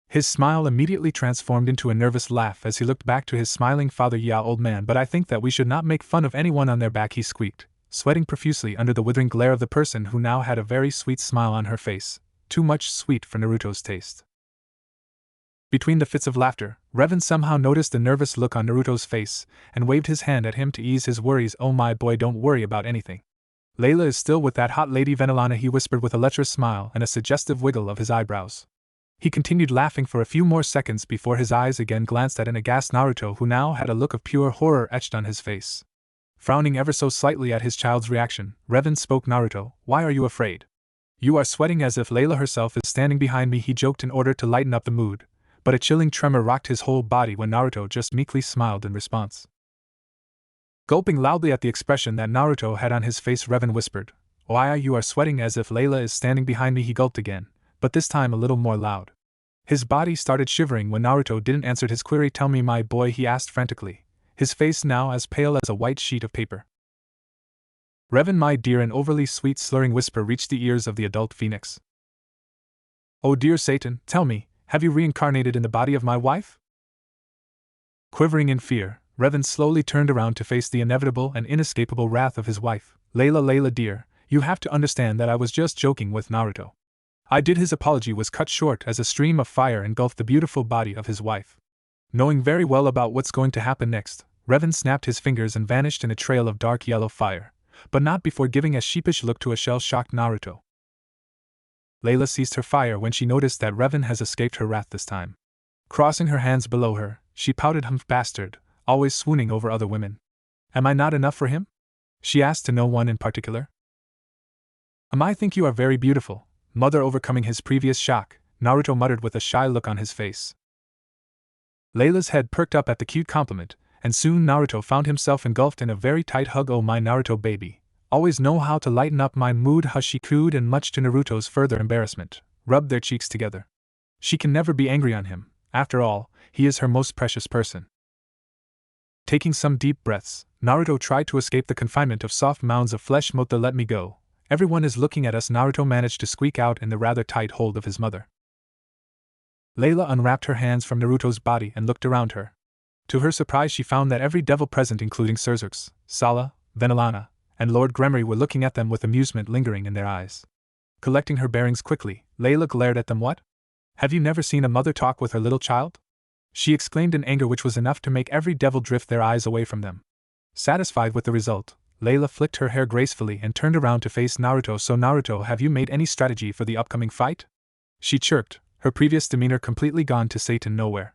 His smile immediately transformed into a nervous laugh as he looked back to his smiling father. Yeah, old man, but I think that we should not make fun of anyone on their back, he squeaked, sweating profusely under the withering glare of the person who now had a very sweet smile on her face, too much sweet for Naruto's taste. Between the fits of laughter, Revan somehow noticed the nervous look on Naruto's face, and waved his hand at him to ease his worries. Oh my boy, don't worry about anything. Layla is still with that hot lady Venelana, he whispered with a lecherous smile and a suggestive wiggle of his eyebrows. He continued laughing for a few more seconds before his eyes again glanced at an aghast Naruto, who now had a look of pure horror etched on his face. Frowning ever so slightly at his child's reaction, Revan spoke. Naruto, why are you afraid? You are sweating as if Layla herself is standing behind me, he joked in order to lighten up the mood. But a chilling tremor rocked his whole body when Naruto just meekly smiled in response. Gulping loudly at the expression that Naruto had on his face, Revan whispered, "Why, you are sweating as if Layla is standing behind me." He gulped again, but this time a little more loud. His body started shivering when Naruto didn't answer his query. "Tell me, my boy," he asked frantically, his face now as pale as a white sheet of paper. "Revan, my dear," an overly sweet slurring whisper reached the ears of the adult Phenex. "Oh dear Satan, tell me, have you reincarnated in the body of my wife?" Quivering in fear, Revan slowly turned around to face the inevitable and inescapable wrath of his wife. Layla dear, you have to understand that I was just joking with Naruto." His apology was cut short as a stream of fire engulfed the beautiful body of his wife. Knowing very well about what's going to happen next, Revan snapped his fingers and vanished in a trail of dark yellow fire, but not before giving a sheepish look to a shell-shocked Naruto. Layla ceased her fire when she noticed that Revan has escaped her wrath this time. Crossing her hands below her, she pouted, "Humph bastard, always swooning over other women. Am I not enough for him?" she asked to no one in particular. "I think you are very beautiful, mother." Overcoming his previous shock, Naruto muttered with a shy look on his face. Layla's head perked up at the cute compliment, and soon Naruto found himself engulfed in a very tight hug. "Oh, my Naruto baby. Always know how to lighten up my mood," she cooed, and much to Naruto's further embarrassment, rubbed their cheeks together. She can never be angry on him. After all, he is her most precious person. Taking some deep breaths, Naruto tried to escape the confinement of soft mounds of flesh. "Mota, let me go. Everyone is looking at us," Naruto managed to squeak out in the rather tight hold of his mother. Layla unwrapped her hands from Naruto's body and looked around her. To her surprise, she found that every devil present, including Surzux, Sala, Venelana, and Lord Gremory, were looking at them with amusement lingering in their eyes. Collecting her bearings quickly, Layla glared at them. "What? Have you never seen a mother talk with her little child?" she exclaimed in anger, which was enough to make every devil drift their eyes away from them. Satisfied with the result, Layla flicked her hair gracefully and turned around to face Naruto. "So Naruto, have you made any strategy for the upcoming fight?" she chirped, her previous demeanor completely gone to Satan nowhere.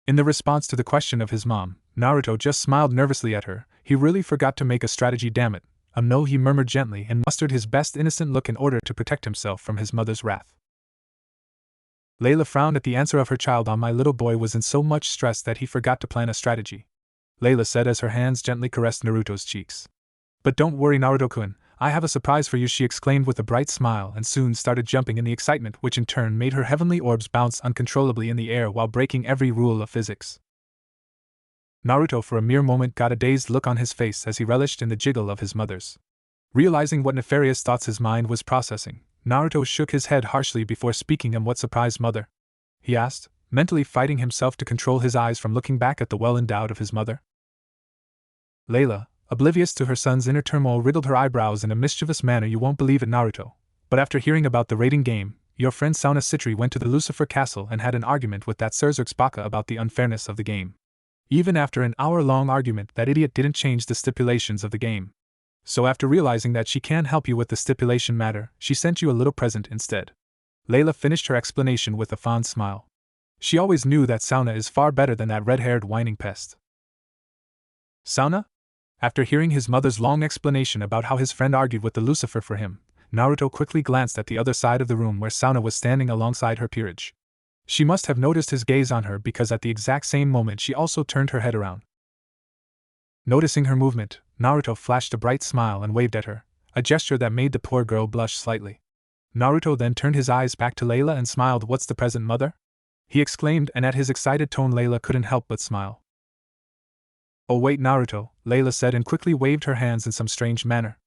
In the response to the question of his mom, Naruto just smiled nervously at her. He really forgot to make a strategy, damn it. No, he murmured gently and mustered his best innocent look in order to protect himself from his mother's wrath. Layla frowned at the answer of her child. "My little boy was in so much stress that he forgot to plan a strategy," Layla said as her hands gently caressed Naruto's cheeks. "But don't worry, Naruto-kun, I have a surprise for you," she exclaimed with a bright smile, and soon started jumping in the excitement, which in turn made her heavenly orbs bounce uncontrollably in the air while breaking every rule of physics. Naruto for a mere moment got a dazed look on his face as he relished in the jiggle of his mother's. Realizing what nefarious thoughts his mind was processing, Naruto shook his head harshly before speaking. "What surprise, mother?" he asked, mentally fighting himself to control his eyes from looking back at the well-endowed of his mother. Layla, oblivious to her son's inner turmoil, riddled her eyebrows in a mischievous manner. "You won't believe it, Naruto, but after hearing about the raiding game, your friend Sauna Citri went to the Lucifer Castle and had an argument with that Surzux Baka about the unfairness of the game. Even after an hour-long argument, that idiot didn't change the stipulations of the game. So after realizing that she can't help you with the stipulation matter, she sent you a little present instead." Layla finished her explanation with a fond smile. She always knew that Sauna is far better than that red-haired whining pest. Sauna? After hearing his mother's long explanation about how his friend argued with the Lucifer for him, Naruto quickly glanced at the other side of the room where Sauna was standing alongside her peerage. She must have noticed his gaze on her because at the exact same moment she also turned her head around. Noticing her movement, Naruto flashed a bright smile and waved at her, a gesture that made the poor girl blush slightly. Naruto then turned his eyes back to Layla and smiled. "What's the present, mother?" he exclaimed, and at his excited tone Layla couldn't help but smile. "Oh wait, Naruto," Layla said and quickly waved her hands in some strange manner.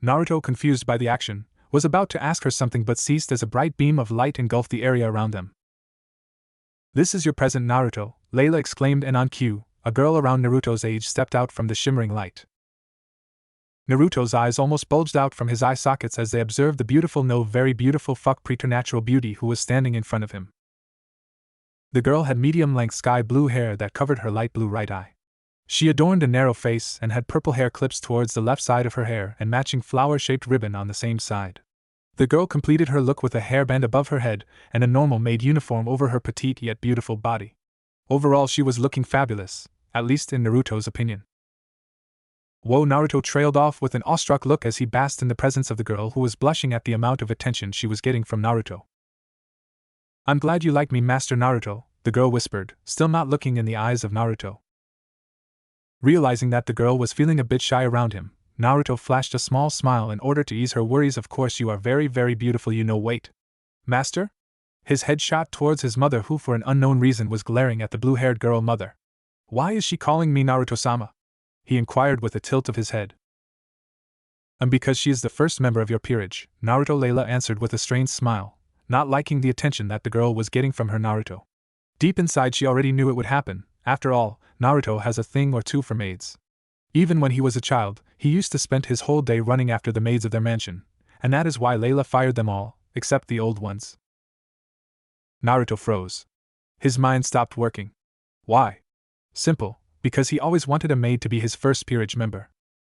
Naruto, confused by the action, was about to ask her something but ceased as a bright beam of light engulfed the area around them. "This is your present, Naruto," Layla exclaimed, and on cue, a girl around Naruto's age stepped out from the shimmering light. Naruto's eyes almost bulged out from his eye sockets as they observed the beautiful, no, very beautiful preternatural beauty who was standing in front of him. The girl had medium-length sky-blue hair that covered her light blue right eye. She adorned a narrow face and had purple hair clips towards the left side of her hair and matching flower-shaped ribbon on the same side. The girl completed her look with a hairband above her head and a normal-made uniform over her petite yet beautiful body. Overall, she was looking fabulous, at least in Naruto's opinion. Whoa, Naruto trailed off with an awestruck look as he basked in the presence of the girl who was blushing at the amount of attention she was getting from Naruto. "I'm glad you like me, Master Naruto," the girl whispered, still not looking in the eyes of Naruto. Realizing that the girl was feeling a bit shy around him, Naruto flashed a small smile in order to ease her worries. "Of course you are very, very beautiful, you know. Wait. Master?" His head shot towards his mother, who for an unknown reason was glaring at the blue-haired girl. "Mother. Why is she calling me Naruto-sama?" he inquired with a tilt of his head. Because she is the first member of your peerage," Naruto. Layla answered with a strange smile, not liking the attention that the girl was getting from her Naruto. Deep inside she already knew it would happen. After all, Naruto has a thing or two for maids. Even when he was a child, he used to spend his whole day running after the maids of their mansion, and that is why Layla fired them all, except the old ones. Naruto froze. His mind stopped working. Why? Simple, because he always wanted a maid to be his first peerage member.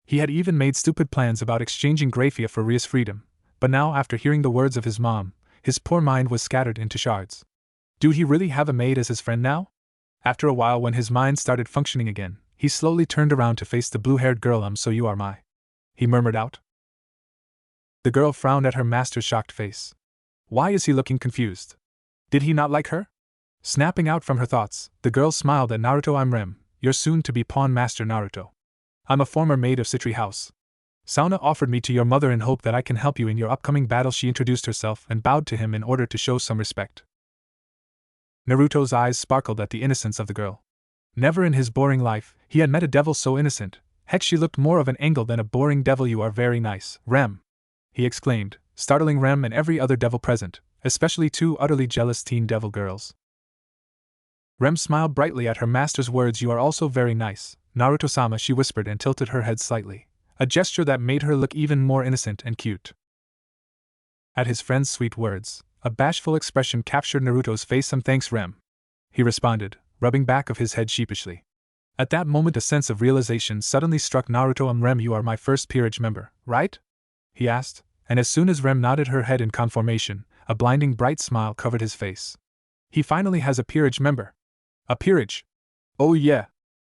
He had even made stupid plans about exchanging Graphia for Ria's freedom, But now, after hearing the words of his mom, his poor mind was scattered into shards. Do he really have a maid as his friend now? After a while, when his mind started functioning again, he slowly turned around to face the blue-haired girl. So you are my... he murmured out. The girl frowned at her master's shocked face. Why is he looking confused? Did he not like her? Snapping out from her thoughts, the girl smiled at Naruto. I'm Rem, your soon-to-be pawn master Naruto. I'm a former maid of Citri House. Sauna offered me to your mother in hope that I can help you in your upcoming battle. She introduced herself and bowed to him in order to show some respect. Naruto's eyes sparkled at the innocence of the girl. Never in his boring life he had met a devil so innocent. Heck, she looked more of an angel than a boring devil. You are very nice, Rem, he exclaimed, startling Rem and every other devil present, especially two utterly jealous teen devil girls. Rem smiled brightly at her master's words. You are also very nice, Naruto-sama, she whispered and tilted her head slightly, a gesture that made her look even more innocent and cute. At his friend's sweet words, a bashful expression captured Naruto's face. Some thanks, Rem, he responded, rubbing back of his head sheepishly. At that moment a sense of realization suddenly struck Naruto. Rem, you are my first peerage member, right? He asked, and as soon as Rem nodded her head in confirmation, a blinding bright smile covered his face. He finally has a peerage member. A peerage? Oh yeah.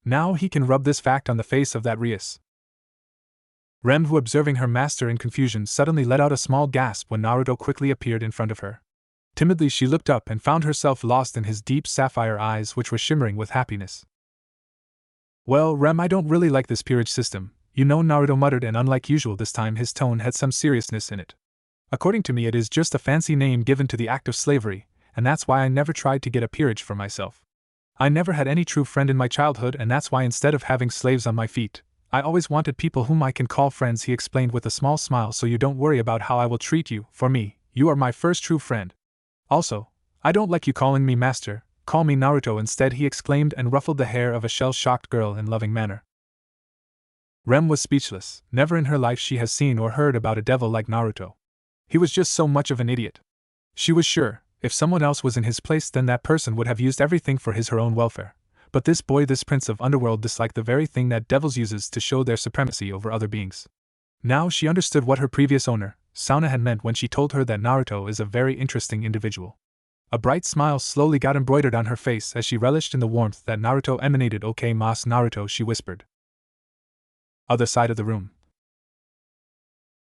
Now he can rub this fact on the face of that Rias. Rem, who observing her master in confusion, suddenly let out a small gasp when Naruto quickly appeared in front of her. Timidly she looked up and found herself lost in his deep sapphire eyes, which were shimmering with happiness. Well, Rem, I don't really like this peerage system, you know, Naruto muttered, and unlike usual this time his tone had some seriousness in it. According to me it is just a fancy name given to the act of slavery, and that's why I never tried to get a peerage for myself. I never had any true friend in my childhood, and that's why instead of having slaves on my feet, I always wanted people whom I can call friends, he explained with a small smile. So you don't worry about how I will treat you. For me, you are my first true friend. Also, I don't like you calling me master, call me Naruto instead, he exclaimed and ruffled the hair of a shell-shocked girl in loving manner. Rem was speechless. Never in her life she has seen or heard about a devil like Naruto. He was just so much of an idiot. She was sure, if someone else was in his place, then that person would have used everything for her own welfare. But this boy, this prince of underworld, disliked the very thing that devils uses to show their supremacy over other beings. Now she understood what her previous owner, Sauna, had meant when she told her that Naruto is a very interesting individual. A bright smile slowly got embroidered on her face as she relished in the warmth that Naruto emanated. Okay, Mas Naruto, she whispered. Other side of the room.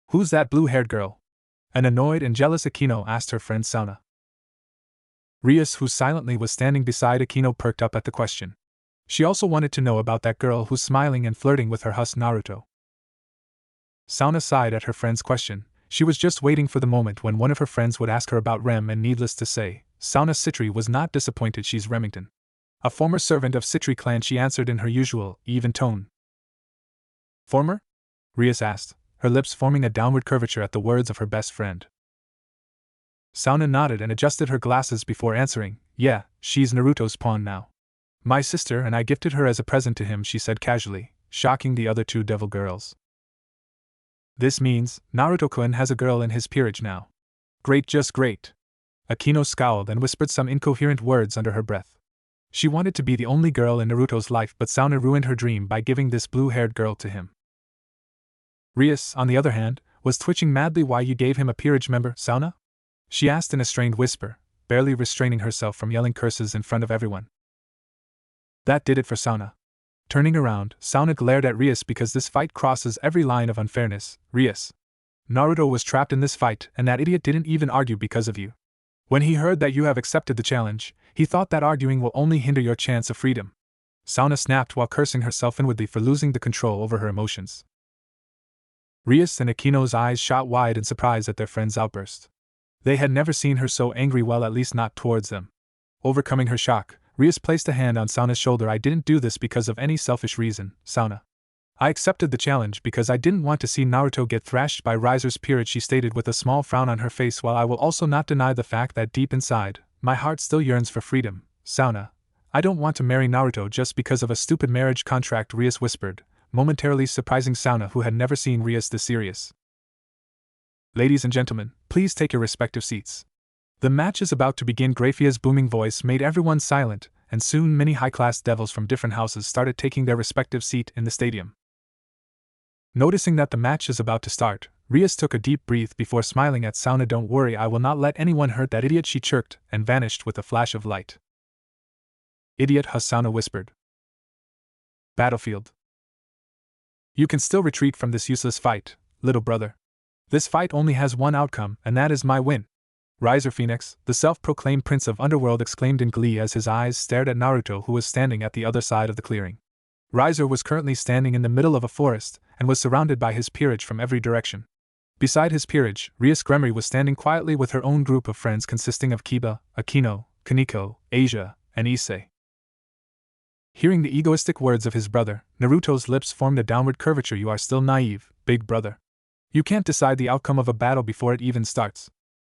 Who's that blue-haired girl? An annoyed and jealous Akino asked her friend Sauna. Rias, who silently was standing beside Akino, perked up at the question. She also wanted to know about that girl who's smiling and flirting with her hus Naruto. Sauna sighed at her friend's question. She was just waiting for the moment when one of her friends would ask her about Rem, and needless to say, Sauna Citri was not disappointed. She's Remington, a former servant of Citri clan, she answered in her usual, even tone. Former? Rias asked, her lips forming a downward curvature at the words of her best friend. Sauna nodded and adjusted her glasses before answering. Yeah, she's Naruto's pawn now. My sister and I gifted her as a present to him, she said casually, shocking the other two devil girls. This means Naruto-kun has a girl in his peerage now. Great, just great. Akino scowled and whispered some incoherent words under her breath. She wanted to be the only girl in Naruto's life, but Sauna ruined her dream by giving this blue-haired girl to him. Rias, on the other hand, was twitching madly. Why you gave him a peerage member, Sauna? She asked in a strained whisper, barely restraining herself from yelling curses in front of everyone. That did it for Sauna. Turning around, Sauna glared at Rias because this fight crosses every line of unfairness. Rias, Naruto was trapped in this fight, and that idiot didn't even argue because of you. When he heard that you have accepted the challenge, he thought that arguing will only hinder your chance of freedom. Sauna snapped while cursing herself inwardly for losing the control over her emotions. Rias and Akino's eyes shot wide in surprise at their friend's outburst. They had never seen her so angry, well, at least not towards them. Overcoming her shock, Rias placed a hand on Sauna's shoulder. I didn't do this because of any selfish reason, Sauna. I accepted the challenge because I didn't want to see Naruto get thrashed by Riser's peerage, she stated with a small frown on her face. While I will also not deny the fact that deep inside, my heart still yearns for freedom, Sauna. I don't want to marry Naruto just because of a stupid marriage contract, Rias whispered, momentarily surprising Sauna, who had never seen Rias this serious. Ladies and gentlemen, please take your respective seats. The match is about to begin. Graphia's booming voice made everyone silent, and soon many high-class devils from different houses started taking their respective seat in the stadium. Noticing that the match is about to start, Rias took a deep breath before smiling at Sauna. "Don't worry, I will not let anyone hurt that idiot," she chirped, and vanished with a flash of light. "Idiot," Sauna whispered. Battlefield. "You can still retreat from this useless fight, little brother. This fight only has one outcome, and that is my win." Riser Phenex, the self-proclaimed prince of Underworld, exclaimed in glee as his eyes stared at Naruto, who was standing at the other side of the clearing. Riser was currently standing in the middle of a forest, and was surrounded by his peerage from every direction. Beside his peerage, Rias Gremory was standing quietly with her own group of friends consisting of Kiba, Akino, Kaneko, Asia, and Issei. Hearing the egoistic words of his brother, Naruto's lips formed a downward curvature. "You are still naive, big brother. You can't decide the outcome of a battle before it even starts.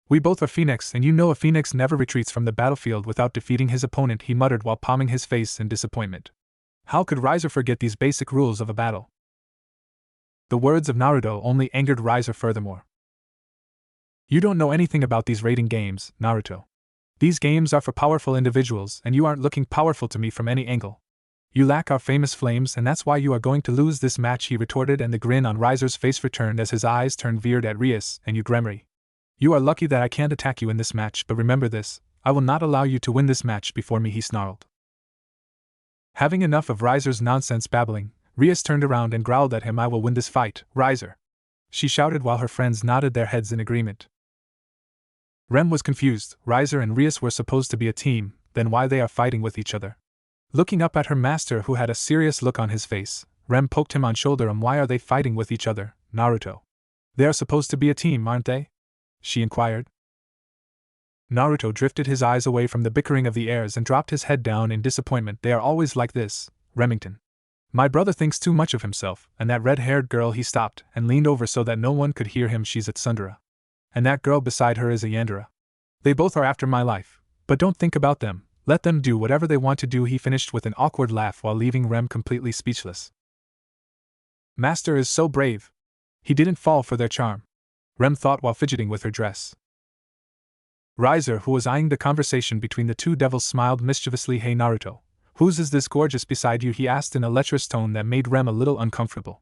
We both are Phenex, and you know a Phenex never retreats from the battlefield without defeating his opponent," he muttered while palming his face in disappointment. How could Riser forget these basic rules of a battle? The words of Naruto only angered Riser furthermore. "You don't know anything about these raiding games, Naruto. These games are for powerful individuals, and you aren't looking powerful to me from any angle. You lack our famous flames, and that's why you are going to lose this match," he retorted, and the grin on Riser's face returned as his eyes turned veered at Rias and you Gremory. "You are lucky that I can't attack you in this match, but remember this, I will not allow you to win this match before me," he snarled. Having enough of Riser's nonsense babbling, Rias turned around and growled at him. "I will win this fight, Riser," she shouted while her friends nodded their heads in agreement. Rem was confused. Riser and Rias were supposed to be a team, then why they are fighting with each other? Looking up at her master, who had a serious look on his face, Rem poked him on shoulder. "Why are they fighting with each other, Naruto? They are supposed to be a team, aren't they?" she inquired. Naruto drifted his eyes away from the bickering of the heirs and dropped his head down in disappointment. "They are always like this, Remington. My brother thinks too much of himself, and that red-haired girl," he stopped and leaned over so that no one could hear him, "she's a Tsundere. And that girl beside her is a Yandere. They both are after my life, but don't think about them, let them do whatever they want to do," he finished with an awkward laugh while leaving Rem completely speechless. "Master is so brave. He didn't fall for their charm," Rem thought while fidgeting with her dress. Riser, who was eyeing the conversation between the two devils, smiled mischievously. "Hey Naruto, whose is this gorgeous beside you?" he asked in a lecherous tone that made Rem a little uncomfortable.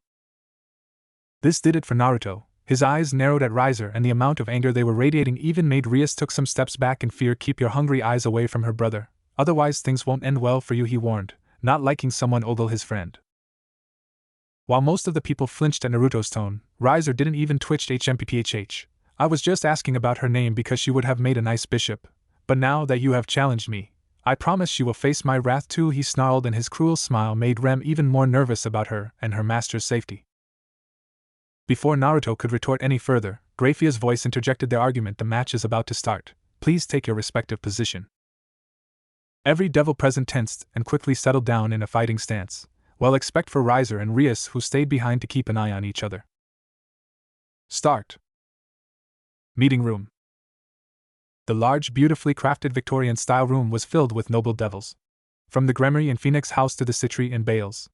This did it for Naruto. His eyes narrowed at Riser, and the amount of anger they were radiating even made Rias took some steps back in fear. "Keep your hungry eyes away from her, brother, otherwise things won't end well for you," he warned, not liking someone ogle his friend. While most of the people flinched at Naruto's tone, Riser didn't even twitch. "HMPPHH. I was just asking about her name because she would have made a nice bishop, but now that you have challenged me, I promise she will face my wrath too," he snarled, and his cruel smile made Rem even more nervous about her and her master's safety. Before Naruto could retort any further, Graphia's voice interjected their argument. "The match is about to start. Please take your respective position." Every devil present tensed and quickly settled down in a fighting stance, well except for Riser and Rias, who stayed behind to keep an eye on each other. Start. Meeting room. The large, beautifully crafted Victorian-style room was filled with noble devils. From the Gremory and Phenex house to the Citri and Bales,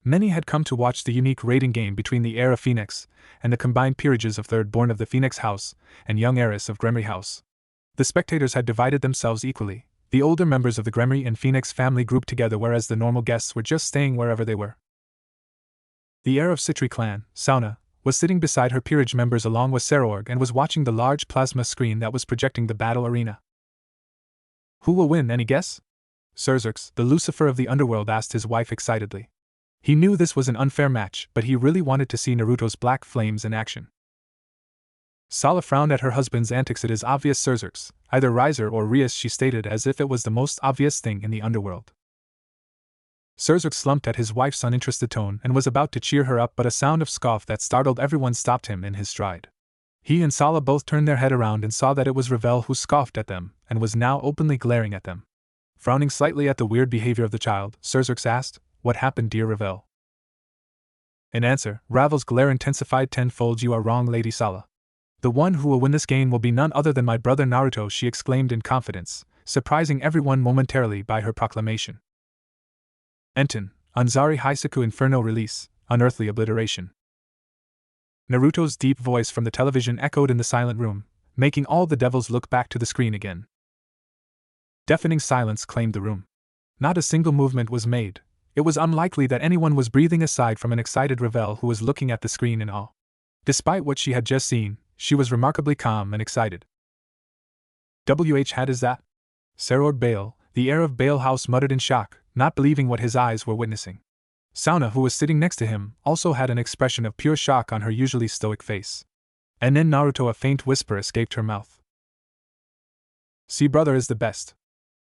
many had come to watch the unique raiding game between the heir of Phenex and the combined peerages of third born of the Phenex house and young heiress of Gremory house. The spectators had divided themselves equally, the older members of the Gremory and Phenex family grouped together, whereas the normal guests were just staying wherever they were. The heir of Citri clan, Sauna, was sitting beside her peerage members along with Sarorg and was watching the large plasma screen that was projecting the battle arena. "Who will win, any guess?" Cerzurx, the Lucifer of the underworld, asked his wife excitedly. He knew this was an unfair match, but he really wanted to see Naruto's black flames in action. Sala frowned at her husband's antics. "It is obvious, Cerzurx, either Riser or Rias," she stated as if it was the most obvious thing in the underworld. Cerzurx slumped at his wife's uninterested tone and was about to cheer her up, but a sound of scoff that startled everyone stopped him in his stride. He and Sala both turned their head around and saw that it was Ravel who scoffed at them and was now openly glaring at them. Frowning slightly at the weird behavior of the child, Cerzurx asked, "What happened, dear Ravel?" In answer, Ravel's glare intensified tenfold. "You are wrong, Lady Sala. The one who will win this game will be none other than my brother Naruto," she exclaimed in confidence, surprising everyone momentarily by her proclamation. Enten, Anzari Highschool Inferno Release, Unearthly Obliteration. Naruto's deep voice from the television echoed in the silent room, making all the devils look back to the screen again. Deafening silence claimed the room. Not a single movement was made, It was unlikely that anyone was breathing aside from an excited Ravel who was looking at the screen in awe. Despite what she had just seen, she was remarkably calm and excited. Had is that? Sarord Bale, the heir of Bale House, muttered in shock, not believing what his eyes were witnessing. Sauna, who was sitting next to him, also had an expression of pure shock on her usually stoic face. And then Naruto, a faint whisper escaped her mouth. See, brother is the best,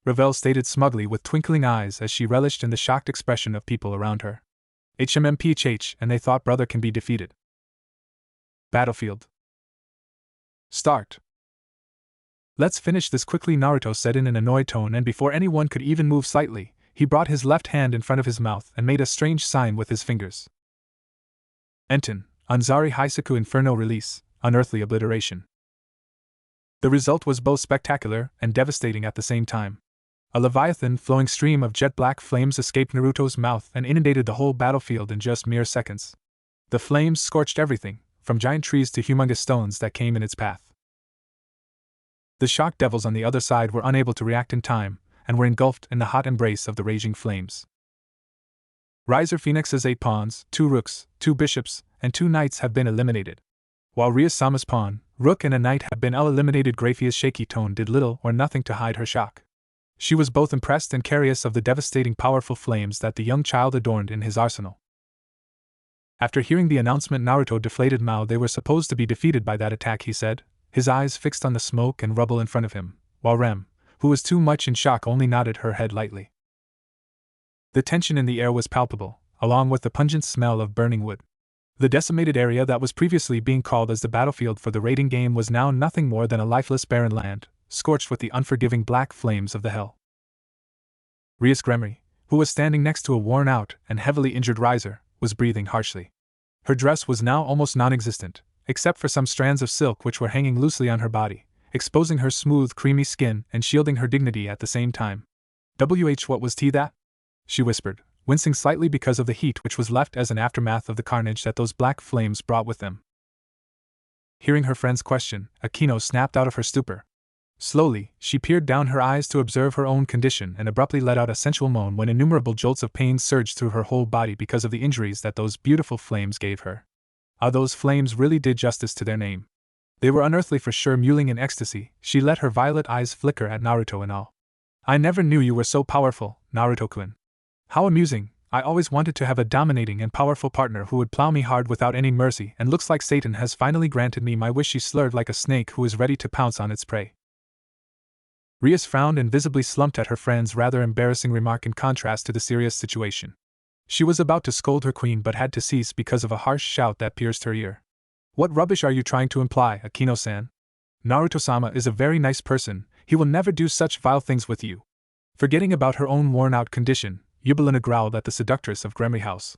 Ravel stated smugly with twinkling eyes as she relished in the shocked expression of people around her. HMMPHH, and they thought brother can be defeated. Battlefield. Start. Let's finish this quickly, Naruto said in an annoyed tone, and before anyone could even move slightly, he brought his left hand in front of his mouth and made a strange sign with his fingers. Enten, Anzari Highschool Inferno Release, Unearthly Obliteration. The result was both spectacular and devastating at the same time. A leviathan, flowing stream of jet-black flames escaped Naruto's mouth and inundated the whole battlefield in just mere seconds. The flames scorched everything, from giant trees to humongous stones that came in its path. The shocked devils on the other side were unable to react in time, and were engulfed in the hot embrace of the raging flames. Riser Phenex's 8 pawns, 2 rooks, 2 bishops, and 2 knights have been eliminated. While Ryusama's pawn, rook, and a knight have been eliminated, Graphia's shaky tone did little or nothing to hide her shock. She was both impressed and curious of the devastating powerful flames that the young child adorned in his arsenal. After hearing the announcement, Naruto deflated. Mao, they were supposed to be defeated by that attack, he said, his eyes fixed on the smoke and rubble in front of him, while Rem, who was too much in shock, only nodded her head lightly. The tension in the air was palpable, along with the pungent smell of burning wood. The decimated area that was previously being called as the battlefield for the raiding game was now nothing more than a lifeless barren land, scorched with the unforgiving black flames of the hell. Rias Gremory, who was standing next to a worn-out and heavily injured Riser, was breathing harshly. Her dress was now almost non-existent, except for some strands of silk which were hanging loosely on her body, exposing her smooth, creamy skin and shielding her dignity at the same time. What was that? She whispered, wincing slightly because of the heat which was left as an aftermath of the carnage that those black flames brought with them. Hearing her friend's question, Akino snapped out of her stupor. Slowly, she peered down her eyes to observe her own condition and abruptly let out a sensual moan when innumerable jolts of pain surged through her whole body because of the injuries that those beautiful flames gave her. Those flames really did justice to their name. They were unearthly for sure. Mewling in ecstasy, she let her violet eyes flicker at Naruto in awe. I never knew you were so powerful, Naruto-kun. How amusing. I always wanted to have a dominating and powerful partner who would plow me hard without any mercy, and looks like Satan has finally granted me my wish. She slurred like a snake who is ready to pounce on its prey. Rias frowned and visibly slumped at her friend's rather embarrassing remark in contrast to the serious situation. She was about to scold her queen but had to cease because of a harsh shout that pierced her ear. What rubbish are you trying to imply, Akino-san? Naruto-sama is a very nice person, he will never do such vile things with you. Forgetting about her own worn-out condition, Yubelina growled at the seductress of Gremory House.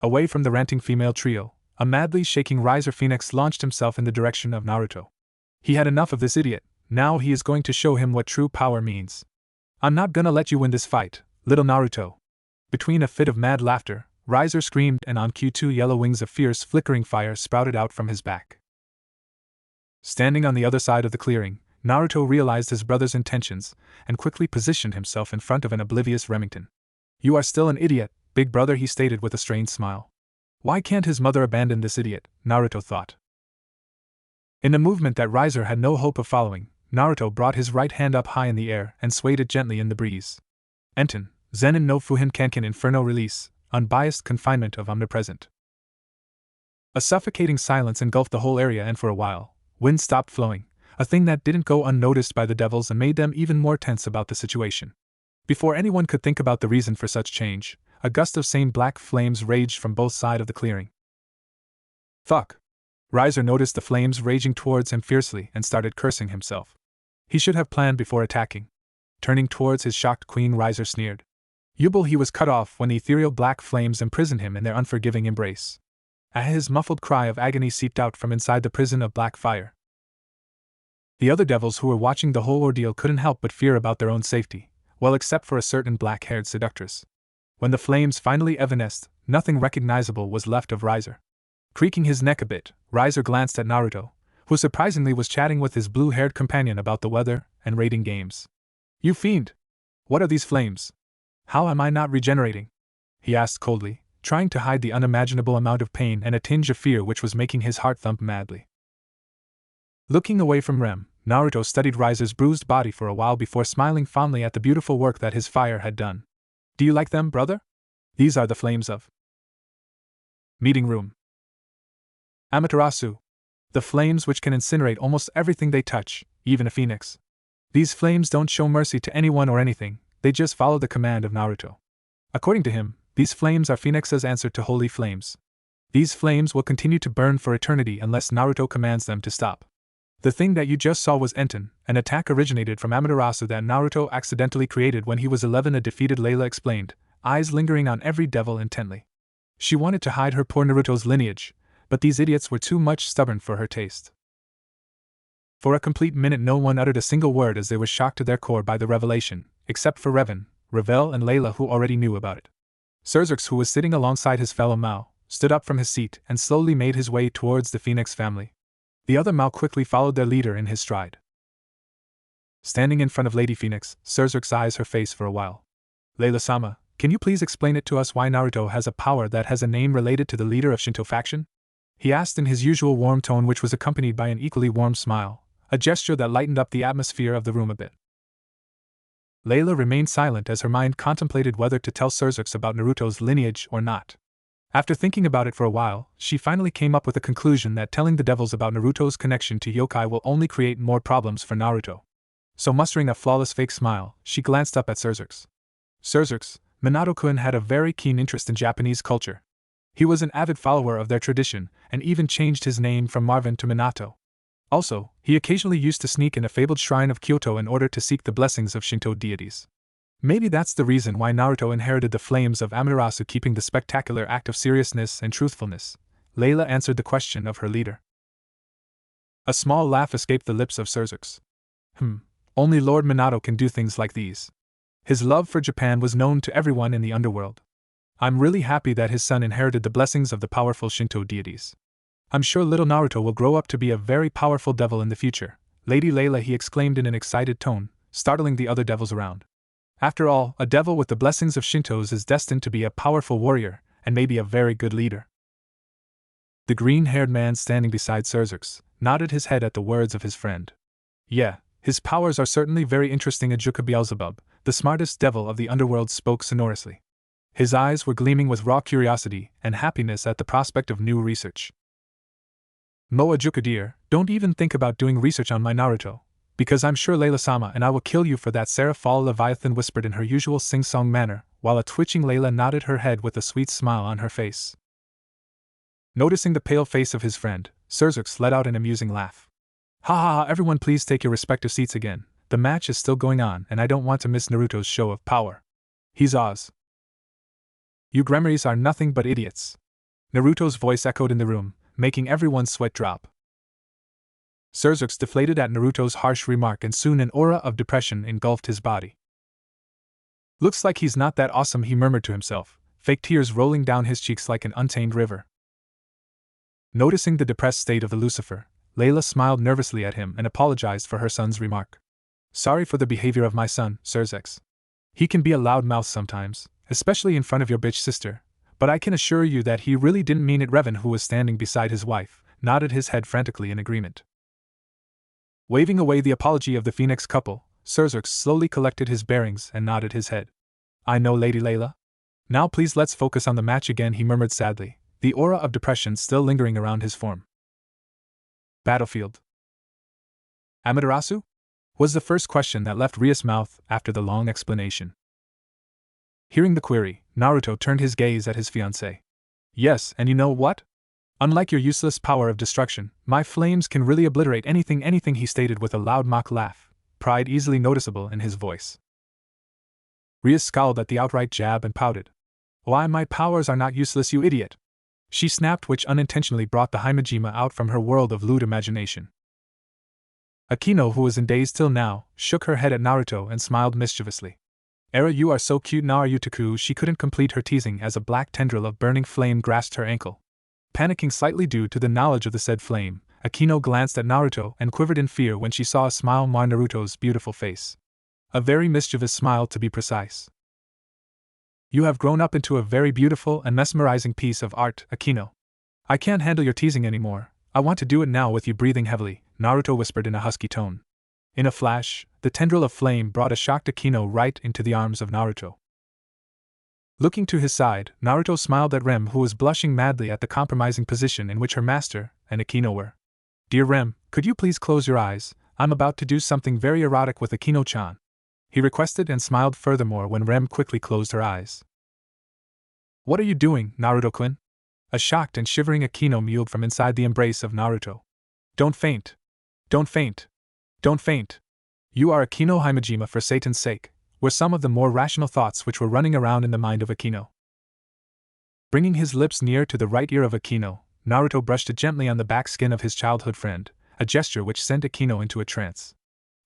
Away from the ranting female trio, a madly shaking Riser Phenex launched himself in the direction of Naruto. He had enough of this idiot. Now he is going to show him what true power means. I'm not gonna let you win this fight, little Naruto. Between a fit of mad laughter, Riser screamed, and on cue 2 yellow wings of fierce flickering fire sprouted out from his back. Standing on the other side of the clearing, Naruto realized his brother's intentions, and quickly positioned himself in front of an oblivious Remington. You are still an idiot, big brother, he stated with a strained smile. Why can't his mother abandon this idiot, Naruto thought. In a movement that Riser had no hope of following, Naruto brought his right hand up high in the air and swayed it gently in the breeze. Enten, Zenin no Fuhin Kanken Inferno Release, Unbiased Confinement of Omnipresent. A suffocating silence engulfed the whole area, and for a while, wind stopped flowing, a thing that didn't go unnoticed by the devils and made them even more tense about the situation. Before anyone could think about the reason for such change, a gust of same black flames raged from both sides of the clearing. Fuck! Riser noticed the flames raging towards him fiercely and started cursing himself. He should have planned before attacking. Turning towards his shocked queen, Riser sneered. Yubel, he was cut off when the ethereal black flames imprisoned him in their unforgiving embrace. His muffled cry of agony seeped out from inside the prison of black fire. The other devils who were watching the whole ordeal couldn't help but fear about their own safety, well, except for a certain black-haired seductress. When the flames finally evanesced, nothing recognizable was left of Riser. Creaking his neck a bit, Riser glanced at Naruto, who surprisingly was chatting with his blue-haired companion about the weather and raiding games. You fiend! What are these flames? How am I not regenerating? He asked coldly, trying to hide the unimaginable amount of pain and a tinge of fear which was making his heart thump madly. Looking away from Rem, Naruto studied Riser's bruised body for a while before smiling fondly at the beautiful work that his fire had done. Do you like them, brother? These are the flames of. Meeting room. Amaterasu. The flames which can incinerate almost everything they touch, even a phoenix. These flames don't show mercy to anyone or anything, they just follow the command of Naruto. According to him, these flames are Phoenix's answer to holy flames. These flames will continue to burn for eternity unless Naruto commands them to stop. The thing that you just saw was Enten, an attack originated from Amaterasu that Naruto accidentally created when he was 11, a defeated Layla explained, eyes lingering on every devil intently. She wanted to hide her poor Naruto's lineage, but these idiots were too much stubborn for her taste. For a complete minute no one uttered a single word as they were shocked to their core by the revelation, except for Revan, Ravel and Layla who already knew about it. Cerzurix, who was sitting alongside his fellow Mao, stood up from his seat and slowly made his way towards the Phoenix family. The other Mao quickly followed their leader in his stride. Standing in front of Lady Phoenix, Cerzurix eyes her face for a while. Layla-sama, can you please explain it to us why Naruto has a power that has a name related to the leader of Shinto faction? He asked in his usual warm tone, which was accompanied by an equally warm smile, a gesture that lightened up the atmosphere of the room a bit. Layla remained silent as her mind contemplated whether to tell Cerzurix about Naruto's lineage or not. After thinking about it for a while, she finally came up with a conclusion that telling the devils about Naruto's connection to yokai will only create more problems for Naruto. So mustering a flawless fake smile, she glanced up at Cerzurix. Cerzurix, Minato-kun had a very keen interest in Japanese culture. He was an avid follower of their tradition, and even changed his name from Marvin to Minato. Also, he occasionally used to sneak in a fabled shrine of Kyoto in order to seek the blessings of Shinto deities. Maybe that's the reason why Naruto inherited the flames of Amaterasu, keeping the spectacular act of seriousness and truthfulness. Layla answered the question of her leader. A small laugh escaped the lips of Cerzurix. Only Lord Minato can do things like these. His love for Japan was known to everyone in the underworld. I'm really happy that his son inherited the blessings of the powerful Shinto deities. I'm sure little Naruto will grow up to be a very powerful devil in the future, Lady Layla, he exclaimed in an excited tone, startling the other devils around. After all, a devil with the blessings of Shintos is destined to be a powerful warrior, and maybe a very good leader. The green-haired man standing beside Cerzurix nodded his head at the words of his friend. Yeah, his powers are certainly very interesting. Ajuka Beelzebub, the smartest devil of the underworld, spoke sonorously. His eyes were gleaming with raw curiosity and happiness at the prospect of new research. Moa Ajuka dear, don't even think about doing research on my Naruto, because I'm sure Layla-sama and I will kill you for that. Seraphal Leviathan whispered in her usual sing-song manner, while a twitching Layla nodded her head with a sweet smile on her face. Noticing the pale face of his friend, Cerzurix let out an amusing laugh. Ha ha ha, everyone please take your respective seats again, the match is still going on and I don't want to miss Naruto's show of power. He's Oz. You Gremories are nothing but idiots. Naruto's voice echoed in the room, making everyone's sweat drop. Cerzurix deflated at Naruto's harsh remark and soon an aura of depression engulfed his body. Looks like he's not that awesome, he murmured to himself, fake tears rolling down his cheeks like an untamed river. Noticing the depressed state of the Lucifer, Layla smiled nervously at him and apologized for her son's remark. Sorry for the behavior of my son, Cerzurix. He can be a loud mouth sometimes, especially in front of your bitch sister, but I can assure you that he really didn't mean it. Revan, who was standing beside his wife, nodded his head frantically in agreement. Waving away the apology of the Phoenix couple, Cerzurix slowly collected his bearings and nodded his head. I know, Lady Layla. Now please let's focus on the match again, he murmured sadly, the aura of depression still lingering around his form. Battlefield. Amaterasu? Was the first question that left Ria's mouth after the long explanation. Hearing the query, Naruto turned his gaze at his fiancée. Yes, and you know what? Unlike your useless power of destruction, my flames can really obliterate anything, he stated with a loud mock laugh, pride easily noticeable in his voice. Ria scowled at the outright jab and pouted. Why, my powers are not useless, you idiot! She snapped, which unintentionally brought the Himejima out from her world of lewd imagination. Akino, who was in daze till now, shook her head at Naruto and smiled mischievously. Era, you are so cute, Naruto. She couldn't complete her teasing as a black tendril of burning flame grasped her ankle. Panicking slightly due to the knowledge of the said flame, Akino glanced at Naruto and quivered in fear when she saw a smile mar Naruto's beautiful face. A very mischievous smile, to be precise. You have grown up into a very beautiful and mesmerizing piece of art, Akino. I can't handle your teasing anymore. I want to do it now with you breathing heavily, Naruto whispered in a husky tone. In a flash, the tendril of flame brought a shocked Akino right into the arms of Naruto. Looking to his side, Naruto smiled at Rem, who was blushing madly at the compromising position in which her master and Akino were. Dear Rem, could you please close your eyes? I'm about to do something very erotic with Akino-chan, he requested and smiled furthermore when Rem quickly closed her eyes. What are you doing, Naruto-kun? A shocked and shivering Akino mewed from inside the embrace of Naruto. Don't faint. Don't faint. Don't faint. You are Akino Himejima for Satan's sake, were some of the more rational thoughts which were running around in the mind of Akino. Bringing his lips near to the right ear of Akino, Naruto brushed it gently on the back skin of his childhood friend, a gesture which sent Akino into a trance.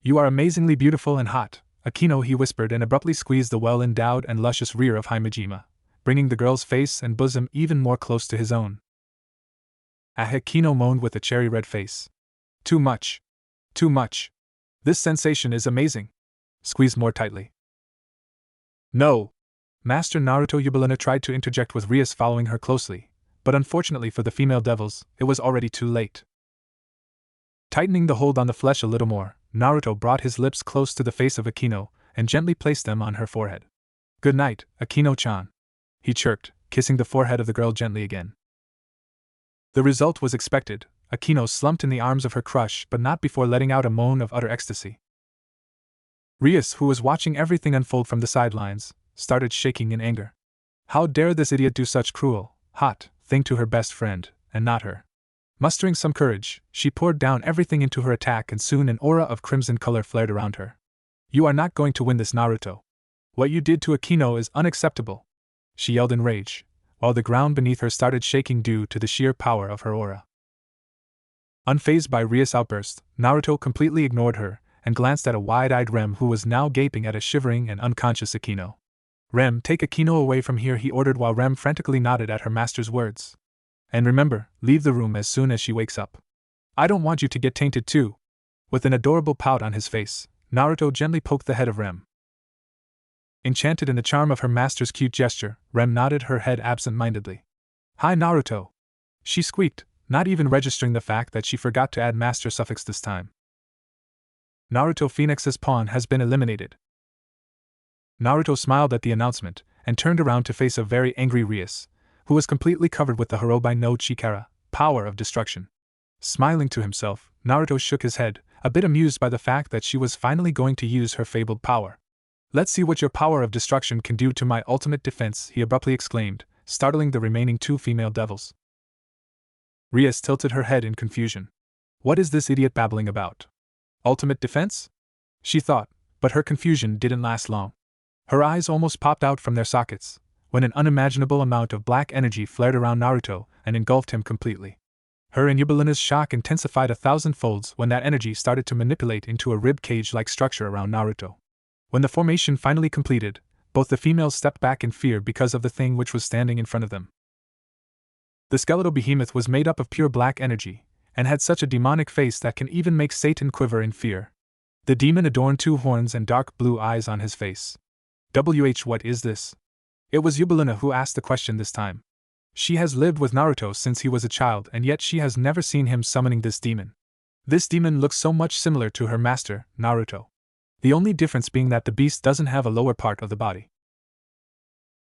You are amazingly beautiful and hot, Akino, he whispered, and abruptly squeezed the well-endowed and luscious rear of Himejima, bringing the girl's face and bosom even more close to his own. Akino moaned with a cherry-red face. Too much. Too much. This sensation is amazing. Squeeze more tightly. No! Master Naruto Yubelina tried to interject with Rias following her closely, but unfortunately for the female devils, it was already too late. Tightening the hold on the flesh a little more, Naruto brought his lips close to the face of Akino and gently placed them on her forehead. Good night, Akino-chan, he chirped, kissing the forehead of the girl gently again. The result was expected. Akino slumped in the arms of her crush, but not before letting out a moan of utter ecstasy. Rias, who was watching everything unfold from the sidelines, started shaking in anger. How dare this idiot do such cruel, hot thing to her best friend, and not her? Mustering some courage, she poured down everything into her attack, and soon an aura of crimson color flared around her. You are not going to win this, Naruto. What you did to Akino is unacceptable, she yelled in rage, while the ground beneath her started shaking due to the sheer power of her aura. Unfazed by Rias' outburst, Naruto completely ignored her and glanced at a wide-eyed Rem, who was now gaping at a shivering and unconscious Akino. Rem, take Akino away from here, he ordered while Rem frantically nodded at her master's words. And remember, leave the room as soon as she wakes up. I don't want you to get tainted too. With an adorable pout on his face, Naruto gently poked the head of Rem. Enchanted in the charm of her master's cute gesture, Rem nodded her head absent-mindedly. Hi, Naruto, she squeaked, not even registering the fact that she forgot to add master suffix this time. Naruto Phenex's pawn has been eliminated. Naruto smiled at the announcement and turned around to face a very angry Rias, who was completely covered with the Harobai no Chikara, power of destruction. Smiling to himself, Naruto shook his head, a bit amused by the fact that she was finally going to use her fabled power. Let's see what your power of destruction can do to my ultimate defense, he abruptly exclaimed, startling the remaining two female devils. Rias tilted her head in confusion. What is this idiot babbling about? Ultimate defense? She thought, but her confusion didn't last long. Her eyes almost popped out from their sockets, when an unimaginable amount of black energy flared around Naruto and engulfed him completely. Her and Yubelina's shock intensified 1,000-folds when that energy started to manipulate into a rib cage-like structure around Naruto. When the formation finally completed, both the females stepped back in fear because of the thing which was standing in front of them. The skeletal behemoth was made up of pure black energy, and had such a demonic face that can even make Satan quiver in fear. The demon adorned 2 horns and dark blue eyes on his face. What is this? It was Yubelina who asked the question this time. She has lived with Naruto since he was a child, and yet she has never seen him summoning this demon. This demon looks so much similar to her master, Naruto. The only difference being that the beast doesn't have a lower part of the body.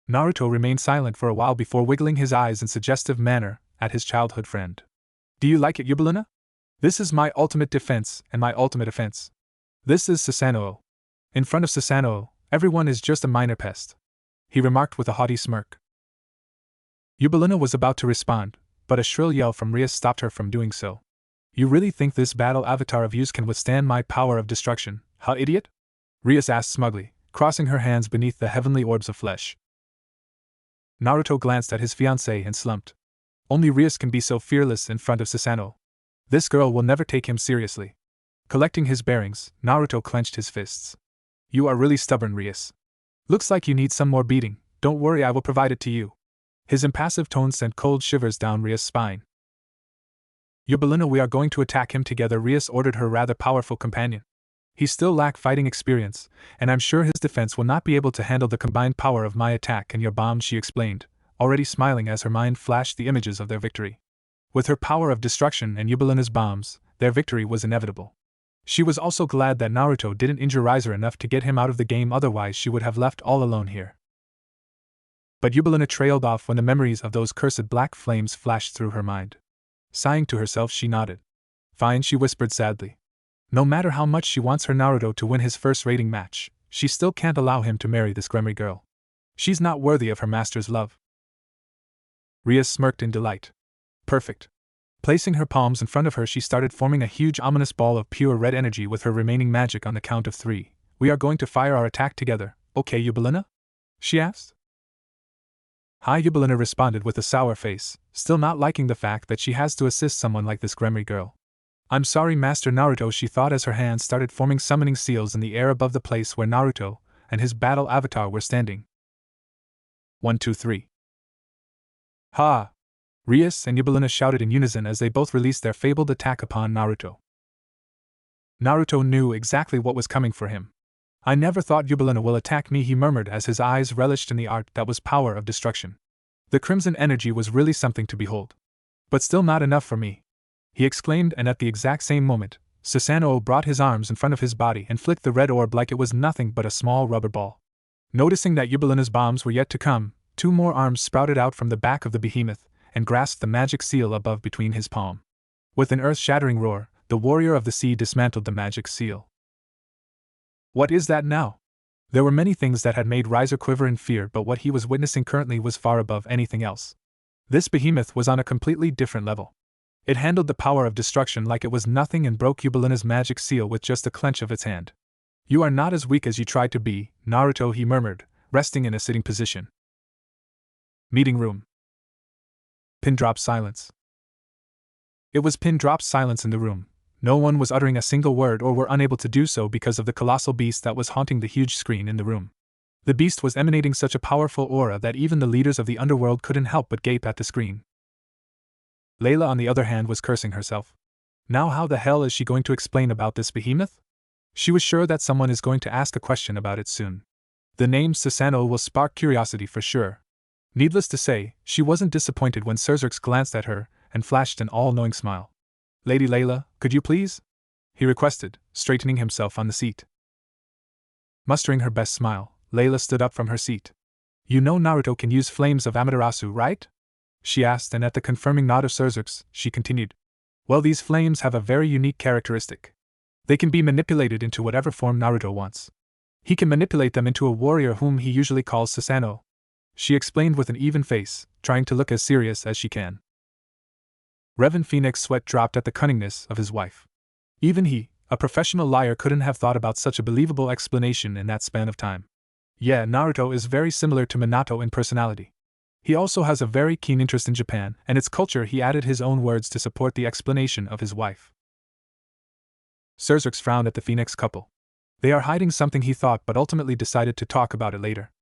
Naruto remained silent for a while before wiggling his eyes in suggestive manner at his childhood friend. Do you like it, Yubelina? This is my ultimate defense and my ultimate offense. This is Susanoo. In front of Susanoo, everyone is just a minor pest, he remarked with a haughty smirk. Yubelina was about to respond, but a shrill yell from Rias stopped her from doing so. You really think this battle avatar of yours can withstand my power of destruction, huh, idiot? Rias asked smugly, crossing her hands beneath the heavenly orbs of flesh. Naruto glanced at his fiancée and slumped. Only Rias can be so fearless in front of Susanoo. This girl will never take him seriously. Collecting his bearings, Naruto clenched his fists. You are really stubborn, Rias. Looks like you need some more beating. Don't worry, I will provide it to you. His impassive tone sent cold shivers down Rias' spine. Yubelina, we are going to attack him together, Rias ordered her rather powerful companion. He still lacks fighting experience, and I'm sure his defense will not be able to handle the combined power of my attack and your bombs, she explained, already smiling as her mind flashed the images of their victory. With her power of destruction and Yubelina's bombs, their victory was inevitable. She was also glad that Naruto didn't injure Riser enough to get him out of the game, otherwise she would have left all alone here. But Yubelina trailed off when the memories of those cursed black flames flashed through her mind. Sighing to herself, she nodded. Fine, she whispered sadly. No matter how much she wants her Naruto to win his first rating match, she still can't allow him to marry this Gremry girl. She's not worthy of her master's love. Ria smirked in delight. Perfect. Placing her palms in front of her, she started forming a huge ominous ball of pure red energy with her remaining magic. On the count of 3, we are going to fire our attack together, okay, Yubelina? She asked. Hi, Yubelina responded with a sour face, still not liking the fact that she has to assist someone like this Gremry girl. I'm sorry, Master Naruto, she thought as her hands started forming summoning seals in the air above the place where Naruto and his battle avatar were standing. 1, 2, 3. Ha! Rias and Yubelina shouted in unison as they both released their fabled attack upon Naruto. Naruto knew exactly what was coming for him. I never thought Yubelina will attack me, he murmured as his eyes relished in the art that was power of destruction. The crimson energy was really something to behold. But still not enough for me, he exclaimed, and at the exact same moment, Susanoo brought his arms in front of his body and flicked the red orb like it was nothing but a small rubber ball. Noticing that Yubelina's bombs were yet to come, 2 more arms sprouted out from the back of the behemoth and grasped the magic seal above between his palm. With an earth-shattering roar, the warrior of the sea dismantled the magic seal. What is that now? There were many things that had made Riser quiver in fear, but what he was witnessing currently was far above anything else. This behemoth was on a completely different level. It handled the power of destruction like it was nothing and broke Yubelina's magic seal with just a clench of its hand. You are not as weak as you tried to be, Naruto, he murmured, resting in a sitting position. Meeting room. Pin-drop silence. It was pin-drop silence in the room. No one was uttering a single word or were unable to do so because of the colossal beast that was haunting the huge screen in the room. The beast was emanating such a powerful aura that even the leaders of the underworld couldn't help but gape at the screen. Layla, on the other hand, was cursing herself. Now how the hell is she going to explain about this behemoth? She was sure that someone is going to ask a question about it soon. The name Susanoo will spark curiosity for sure. Needless to say, she wasn't disappointed when Surzurx glanced at her and flashed an all-knowing smile. Lady Layla, could you please? He requested, straightening himself on the seat. Mustering her best smile, Layla stood up from her seat. You know Naruto can use flames of Amaterasu, right? She asked, and at the confirming nod of Surzurx, she continued. Well, these flames have a very unique characteristic. They can be manipulated into whatever form Naruto wants. He can manipulate them into a warrior whom he usually calls Susanoo. She explained with an even face, trying to look as serious as she can. Revan Phenex sweat dropped at the cunningness of his wife. Even he, a professional liar, couldn't have thought about such a believable explanation in that span of time. Yeah, Naruto is very similar to Minato in personality. He also has a very keen interest in Japan and its culture. He added his own words to support the explanation of his wife. Surzurx frowned at the Phenex couple. They are hiding something, he thought, but ultimately decided to talk about it later.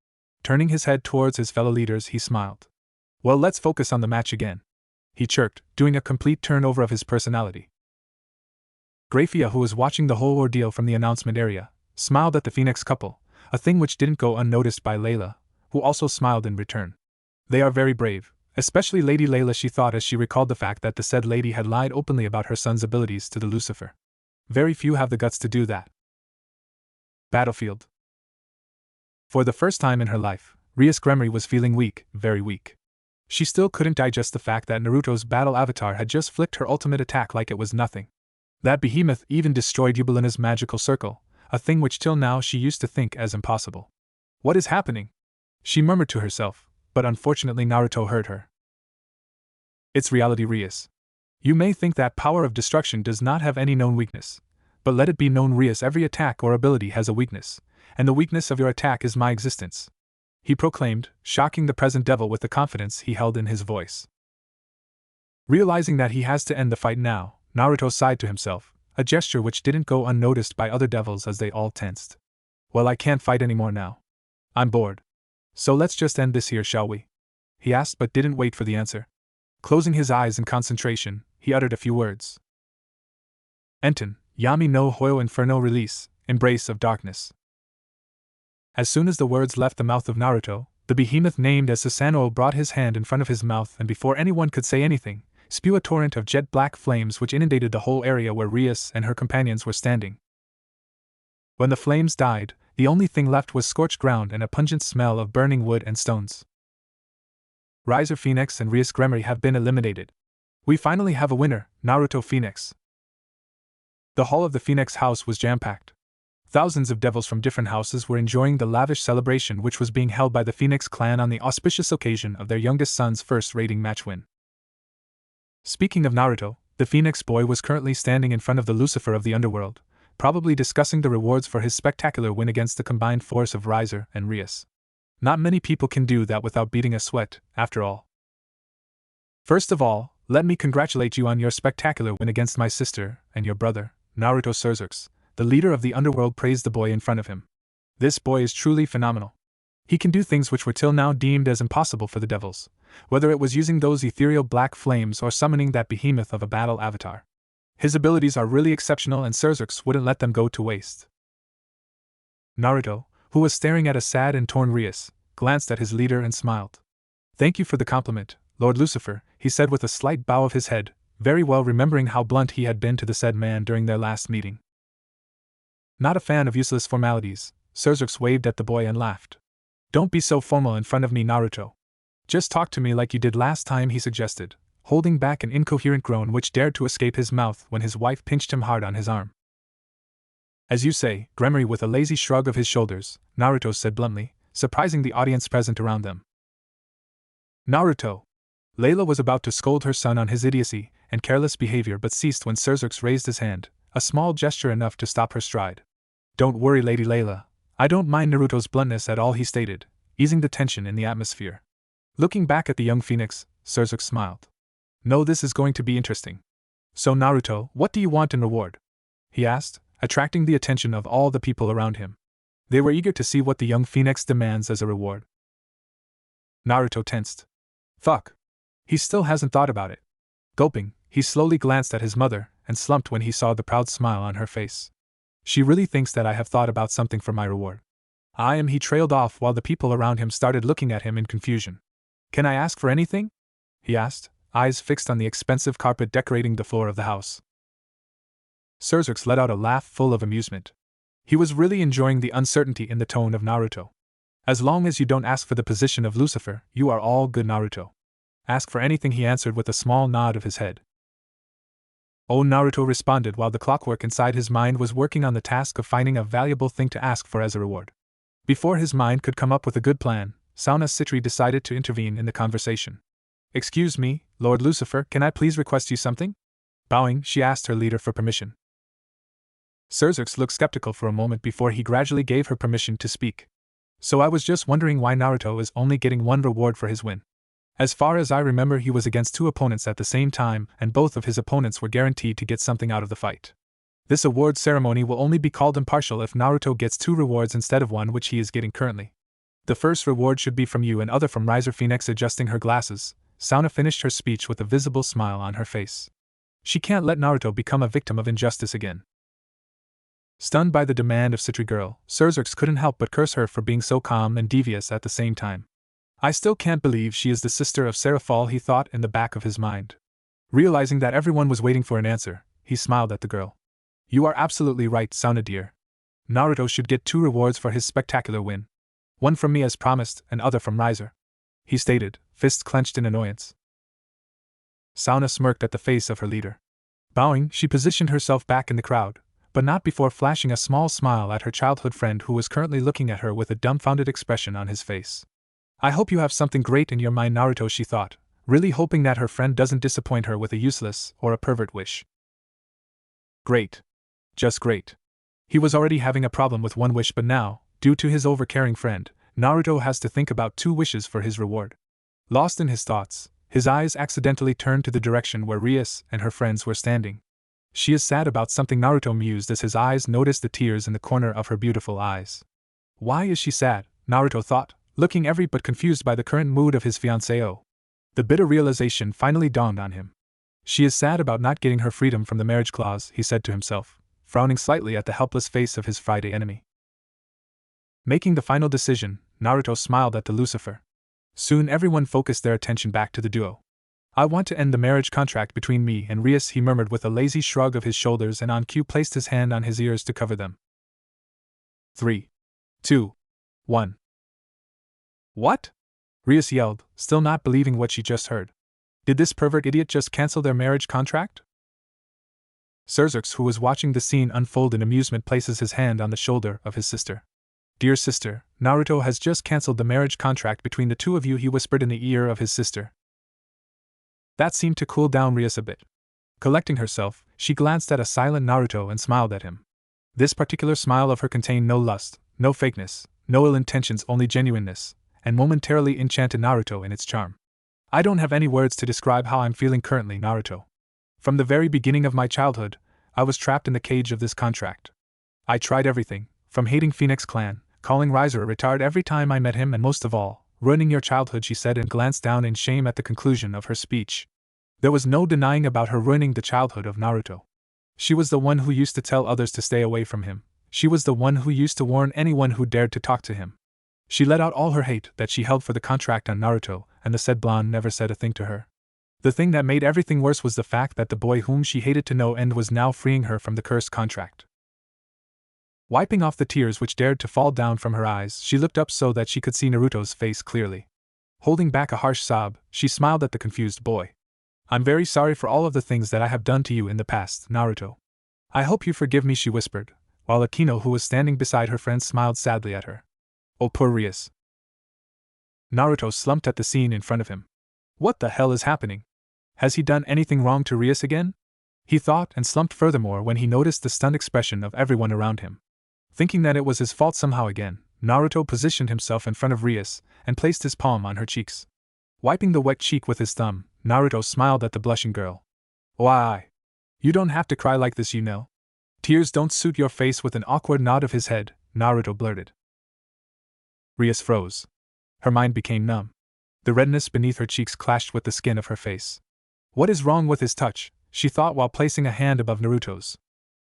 Turning his head towards his fellow leaders, he smiled. Well, let's focus on the match again, he chirped, doing a complete turnover of his personality. Grafia, who was watching the whole ordeal from the announcement area, smiled at the Phenex couple, a thing which didn't go unnoticed by Layla, who also smiled in return. They are very brave, especially Lady Layla, she thought as she recalled the fact that the said lady had lied openly about her son's abilities to the Lucifer. Very few have the guts to do that. Battlefield. For the first time in her life, Rias Gremry was feeling weak, very weak. She still couldn't digest the fact that Naruto's battle avatar had just flicked her ultimate attack like it was nothing. That behemoth even destroyed Yubelina's magical circle, a thing which till now she used to think as impossible. What is happening? She murmured to herself, but unfortunately Naruto heard her. It's reality, Rias. You may think that power of destruction does not have any known weakness, but let it be known, Rias, every attack or ability has a weakness, and the weakness of your attack is my existence, he proclaimed, shocking the present devil with the confidence he held in his voice. Realizing that he has to end the fight now, Naruto sighed to himself, a gesture which didn't go unnoticed by other devils as they all tensed. Well, I can't fight anymore now. I'm bored. So let's just end this here, shall we? He asked, but didn't wait for the answer. Closing his eyes in concentration, he uttered a few words. Enten, Yami no Hoyo Inferno release, Embrace of darkness. As soon as the words left the mouth of Naruto, the behemoth named as Susanoo brought his hand in front of his mouth and before anyone could say anything, spew a torrent of jet-black flames which inundated the whole area where Rias and her companions were standing. When the flames died, the only thing left was scorched ground and a pungent smell of burning wood and stones. Riser Phenex and Rias Gremory have been eliminated. We finally have a winner, Naruto Phenex. The hall of the Phenex house was jam-packed. Thousands of devils from different houses were enjoying the lavish celebration which was being held by the Phenex clan on the auspicious occasion of their youngest son's first raiding match win. Speaking of Naruto, the Phenex boy was currently standing in front of the Lucifer of the underworld, probably discussing the rewards for his spectacular win against the combined force of Riser and Rias. Not many people can do that without beating a sweat, after all. First of all, let me congratulate you on your spectacular win against my sister and your brother, Naruto Surzux. The leader of the underworld praised the boy in front of him. This boy is truly phenomenal. He can do things which were till now deemed as impossible for the devils, whether it was using those ethereal black flames or summoning that behemoth of a battle avatar. His abilities are really exceptional and Surzux wouldn't let them go to waste. Naruto, who was staring at a sad and torn Rias, glanced at his leader and smiled. Thank you for the compliment, Lord Lucifer, he said with a slight bow of his head, very well remembering how blunt he had been to the said man during their last meeting. Not a fan of useless formalities, Surzux waved at the boy and laughed. Don't be so formal in front of me, Naruto. Just talk to me like you did last time, he suggested, holding back an incoherent groan which dared to escape his mouth when his wife pinched him hard on his arm. As you say, Gremory, with a lazy shrug of his shoulders, Naruto said bluntly, surprising the audience present around them. Naruto! Layla was about to scold her son on his idiocy and careless behavior but ceased when Surzux raised his hand, a small gesture enough to stop her stride. Don't worry, Lady Layla. I don't mind Naruto's bluntness at all, he stated, easing the tension in the atmosphere. Looking back at the young Phenex, Surzux smiled. No, this is going to be interesting. So Naruto, what do you want in reward? He asked, attracting the attention of all the people around him. They were eager to see what the young Phenex demands as a reward. Naruto tensed. Fuck. He still hasn't thought about it. Gulping, he slowly glanced at his mother and slumped when he saw the proud smile on her face. She really thinks that I have thought about something for my reward. He trailed off while the people around him started looking at him in confusion. Can I ask for anything? He asked, eyes fixed on the expensive carpet decorating the floor of the house. Surzux let out a laugh full of amusement. He was really enjoying the uncertainty in the tone of Naruto. As long as you don't ask for the position of Lucifer, you are all good, Naruto. Ask for anything, he answered with a small nod of his head. Oh, Naruto responded while the clockwork inside his mind was working on the task of finding a valuable thing to ask for as a reward. Before his mind could come up with a good plan, Sauna Citri decided to intervene in the conversation. Excuse me, Lord Lucifer, can I please request you something? Bowing, she asked her leader for permission. Surzux looked skeptical for a moment before he gradually gave her permission to speak. So I was just wondering why Naruto is only getting one reward for his win. As far as I remember, he was against two opponents at the same time, and both of his opponents were guaranteed to get something out of the fight. This award ceremony will only be called impartial if Naruto gets two rewards instead of one which he is getting currently. The first reward should be from you and other from Riser Phenex. Adjusting her glasses, Sauna finished her speech with a visible smile on her face. She can't let Naruto become a victim of injustice again. Stunned by the demand of Citri Girl, Surzux couldn't help but curse her for being so calm and devious at the same time. I still can't believe she is the sister of Seraphal, he thought in the back of his mind. Realizing that everyone was waiting for an answer, he smiled at the girl. You are absolutely right, Sauna dear. Naruto should get two rewards for his spectacular win. One from me as promised, and other from Riser, he stated, fists clenched in annoyance. Sauna smirked at the face of her leader. Bowing, she positioned herself back in the crowd, but not before flashing a small smile at her childhood friend who was currently looking at her with a dumbfounded expression on his face. I hope you have something great in your mind, Naruto, she thought, really hoping that her friend doesn't disappoint her with a useless or a pervert wish. Great. Just great. He was already having a problem with one wish, but now, due to his overcaring friend, Naruto has to think about two wishes for his reward. Lost in his thoughts, his eyes accidentally turned to the direction where Rias and her friends were standing. She is sad about something, Naruto mused as his eyes noticed the tears in the corner of her beautiful eyes. Why is she sad? Naruto thought, looking every bit confused by the current mood of his fiancée. The bitter realization finally dawned on him. She is sad about not getting her freedom from the marriage clause, he said to himself, frowning slightly at the helpless face of his Friday enemy. Making the final decision, Naruto smiled at the Lucifer. Soon everyone focused their attention back to the duo. I want to end the marriage contract between me and Rias, he murmured with a lazy shrug of his shoulders, and on cue placed his hand on his ears to cover them. 3, 2, 1. What? Rias yelled, still not believing what she just heard. Did this pervert idiot just cancel their marriage contract? Xerxes, who was watching the scene unfold in amusement, places his hand on the shoulder of his sister. Dear sister, Naruto has just cancelled the marriage contract between the two of you, he whispered in the ear of his sister. That seemed to cool down Rias a bit. Collecting herself, she glanced at a silent Naruto and smiled at him. This particular smile of her contained no lust, no fakeness, no ill intentions, only genuineness, and momentarily enchanted Naruto in its charm. I don't have any words to describe how I'm feeling currently, Naruto. From the very beginning of my childhood, I was trapped in the cage of this contract. I tried everything, from hating Phenex clan, calling Riser a retard every time I met him, and most of all, ruining your childhood, she said, and glanced down in shame at the conclusion of her speech. There was no denying about her ruining the childhood of Naruto. She was the one who used to tell others to stay away from him. She was the one who used to warn anyone who dared to talk to him. She let out all her hate that she held for the contract on Naruto, and the said blonde never said a thing to her. The thing that made everything worse was the fact that the boy whom she hated to no end was now freeing her from the cursed contract. Wiping off the tears which dared to fall down from her eyes, she looked up so that she could see Naruto's face clearly. Holding back a harsh sob, she smiled at the confused boy. I'm very sorry for all of the things that I have done to you in the past, Naruto. I hope you forgive me, she whispered, while Akino, who was standing beside her friend, smiled sadly at her. Oh, poor Rias. Naruto slumped at the scene in front of him. What the hell is happening? Has he done anything wrong to Rias again? He thought, and slumped furthermore when he noticed the stunned expression of everyone around him. Thinking that it was his fault somehow again, Naruto positioned himself in front of Rias and placed his palm on her cheeks. Wiping the wet cheek with his thumb, Naruto smiled at the blushing girl. Why? You don't have to cry like this, you know. Tears don't suit your face. With an awkward nod of his head, Naruto blurted. Rias froze. Her mind became numb. The redness beneath her cheeks clashed with the skin of her face. What is wrong with his touch? She thought while placing a hand above Naruto's.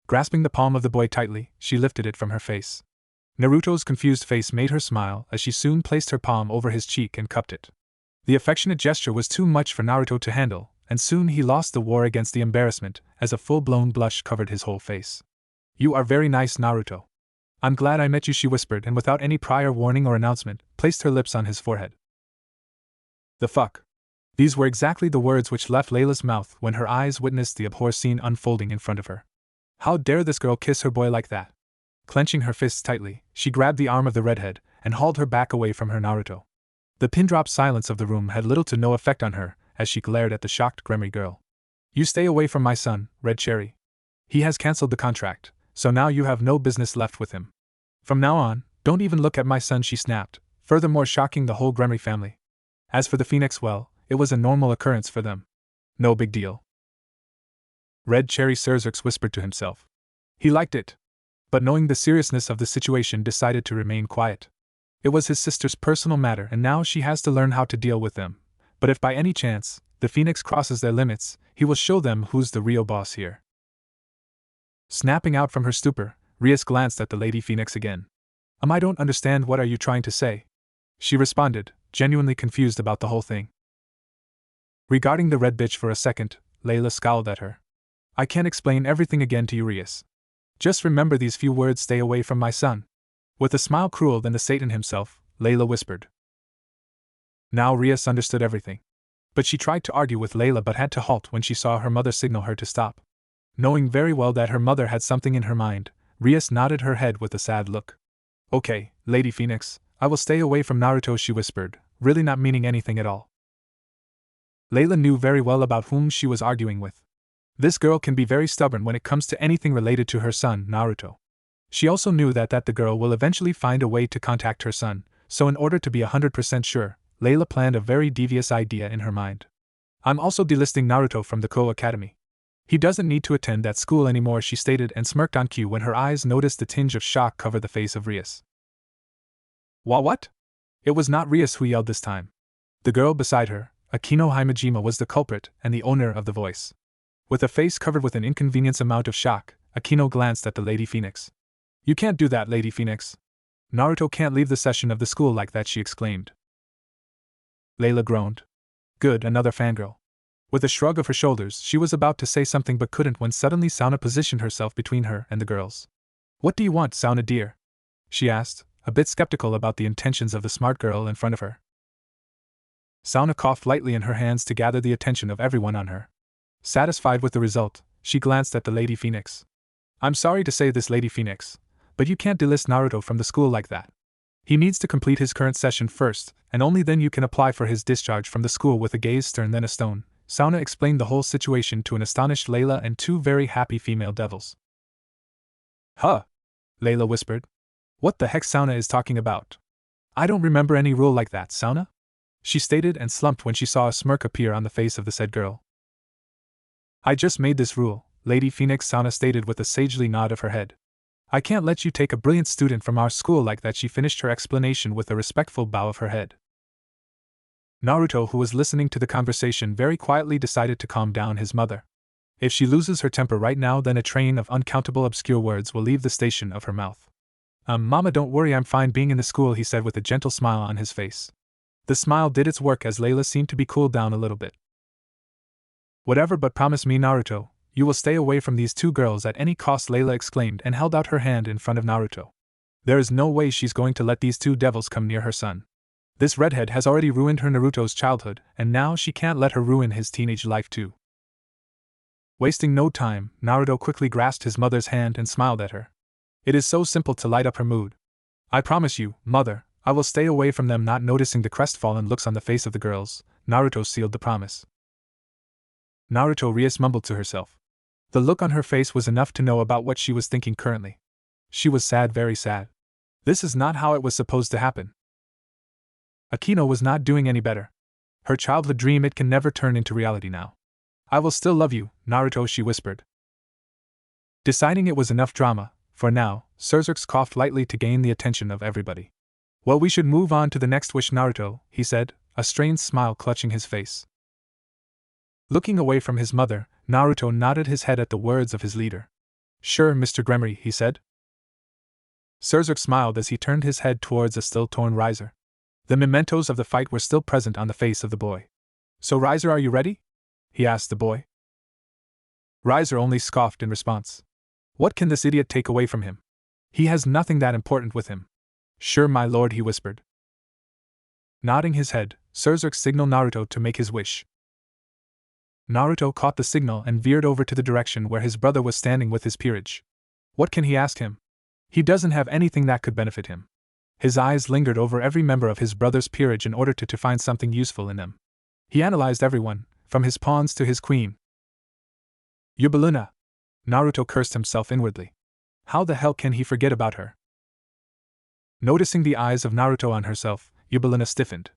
Grasping the palm of the boy tightly, she lifted it from her face. Naruto's confused face made her smile as she soon placed her palm over his cheek and cupped it. The affectionate gesture was too much for Naruto to handle, and soon he lost the war against the embarrassment as a full-blown blush covered his whole face. You are very nice, Naruto. I'm glad I met you, she whispered, and without any prior warning or announcement, placed her lips on his forehead. The fuck? These were exactly the words which left Layla's mouth when her eyes witnessed the abhorrent scene unfolding in front of her. How dare this girl kiss her boy like that? Clenching her fists tightly, she grabbed the arm of the redhead and hauled her back away from her Naruto. The pin-drop silence of the room had little to no effect on her as she glared at the shocked Gremmy girl. You stay away from my son, Red Cherry. He has cancelled the contract, so now you have no business left with him. From now on, don't even look at my son, she snapped, furthermore shocking the whole Gremmy family. As for the Phenex, well, it was a normal occurrence for them. No big deal. Red Cherry, Xerxes whispered to himself. He liked it. But knowing the seriousness of the situation, decided to remain quiet. It was his sister's personal matter, and now she has to learn how to deal with them. But if by any chance the Phenex crosses their limits, he will show them who's the real boss here. Snapping out from her stupor, Rias glanced at the Lady Phenex again. I don't understand, what are you trying to say? She responded, genuinely confused about the whole thing. Regarding the red bitch for a second, Layla scowled at her. I can't explain everything again to you, Rias. Just remember these few words: stay away from my son. With a smile cruel than the Satan himself, Layla whispered. Now Rias understood everything. But she tried to argue with Layla but had to halt when she saw her mother signal her to stop. Knowing very well that her mother had something in her mind, Rias nodded her head with a sad look. Okay, Lady Phenex, I will stay away from Naruto, she whispered, really not meaning anything at all. Layla knew very well about whom she was arguing with. This girl can be very stubborn when it comes to anything related to her son, Naruto. She also knew that the girl will eventually find a way to contact her son, so in order to be 100% sure, Layla planned a very devious idea in her mind. I'm also delisting Naruto from the Konoha Academy. He doesn't need to attend that school anymore, she stated, and smirked on cue when her eyes noticed the tinge of shock cover the face of Rias. What? It was not Rias who yelled this time. The girl beside her, Akino Himejima, was the culprit and the owner of the voice. With a face covered with an inconvenience amount of shock, Akino glanced at the Lady Phenex. You can't do that, Lady Phenex. Naruto can't leave the session of the school like that, she exclaimed. Layla groaned. Good, another fangirl. With a shrug of her shoulders, she was about to say something but couldn't when suddenly Sauna positioned herself between her and the girls. What do you want, Sauna dear? She asked, a bit skeptical about the intentions of the smart girl in front of her. Sauna coughed lightly in her hands to gather the attention of everyone on her. Satisfied with the result, she glanced at the Lady Phenex. I'm sorry to say this, Lady Phenex, but you can't delist Naruto from the school like that. He needs to complete his current session first, and only then you can apply for his discharge from the school. With a gaze stern than a stone, Sauna explained the whole situation to an astonished Layla and two very happy female devils. Huh? Layla whispered. What the heck Sauna is talking about? I don't remember any rule like that, Sauna? She stated and slumped when she saw a smirk appear on the face of the said girl. I just made this rule, Lady Phenex, Sauna stated with a sagely nod of her head. I can't let you take a brilliant student from our school like that. She finished her explanation with a respectful bow of her head. Naruto, who was listening to the conversation very quietly, decided to calm down his mother. If she loses her temper right now, then a train of uncountable obscure words will leave the station of her mouth. Mama, don't worry, I'm fine being in the school, he said with a gentle smile on his face. The smile did its work as Layla seemed to be cooled down a little bit. Whatever, but promise me, Naruto, you will stay away from these two girls at any cost, Layla exclaimed and held out her hand in front of Naruto. There is no way she's going to let these two devils come near her son. This redhead has already ruined her Naruto's childhood, and now she can't let her ruin his teenage life too. Wasting no time, Naruto quickly grasped his mother's hand and smiled at her. It is so simple to light up her mood. I promise you, mother, I will stay away from them. Not noticing the crestfallen looks on the face of the girls, Naruto sealed the promise. Naruto Rias mumbled to herself. The look on her face was enough to know about what she was thinking currently. She was sad, very sad. This is not how it was supposed to happen. Akino was not doing any better. Her childhood dream, it can never turn into reality now. I will still love you, Naruto, she whispered. Deciding it was enough drama, for now, Surxurx coughed lightly to gain the attention of everybody. Well, we should move on to the next wish, Naruto, he said, a strange smile clutching his face. Looking away from his mother, Naruto nodded his head at the words of his leader. Sure, Mr. Gremory, he said. Surxurx smiled as he turned his head towards a still-torn Riser. The mementos of the fight were still present on the face of the boy. So Riser, are you ready? He asked the boy. Riser only scoffed in response. What can this idiot take away from him? He has nothing that important with him. Sure, my lord, he whispered. Nodding his head, Surxurx signaled Naruto to make his wish. Naruto caught the signal and veered over to the direction where his brother was standing with his peerage. What can he ask him? He doesn't have anything that could benefit him. His eyes lingered over every member of his brother's peerage in order to find something useful in them. He analyzed everyone, from his pawns to his queen. Yubaluna! Naruto cursed himself inwardly. How the hell can he forget about her? Noticing the eyes of Naruto on herself, Yubaluna stiffened.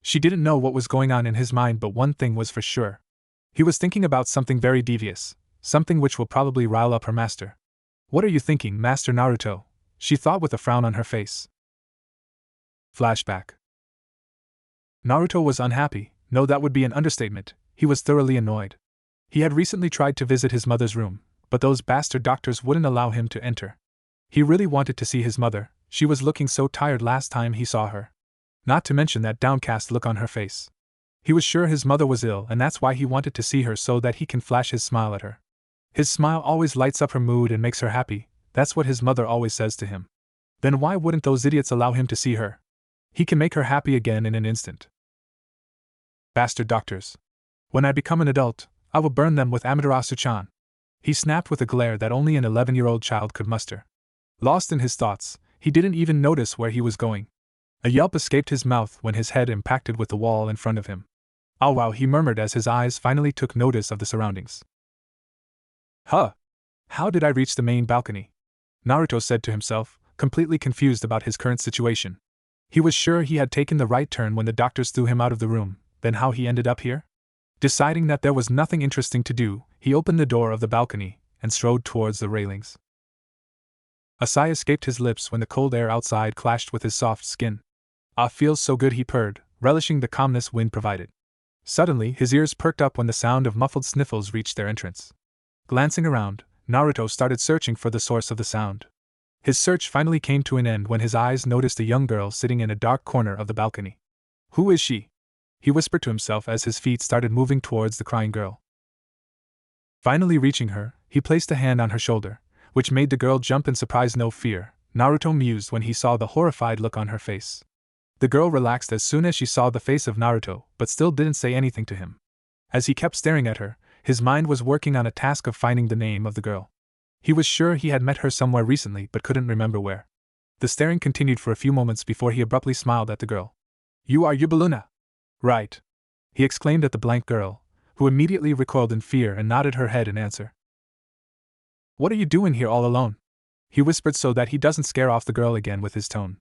She didn't know what was going on in his mind, but one thing was for sure. He was thinking about something very devious, something which will probably rile up her master. What are you thinking, Master Naruto? She thought with a frown on her face. Flashback. Naruto was unhappy. No, that would be an understatement. He was thoroughly annoyed. He had recently tried to visit his mother's room, but those bastard doctors wouldn't allow him to enter. He really wanted to see his mother. She was looking so tired last time he saw her. Not to mention that downcast look on her face. He was sure his mother was ill, and that's why he wanted to see her, so that he can flash his smile at her. His smile always lights up her mood and makes her happy. That's what his mother always says to him. Then why wouldn't those idiots allow him to see her? He can make her happy again in an instant. Bastard doctors. When I become an adult, I will burn them with Amaterasu-chan. He snapped with a glare that only an 11-year-old child could muster. Lost in his thoughts, he didn't even notice where he was going. A yelp escaped his mouth when his head impacted with the wall in front of him. "Oh wow," he murmured as his eyes finally took notice of the surroundings. Huh! How did I reach the main balcony? Naruto said to himself, completely confused about his current situation. He was sure he had taken the right turn when the doctors threw him out of the room, then how he ended up here? Deciding that there was nothing interesting to do, he opened the door of the balcony and strode towards the railings. A sigh escaped his lips when the cold air outside clashed with his soft skin. Ah, feels so good, he purred, relishing the calmness wind provided. Suddenly, his ears perked up when the sound of muffled sniffles reached their entrance. Glancing around, Naruto started searching for the source of the sound. His search finally came to an end when his eyes noticed a young girl sitting in a dark corner of the balcony. "Who is she?" he whispered to himself as his feet started moving towards the crying girl. Finally reaching her, he placed a hand on her shoulder, which made the girl jump in surprise, no fear, Naruto mused when he saw the horrified look on her face. The girl relaxed as soon as she saw the face of Naruto, but still didn't say anything to him. As he kept staring at her, his mind was working on a task of finding the name of the girl. He was sure he had met her somewhere recently but couldn't remember where. The staring continued for a few moments before he abruptly smiled at the girl. "You are Yubeluna?" "Right," he exclaimed at the blank girl, who immediately recoiled in fear and nodded her head in answer. "What are you doing here all alone?" he whispered so that he doesn't scare off the girl again with his tone.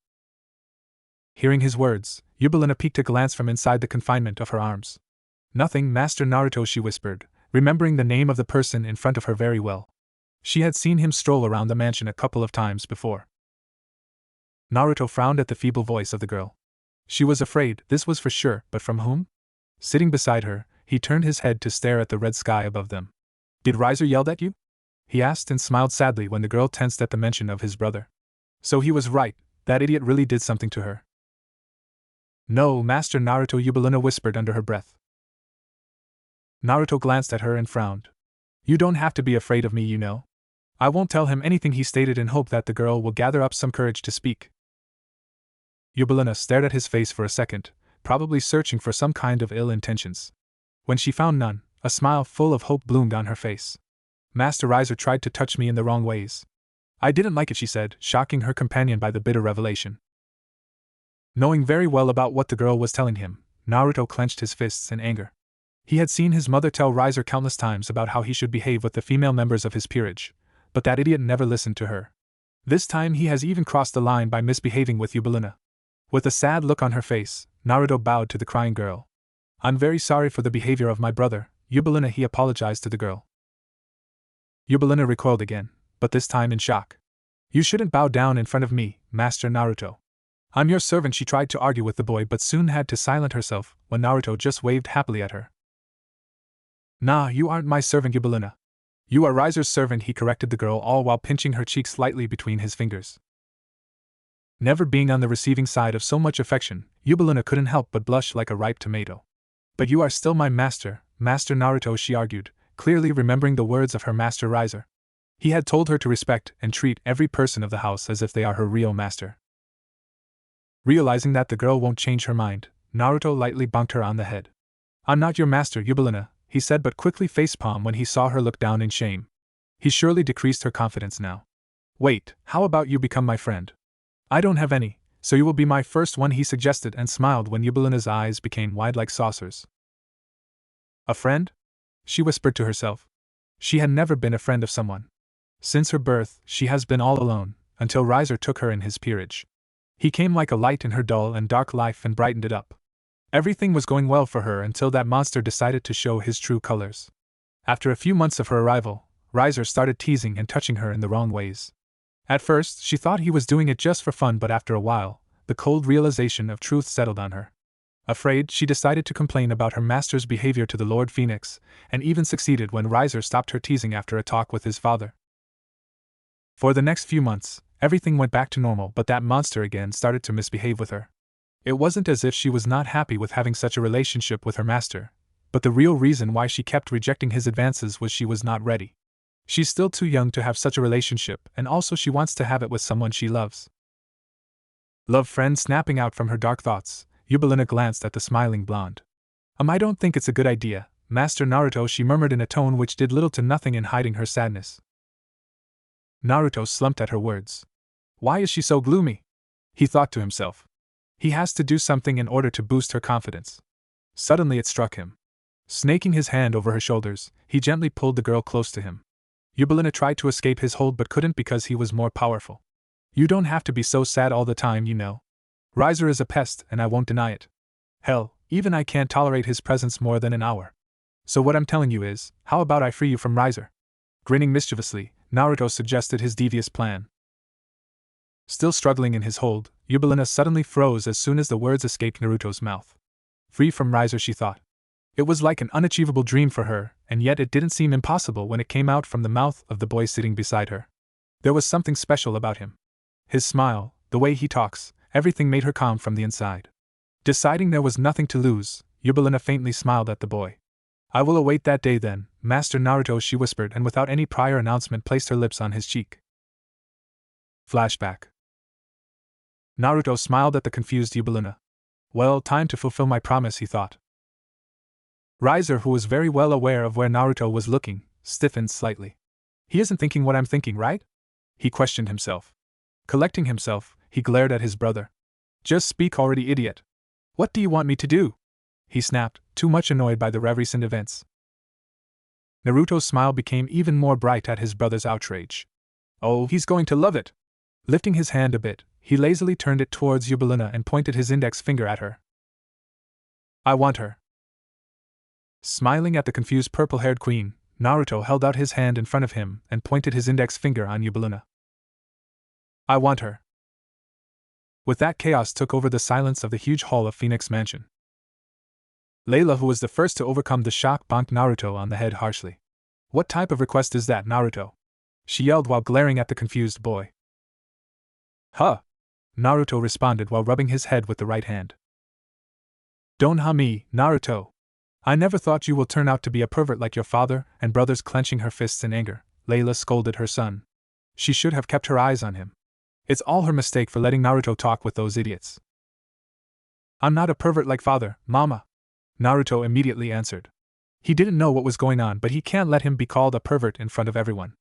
Hearing his words, Yubeluna peeked a glance from inside the confinement of her arms. "Nothing, Master Naruto," she whispered, remembering the name of the person in front of her very well. She had seen him stroll around the mansion a couple of times before. Naruto frowned at the feeble voice of the girl. She was afraid, this was for sure, but from whom? Sitting beside her, he turned his head to stare at the red sky above them. "Did Riser yell at you?" he asked and smiled sadly when the girl tensed at the mention of his brother. So he was right, that idiot really did something to her. "No, Master Naruto," Yubeluna whispered under her breath. Naruto glanced at her and frowned. "You don't have to be afraid of me, you know. I won't tell him anything," he stated in hope that the girl will gather up some courage to speak. Yubeluna stared at his face for a second, probably searching for some kind of ill intentions. When she found none, a smile full of hope bloomed on her face. "Master Riser tried to touch me in the wrong ways. I didn't like it," she said, shocking her companion by the bitter revelation. Knowing very well about what the girl was telling him, Naruto clenched his fists in anger. He had seen his mother tell Riser countless times about how he should behave with the female members of his peerage, but that idiot never listened to her. This time he has even crossed the line by misbehaving with Yubeluna. With a sad look on her face, Naruto bowed to the crying girl. "I'm very sorry for the behavior of my brother, Yubeluna," he apologized to the girl. Yubeluna recoiled again, but this time in shock. "You shouldn't bow down in front of me, Master Naruto. I'm your servant," she tried to argue with the boy but soon had to silence herself when Naruto just waved happily at her. "Nah, you aren't my servant, Yubeluna. You are Riser's servant," he corrected the girl, all while pinching her cheek slightly between his fingers. Never being on the receiving side of so much affection, Yubeluna couldn't help but blush like a ripe tomato. "But you are still my master, Master Naruto," she argued, clearly remembering the words of her master Riser. He had told her to respect and treat every person of the house as if they are her real master. Realizing that the girl won't change her mind, Naruto lightly bonked her on the head. "I'm not your master, Yubeluna," he said, but quickly facepalmed when he saw her look down in shame. He surely decreased her confidence now. "Wait, how about you become my friend? I don't have any, so you will be my first one," he suggested and smiled when Yubeluna's eyes became wide like saucers. "A friend?" she whispered to herself. She had never been a friend of someone. Since her birth, she has been all alone, until Riser took her in his peerage. He came like a light in her dull and dark life and brightened it up. Everything was going well for her until that monster decided to show his true colors. After a few months of her arrival, Riser started teasing and touching her in the wrong ways. At first, she thought he was doing it just for fun, but after a while, the cold realization of truth settled on her. Afraid, she decided to complain about her master's behavior to the Lord Phenex, and even succeeded when Riser stopped her teasing after a talk with his father. For the next few months, everything went back to normal, but that monster again started to misbehave with her. It wasn't as if she was not happy with having such a relationship with her master, but the real reason why she kept rejecting his advances was she was not ready. She's still too young to have such a relationship, and also she wants to have it with someone she loves. Love friend. Snapping out from her dark thoughts, Yubeluna glanced at the smiling blonde. I don't think it's a good idea, Master Naruto," she murmured in a tone which did little to nothing in hiding her sadness. Naruto slumped at her words. Why is she so gloomy? He thought to himself. He has to do something in order to boost her confidence. Suddenly it struck him. Snaking his hand over her shoulders, he gently pulled the girl close to him. Yubeluna tried to escape his hold but couldn't because he was more powerful. You don't have to be so sad all the time, you know. Riser is a pest, and I won't deny it. Hell, even I can't tolerate his presence more than an hour. So what I'm telling you is, how about I free you from Riser? Grinning mischievously, Naruto suggested his devious plan. Still struggling in his hold, Yubeluna suddenly froze as soon as the words escaped Naruto's mouth. Free from Riser, she thought. It was like an unachievable dream for her, and yet it didn't seem impossible when it came out from the mouth of the boy sitting beside her. There was something special about him. His smile, the way he talks, everything made her calm from the inside. Deciding there was nothing to lose, Yubelina faintly smiled at the boy. I will await that day then, Master Naruto, she whispered, and without any prior announcement placed her lips on his cheek. Flashback. Naruto smiled at the confused Yubelina. Well, time to fulfill my promise, he thought. Riser, who was very well aware of where Naruto was looking, stiffened slightly. He isn't thinking what I'm thinking, right? He questioned himself. Collecting himself, he glared at his brother. Just speak already, idiot. What do you want me to do? He snapped, too much annoyed by the recent events. Naruto's smile became even more bright at his brother's outrage. Oh, he's going to love it! Lifting his hand a bit, he lazily turned it towards Yubelina and pointed his index finger at her. I want her. Smiling at the confused purple-haired queen, Naruto held out his hand in front of him and pointed his index finger on Yubelina. I want her. With that, chaos took over the silence of the huge hall of Phenex Mansion. Layla, who was the first to overcome the shock, bonked Naruto on the head harshly. What type of request is that, Naruto? She yelled while glaring at the confused boy. Huh! Naruto responded while rubbing his head with the right hand. Don't ha me, Naruto. I never thought you will turn out to be a pervert like your father and brothers. Clenching her fists in anger, Layla scolded her son. She should have kept her eyes on him. It's all her mistake for letting Naruto talk with those idiots. I'm not a pervert like father, Mama. Naruto immediately answered. He didn't know what was going on, but he can't let him be called a pervert in front of everyone.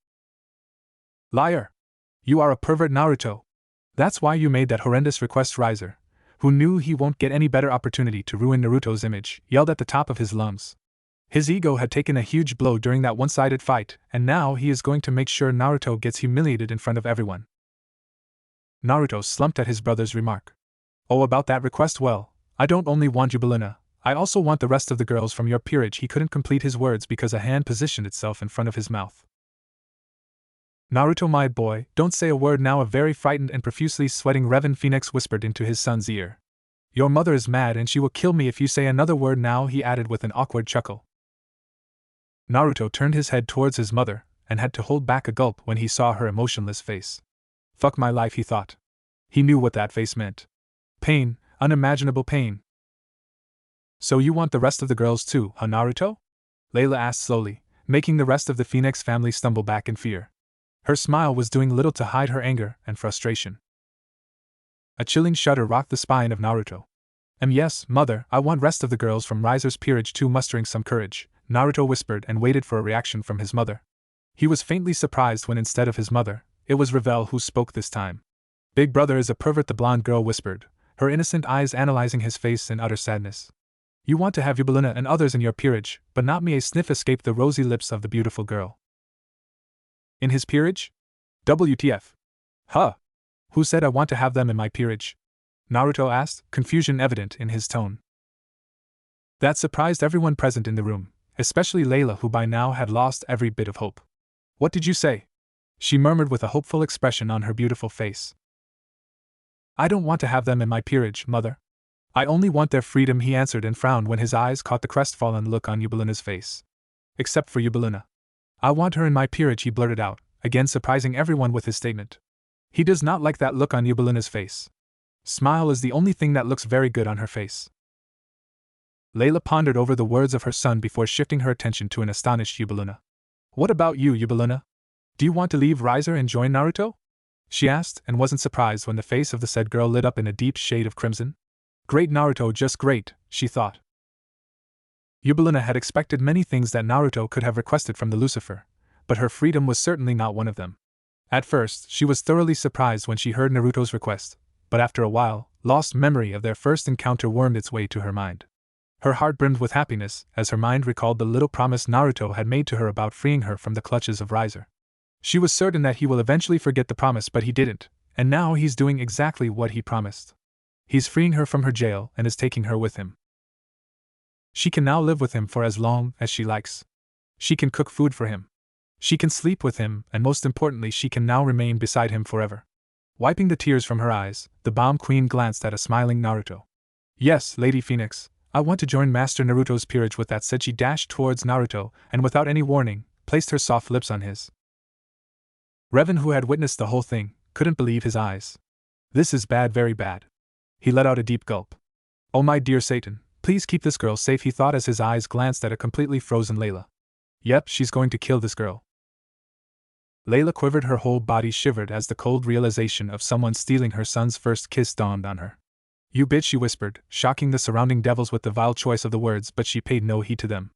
Liar! You are a pervert, Naruto. That's why you made that horrendous request. Riser, who knew he won't get any better opportunity to ruin Naruto's image, yelled at the top of his lungs. His ego had taken a huge blow during that one-sided fight, and now he is going to make sure Naruto gets humiliated in front of everyone. Naruto slumped at his brother's remark. Oh, about that request, well, I don't only want Yubelina, I also want the rest of the girls from your peerage. He couldn't complete his words because a hand positioned itself in front of his mouth. Naruto, my boy, don't say a word now. A very frightened and profusely sweating Revan Phenex whispered into his son's ear. Your mother is mad and she will kill me if you say another word now, he added with an awkward chuckle. Naruto turned his head towards his mother, and had to hold back a gulp when he saw her emotionless face. Fuck my life, he thought. He knew what that face meant. Pain, unimaginable pain. So you want the rest of the girls too, huh, Naruto? Layla asked slowly, making the rest of the Phenex family stumble back in fear. Her smile was doing little to hide her anger and frustration. A chilling shudder rocked the spine of Naruto. Yes, mother, I want rest of the girls from Riser's peerage too. Mustering some courage, Naruto whispered and waited for a reaction from his mother. He was faintly surprised when instead of his mother, it was Revel who spoke this time. Big brother is a pervert, the blonde girl whispered, her innocent eyes analyzing his face in utter sadness. You want to have Yubelina and others in your peerage, but not me. A sniff escaped the rosy lips of the beautiful girl. In his peerage? WTF? Huh? Who said I want to have them in my peerage? Naruto asked, confusion evident in his tone. That surprised everyone present in the room, especially Layla, who by now had lost every bit of hope. What did you say? She murmured with a hopeful expression on her beautiful face. I don't want to have them in my peerage, mother. I only want their freedom, he answered and frowned when his eyes caught the crestfallen look on Yubelina's face. Except for Yubelina. I want her in my peerage, he blurted out, again surprising everyone with his statement. He does not like that look on Yubelina's face. Smile is the only thing that looks very good on her face. Layla pondered over the words of her son before shifting her attention to an astonished Yubelina. What about you, Yubelina? Do you want to leave Riser and join Naruto? She asked, and wasn't surprised when the face of the said girl lit up in a deep shade of crimson. Great, Naruto, just great, she thought. Yubelina had expected many things that Naruto could have requested from the Lucifer, but her freedom was certainly not one of them. At first, she was thoroughly surprised when she heard Naruto's request, but after a while, lost memory of their first encounter wormed its way to her mind. Her heart brimmed with happiness as her mind recalled the little promise Naruto had made to her about freeing her from the clutches of Riser. She was certain that he will eventually forget the promise, but he didn't, and now he's doing exactly what he promised. He's freeing her from her jail and is taking her with him. She can now live with him for as long as she likes. She can cook food for him. She can sleep with him, and most importantly, she can now remain beside him forever. Wiping the tears from her eyes, the Bomb Queen glanced at a smiling Naruto. Yes, Lady Phenex, I want to join Master Naruto's peerage. With that said, she dashed towards Naruto, and without any warning, placed her soft lips on his. Revan, who had witnessed the whole thing, couldn't believe his eyes. This is bad, very bad. He let out a deep gulp. Oh my dear Satan, please keep this girl safe, he thought as his eyes glanced at a completely frozen Layla. Yep, she's going to kill this girl. Layla quivered, her whole body shivered as the cold realization of someone stealing her son's first kiss dawned on her. You bitch, she whispered, shocking the surrounding devils with the vile choice of the words, but she paid no heed to them.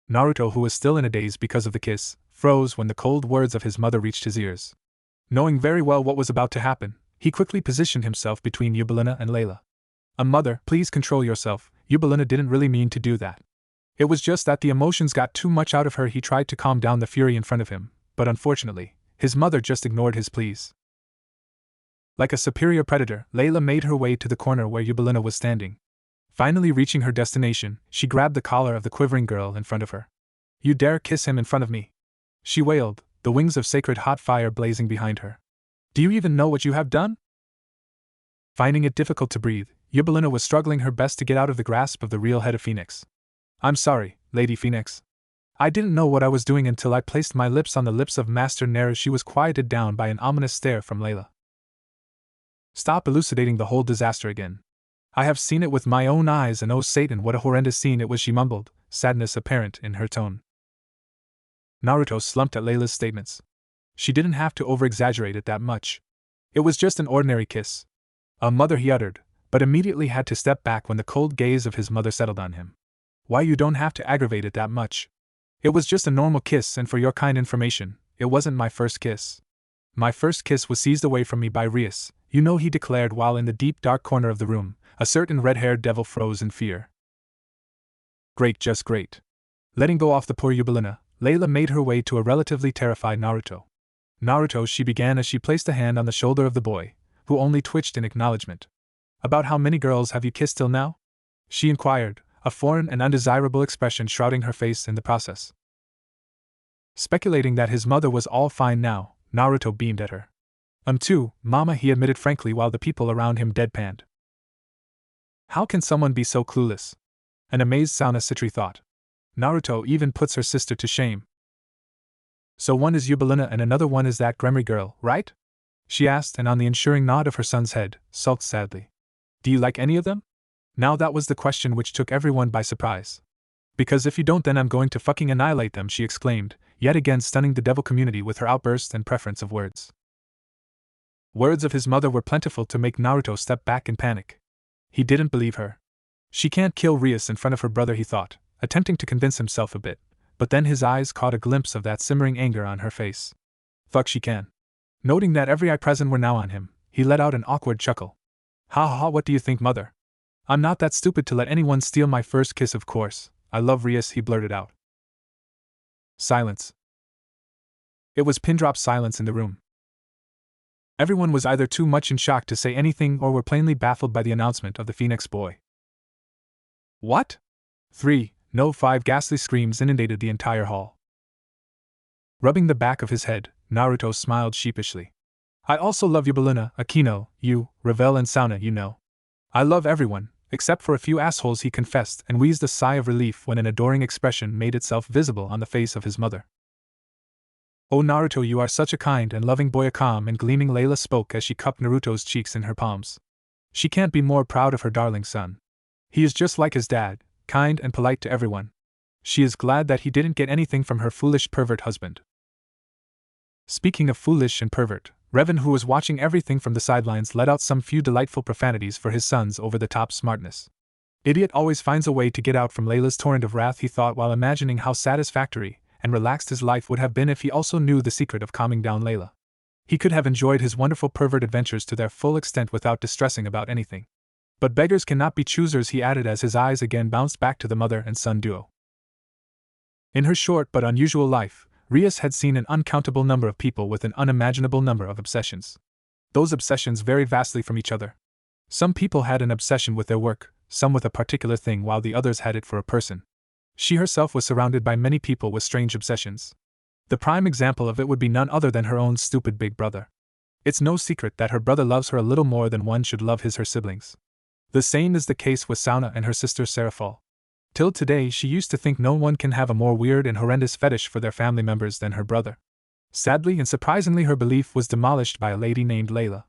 Naruto, who was still in a daze because of the kiss, froze when the cold words of his mother reached his ears. Knowing very well what was about to happen, he quickly positioned himself between Yubelina and Layla. Mother, please control yourself, Yubelina didn't really mean to do that. It was just that the emotions got too much out of her. He tried to calm down the fury in front of him, but unfortunately, his mother just ignored his pleas. Like a superior predator, Layla made her way to the corner where Yubelina was standing. Finally reaching her destination, she grabbed the collar of the quivering girl in front of her. You dare kiss him in front of me? She wailed, the wings of sacred hot fire blazing behind her. Do you even know what you have done? Finding it difficult to breathe, Yubelina was struggling her best to get out of the grasp of the real head of Phenex. I'm sorry, Lady Phenex. I didn't know what I was doing until I placed my lips on the lips of Master Naru. She was quieted down by an ominous stare from Layla. Stop elucidating the whole disaster again. I have seen it with my own eyes, and oh Satan, what a horrendous scene it was, she mumbled, sadness apparent in her tone. Naruto slumped at Layla's statements. She didn't have to over-exaggerate it that much. It was just an ordinary kiss. Mother, he uttered, but immediately had to step back when the cold gaze of his mother settled on him. Why, you don't have to aggravate it that much. It was just a normal kiss, and for your kind information, it wasn't my first kiss. My first kiss was seized away from me by Rias, you know, he declared while in the deep dark corner of the room, a certain red-haired devil froze in fear. Great, just great. Letting go off the poor Yubelina, Layla made her way to a relatively terrified Naruto. Naruto, she began as she placed a hand on the shoulder of the boy, who only twitched in acknowledgement. About how many girls have you kissed till now? She inquired, a foreign and undesirable expression shrouding her face in the process. Speculating that his mother was all fine now, Naruto beamed at her. Two, Mama, he admitted frankly while the people around him deadpanned. How can someone be so clueless? An amazed Sauna Citri thought. Naruto even puts her sister to shame. So one is Yubelina and another one is that Gremory girl, right? She asked, and on the ensuring nod of her son's head, sulked sadly. Do you like any of them? Now that was the question which took everyone by surprise. Because if you don't, then I'm going to fucking annihilate them, she exclaimed, yet again stunning the devil community with her outburst and preference of words. Words of his mother were plentiful to make Naruto step back in panic. He didn't believe her. She can't kill Rias in front of her brother, he thought, attempting to convince himself a bit, but then his eyes caught a glimpse of that simmering anger on her face. Fuck, she can. Noting that every eye present were now on him, he let out an awkward chuckle. Ha ha ha, what do you think, mother? I'm not that stupid to let anyone steal my first kiss, of course. I love Rias, he blurted out. Silence. It was pin-drop silence in the room. Everyone was either too much in shock to say anything or were plainly baffled by the announcement of the Phenex boy. What? 3, no 5 ghastly screams inundated the entire hall. Rubbing the back of his head, Naruto smiled sheepishly. I also love Yubelina, Akino, you, Ravel and Sauna, you know. I love everyone, except for a few assholes, he confessed and wheezed a sigh of relief when an adoring expression made itself visible on the face of his mother. Oh Naruto, you are such a kind and loving boy. A calm and gleaming Layla spoke as she cupped Naruto's cheeks in her palms. She can't be more proud of her darling son. He is just like his dad, kind and polite to everyone. She is glad that he didn't get anything from her foolish pervert husband. Speaking of foolish and pervert, Revan, who was watching everything from the sidelines, let out some few delightful profanities for his son's over-the-top smartness. Idiot always finds a way to get out from Layla's torrent of wrath, he thought while imagining how satisfactory and relaxed his life would have been if he also knew the secret of calming down Layla. He could have enjoyed his wonderful pervert adventures to their full extent without distressing about anything. But beggars cannot be choosers, he added as his eyes again bounced back to the mother and son duo. In her short but unusual life, Rias had seen an uncountable number of people with an unimaginable number of obsessions. Those obsessions varied vastly from each other. Some people had an obsession with their work, some with a particular thing, while the others had it for a person. She herself was surrounded by many people with strange obsessions. The prime example of it would be none other than her own stupid big brother. It's no secret that her brother loves her a little more than one should love her siblings. The same is the case with Sauna and her sister Serafal. Till today she used to think no one can have a more weird and horrendous fetish for their family members than her brother. Sadly and surprisingly her belief was demolished by a lady named Layla.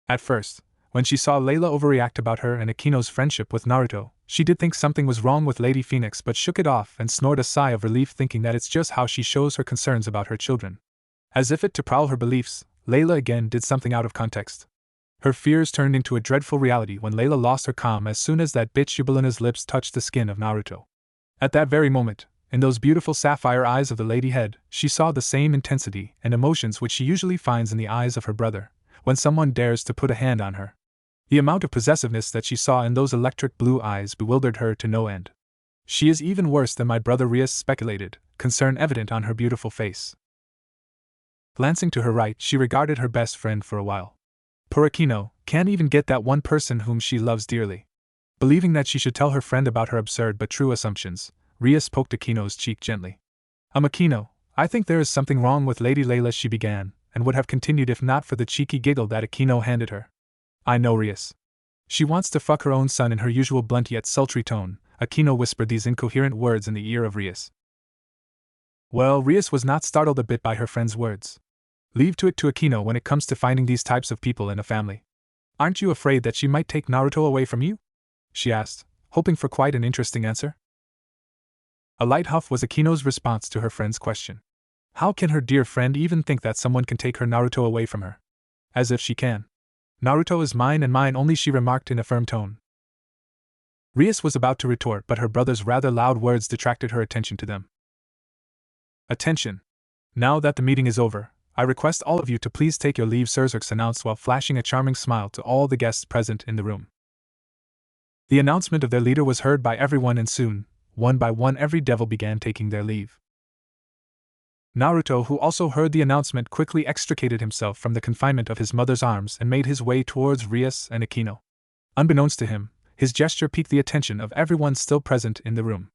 At first, when she saw Layla overreact about her and Akino's friendship with Naruto, she did think something was wrong with Lady Phenex but shook it off and snored a sigh of relief thinking that it's just how she shows her concerns about her children. As if to prowl her beliefs, Layla again did something out of context. Her fears turned into a dreadful reality when Layla lost her calm as soon as that bitch Yubelina's lips touched the skin of Naruto. At that very moment, in those beautiful sapphire eyes of the lady head, she saw the same intensity and emotions which she usually finds in the eyes of her brother, when someone dares to put a hand on her. The amount of possessiveness that she saw in those electric blue eyes bewildered her to no end. She is even worse than my brother Rias speculated, concern evident on her beautiful face. Glancing to her right, she regarded her best friend for a while. Poor Akino can't even get that one person whom she loves dearly. Believing that she should tell her friend about her absurd but true assumptions, Rias poked Akino's cheek gently. Akino, I think there is something wrong with Lady Layla, she began, and would have continued if not for the cheeky giggle that Akino handed her. I know, Rias. She wants to fuck her own son. In her usual blunt yet sultry tone, Akino whispered these incoherent words in the ear of Rias. Well, Rias was not startled a bit by her friend's words. Leave to Akino when it comes to finding these types of people in a family. Aren't you afraid that she might take Naruto away from you? She asked, hoping for quite an interesting answer. A light huff was Akino's response to her friend's question. How can her dear friend even think that someone can take her Naruto away from her? As if she can. Naruto is mine and mine only, she remarked in a firm tone. Rias was about to retort, but her brother's rather loud words detracted her attention to them. Attention! Now that the meeting is over, I request all of you to please take your leave, Xerxes announced while flashing a charming smile to all the guests present in the room. The announcement of their leader was heard by everyone and soon, one by one, every devil began taking their leave. Naruto, who also heard the announcement, quickly extricated himself from the confinement of his mother's arms and made his way towards Rias and Akino. Unbeknownst to him, his gesture piqued the attention of everyone still present in the room.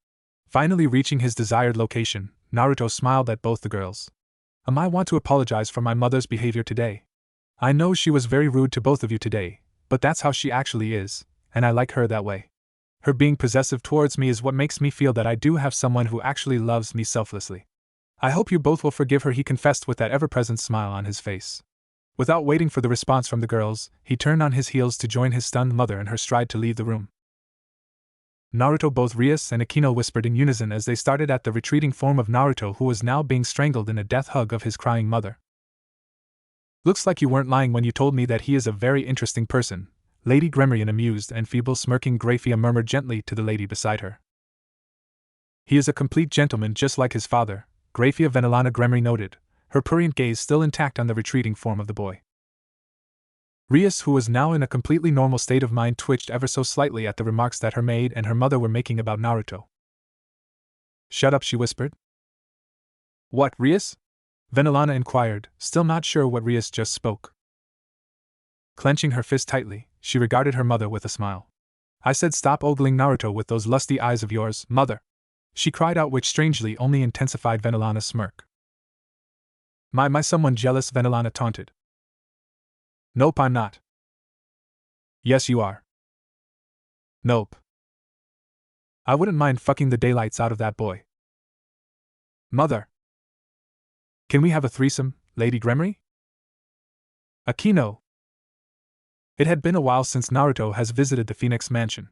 Finally reaching his desired location, Naruto smiled at both the girls. I want to apologize for my mother's behavior today. I know she was very rude to both of you today, but that's how she actually is, and I like her that way. Her being possessive towards me is what makes me feel that I do have someone who actually loves me selflessly. I hope you both will forgive her, he confessed with that ever-present smile on his face. Without waiting for the response from the girls, he turned on his heels to join his stunned mother in her stride to leave the room. Naruto, both Rias and Akino whispered in unison as they started at the retreating form of Naruto, who was now being strangled in a death hug of his crying mother. Looks like you weren't lying when you told me that he is a very interesting person, Lady Gremry, an amused and feeble smirking Graphia murmured gently to the lady beside her. He is a complete gentleman just like his father, Graphia Venelana Gremry noted, her prurient gaze still intact on the retreating form of the boy. Rias, who was now in a completely normal state of mind, twitched ever so slightly at the remarks that her maid and her mother were making about Naruto. Shut up, she whispered. What, Rias? Venelana inquired, still not sure what Rias just spoke. Clenching her fist tightly, she regarded her mother with a smile. I said stop ogling Naruto with those lusty eyes of yours, mother, she cried out, which strangely only intensified Venelana's smirk. My someone jealous, Venelana taunted. Nope, I'm not. Yes, you are. Nope. I wouldn't mind fucking the daylights out of that boy. Mother. Can we have a threesome, Lady Gremry? Akino. It had been a while since Naruto has visited the Phenex mansion.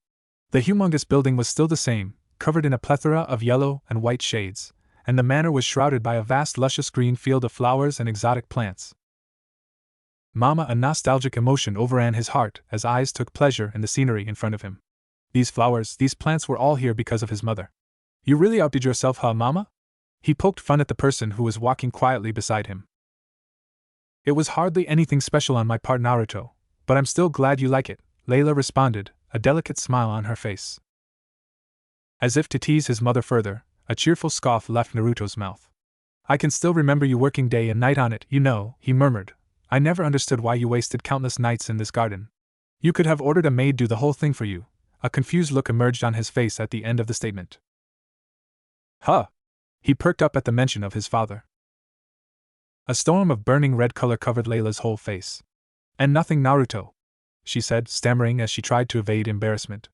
The humongous building was still the same, covered in a plethora of yellow and white shades, and the manor was shrouded by a vast luscious green field of flowers and exotic plants. Mama, a nostalgic emotion overran his heart as eyes took pleasure in the scenery in front of him. These flowers, these plants were all here because of his mother. You really outdid yourself, huh, Mama? He poked fun at the person who was walking quietly beside him. It was hardly anything special on my part, Naruto, but I'm still glad you like it, Layla responded, a delicate smile on her face. As if to tease his mother further, a cheerful scoff left Naruto's mouth. I can still remember you working day and night on it, you know, he murmured. I never understood why you wasted countless nights in this garden. You could have ordered a maid do the whole thing for you. A confused look emerged on his face at the end of the statement. Huh! He perked up at the mention of his father. A storm of burning red color covered Layla's whole face. And nothing, Naruto. she said, stammering as she tried to evade embarrassment.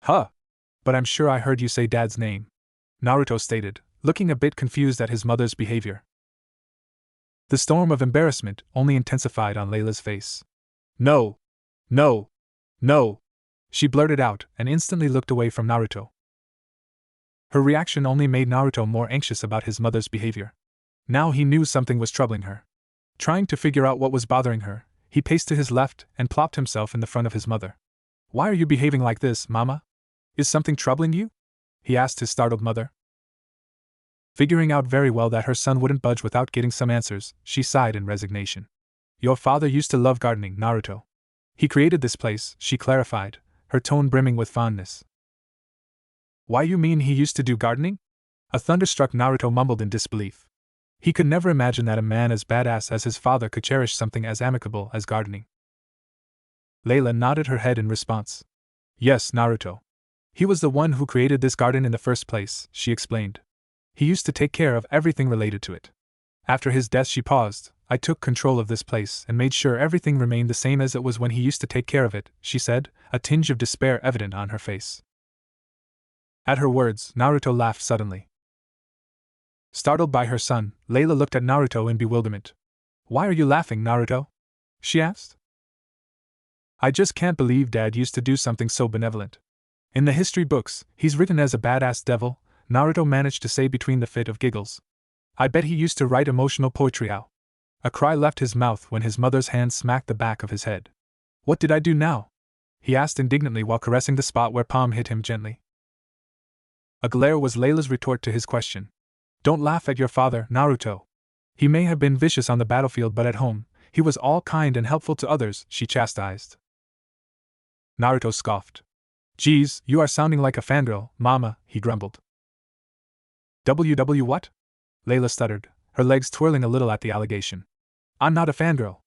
Huh. But I'm sure I heard you say Dad's name, Naruto stated, looking a bit confused at his mother's behavior. The storm of embarrassment only intensified on Layla's face. No! No! No! She blurted out and instantly looked away from Naruto. Her reaction only made Naruto more anxious about his mother's behavior. Now he knew something was troubling her. Trying to figure out what was bothering her, he paced to his left and plopped himself in the front of his mother. Why are you behaving like this, Mama? Is something troubling you? He asked his startled mother. Figuring out very well that her son wouldn't budge without getting some answers, she sighed in resignation. Your father used to love gardening, Naruto. He created this place, she clarified, her tone brimming with fondness. Why you mean he used to do gardening? A thunderstruck Naruto mumbled in disbelief. He could never imagine that a man as badass as his father could cherish something as amicable as gardening. Layla nodded her head in response. Yes, Naruto. He was the one who created this garden in the first place, she explained. He used to take care of everything related to it. After his death, she paused. I took control of this place and made sure everything remained the same as it was when he used to take care of it, she said, a tinge of despair evident on her face. At her words, Naruto laughed suddenly. Startled by her son, Layla looked at Naruto in bewilderment. Why are you laughing, Naruto? She asked. I just can't believe Dad used to do something so benevolent. In the history books, he's written as a badass devil, Naruto managed to say between the fit of giggles. I bet he used to write emotional poetry. How? A cry left his mouth when his mother's hand smacked the back of his head. What did I do now? He asked indignantly while caressing the spot where Palm hit him gently. A glare was Layla's retort to his question. Don't laugh at your father, Naruto. He may have been vicious on the battlefield, but at home, he was all kind and helpful to others, she chastised. Naruto scoffed. Geez, you are sounding like a fangirl, Mama, he grumbled. What? Layla stuttered, her legs twirling a little at the allegation. I'm not a fangirl.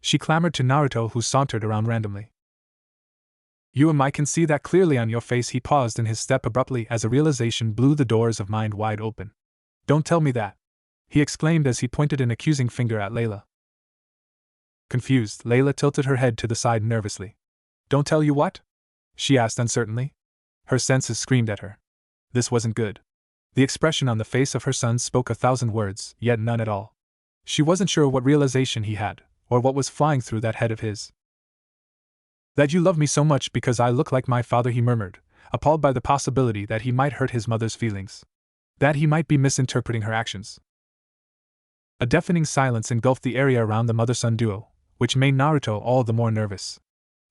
She clamored to Naruto, who sauntered around randomly. You and I can see that clearly on your face. He paused in his step abruptly as a realization blew the doors of mind wide open. Don't tell me that, he exclaimed as he pointed an accusing finger at Layla. Confused, Layla tilted her head to the side nervously. Don't tell you what? She asked uncertainly. Her senses screamed at her. This wasn't good. The expression on the face of her son spoke 1,000 words, yet none at all. She wasn't sure what realization he had, or what was flying through that head of his. That you love me so much because I look like my father, he murmured, appalled by the possibility that he might hurt his mother's feelings. That he might be misinterpreting her actions. A deafening silence engulfed the area around the mother-son duo, which made Naruto all the more nervous.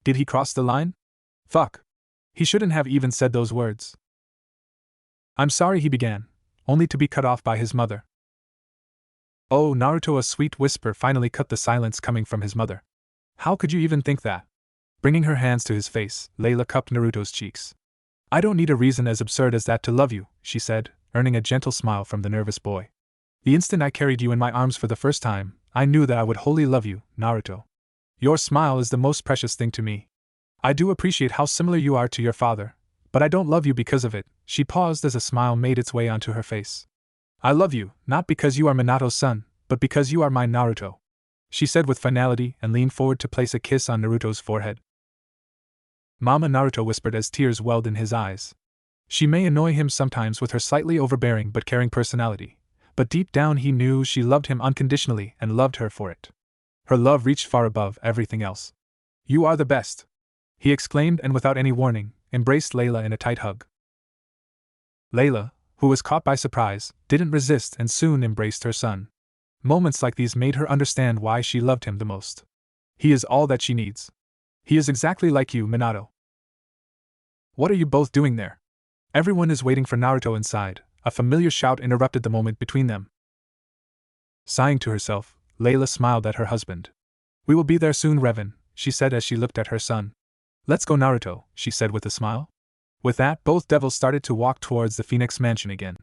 Did he cross the line? Fuck. He shouldn't have even said those words. I'm sorry, he began, only to be cut off by his mother. Oh, Naruto, a sweet whisper finally cut the silence coming from his mother. How could you even think that? Bringing her hands to his face, Layla cupped Naruto's cheeks. I don't need a reason as absurd as that to love you, she said, earning a gentle smile from the nervous boy. The instant I carried you in my arms for the first time, I knew that I would wholly love you, Naruto. Your smile is the most precious thing to me. I do appreciate how similar you are to your father, but I don't love you because of it. She paused as a smile made its way onto her face. I love you, not because you are Minato's son, but because you are my Naruto, she said with finality and leaned forward to place a kiss on Naruto's forehead. Mama, Naruto whispered as tears welled in his eyes. She may annoy him sometimes with her slightly overbearing but caring personality, but deep down he knew she loved him unconditionally and loved her for it. Her love reached far above everything else. You are the best, he exclaimed, and without any warning, embraced Layla in a tight hug. Layla, who was caught by surprise, didn't resist and soon embraced her son. Moments like these made her understand why she loved him the most. He is all that she needs. He is exactly like you, Minato. What are you both doing there? Everyone is waiting for Naruto inside. A familiar shout interrupted the moment between them. Sighing to herself, Layla smiled at her husband. We will be there soon, Revan, she said as she looked at her son. Let's go, Naruto, she said with a smile. With that, both devils started to walk towards the Phenex mansion again.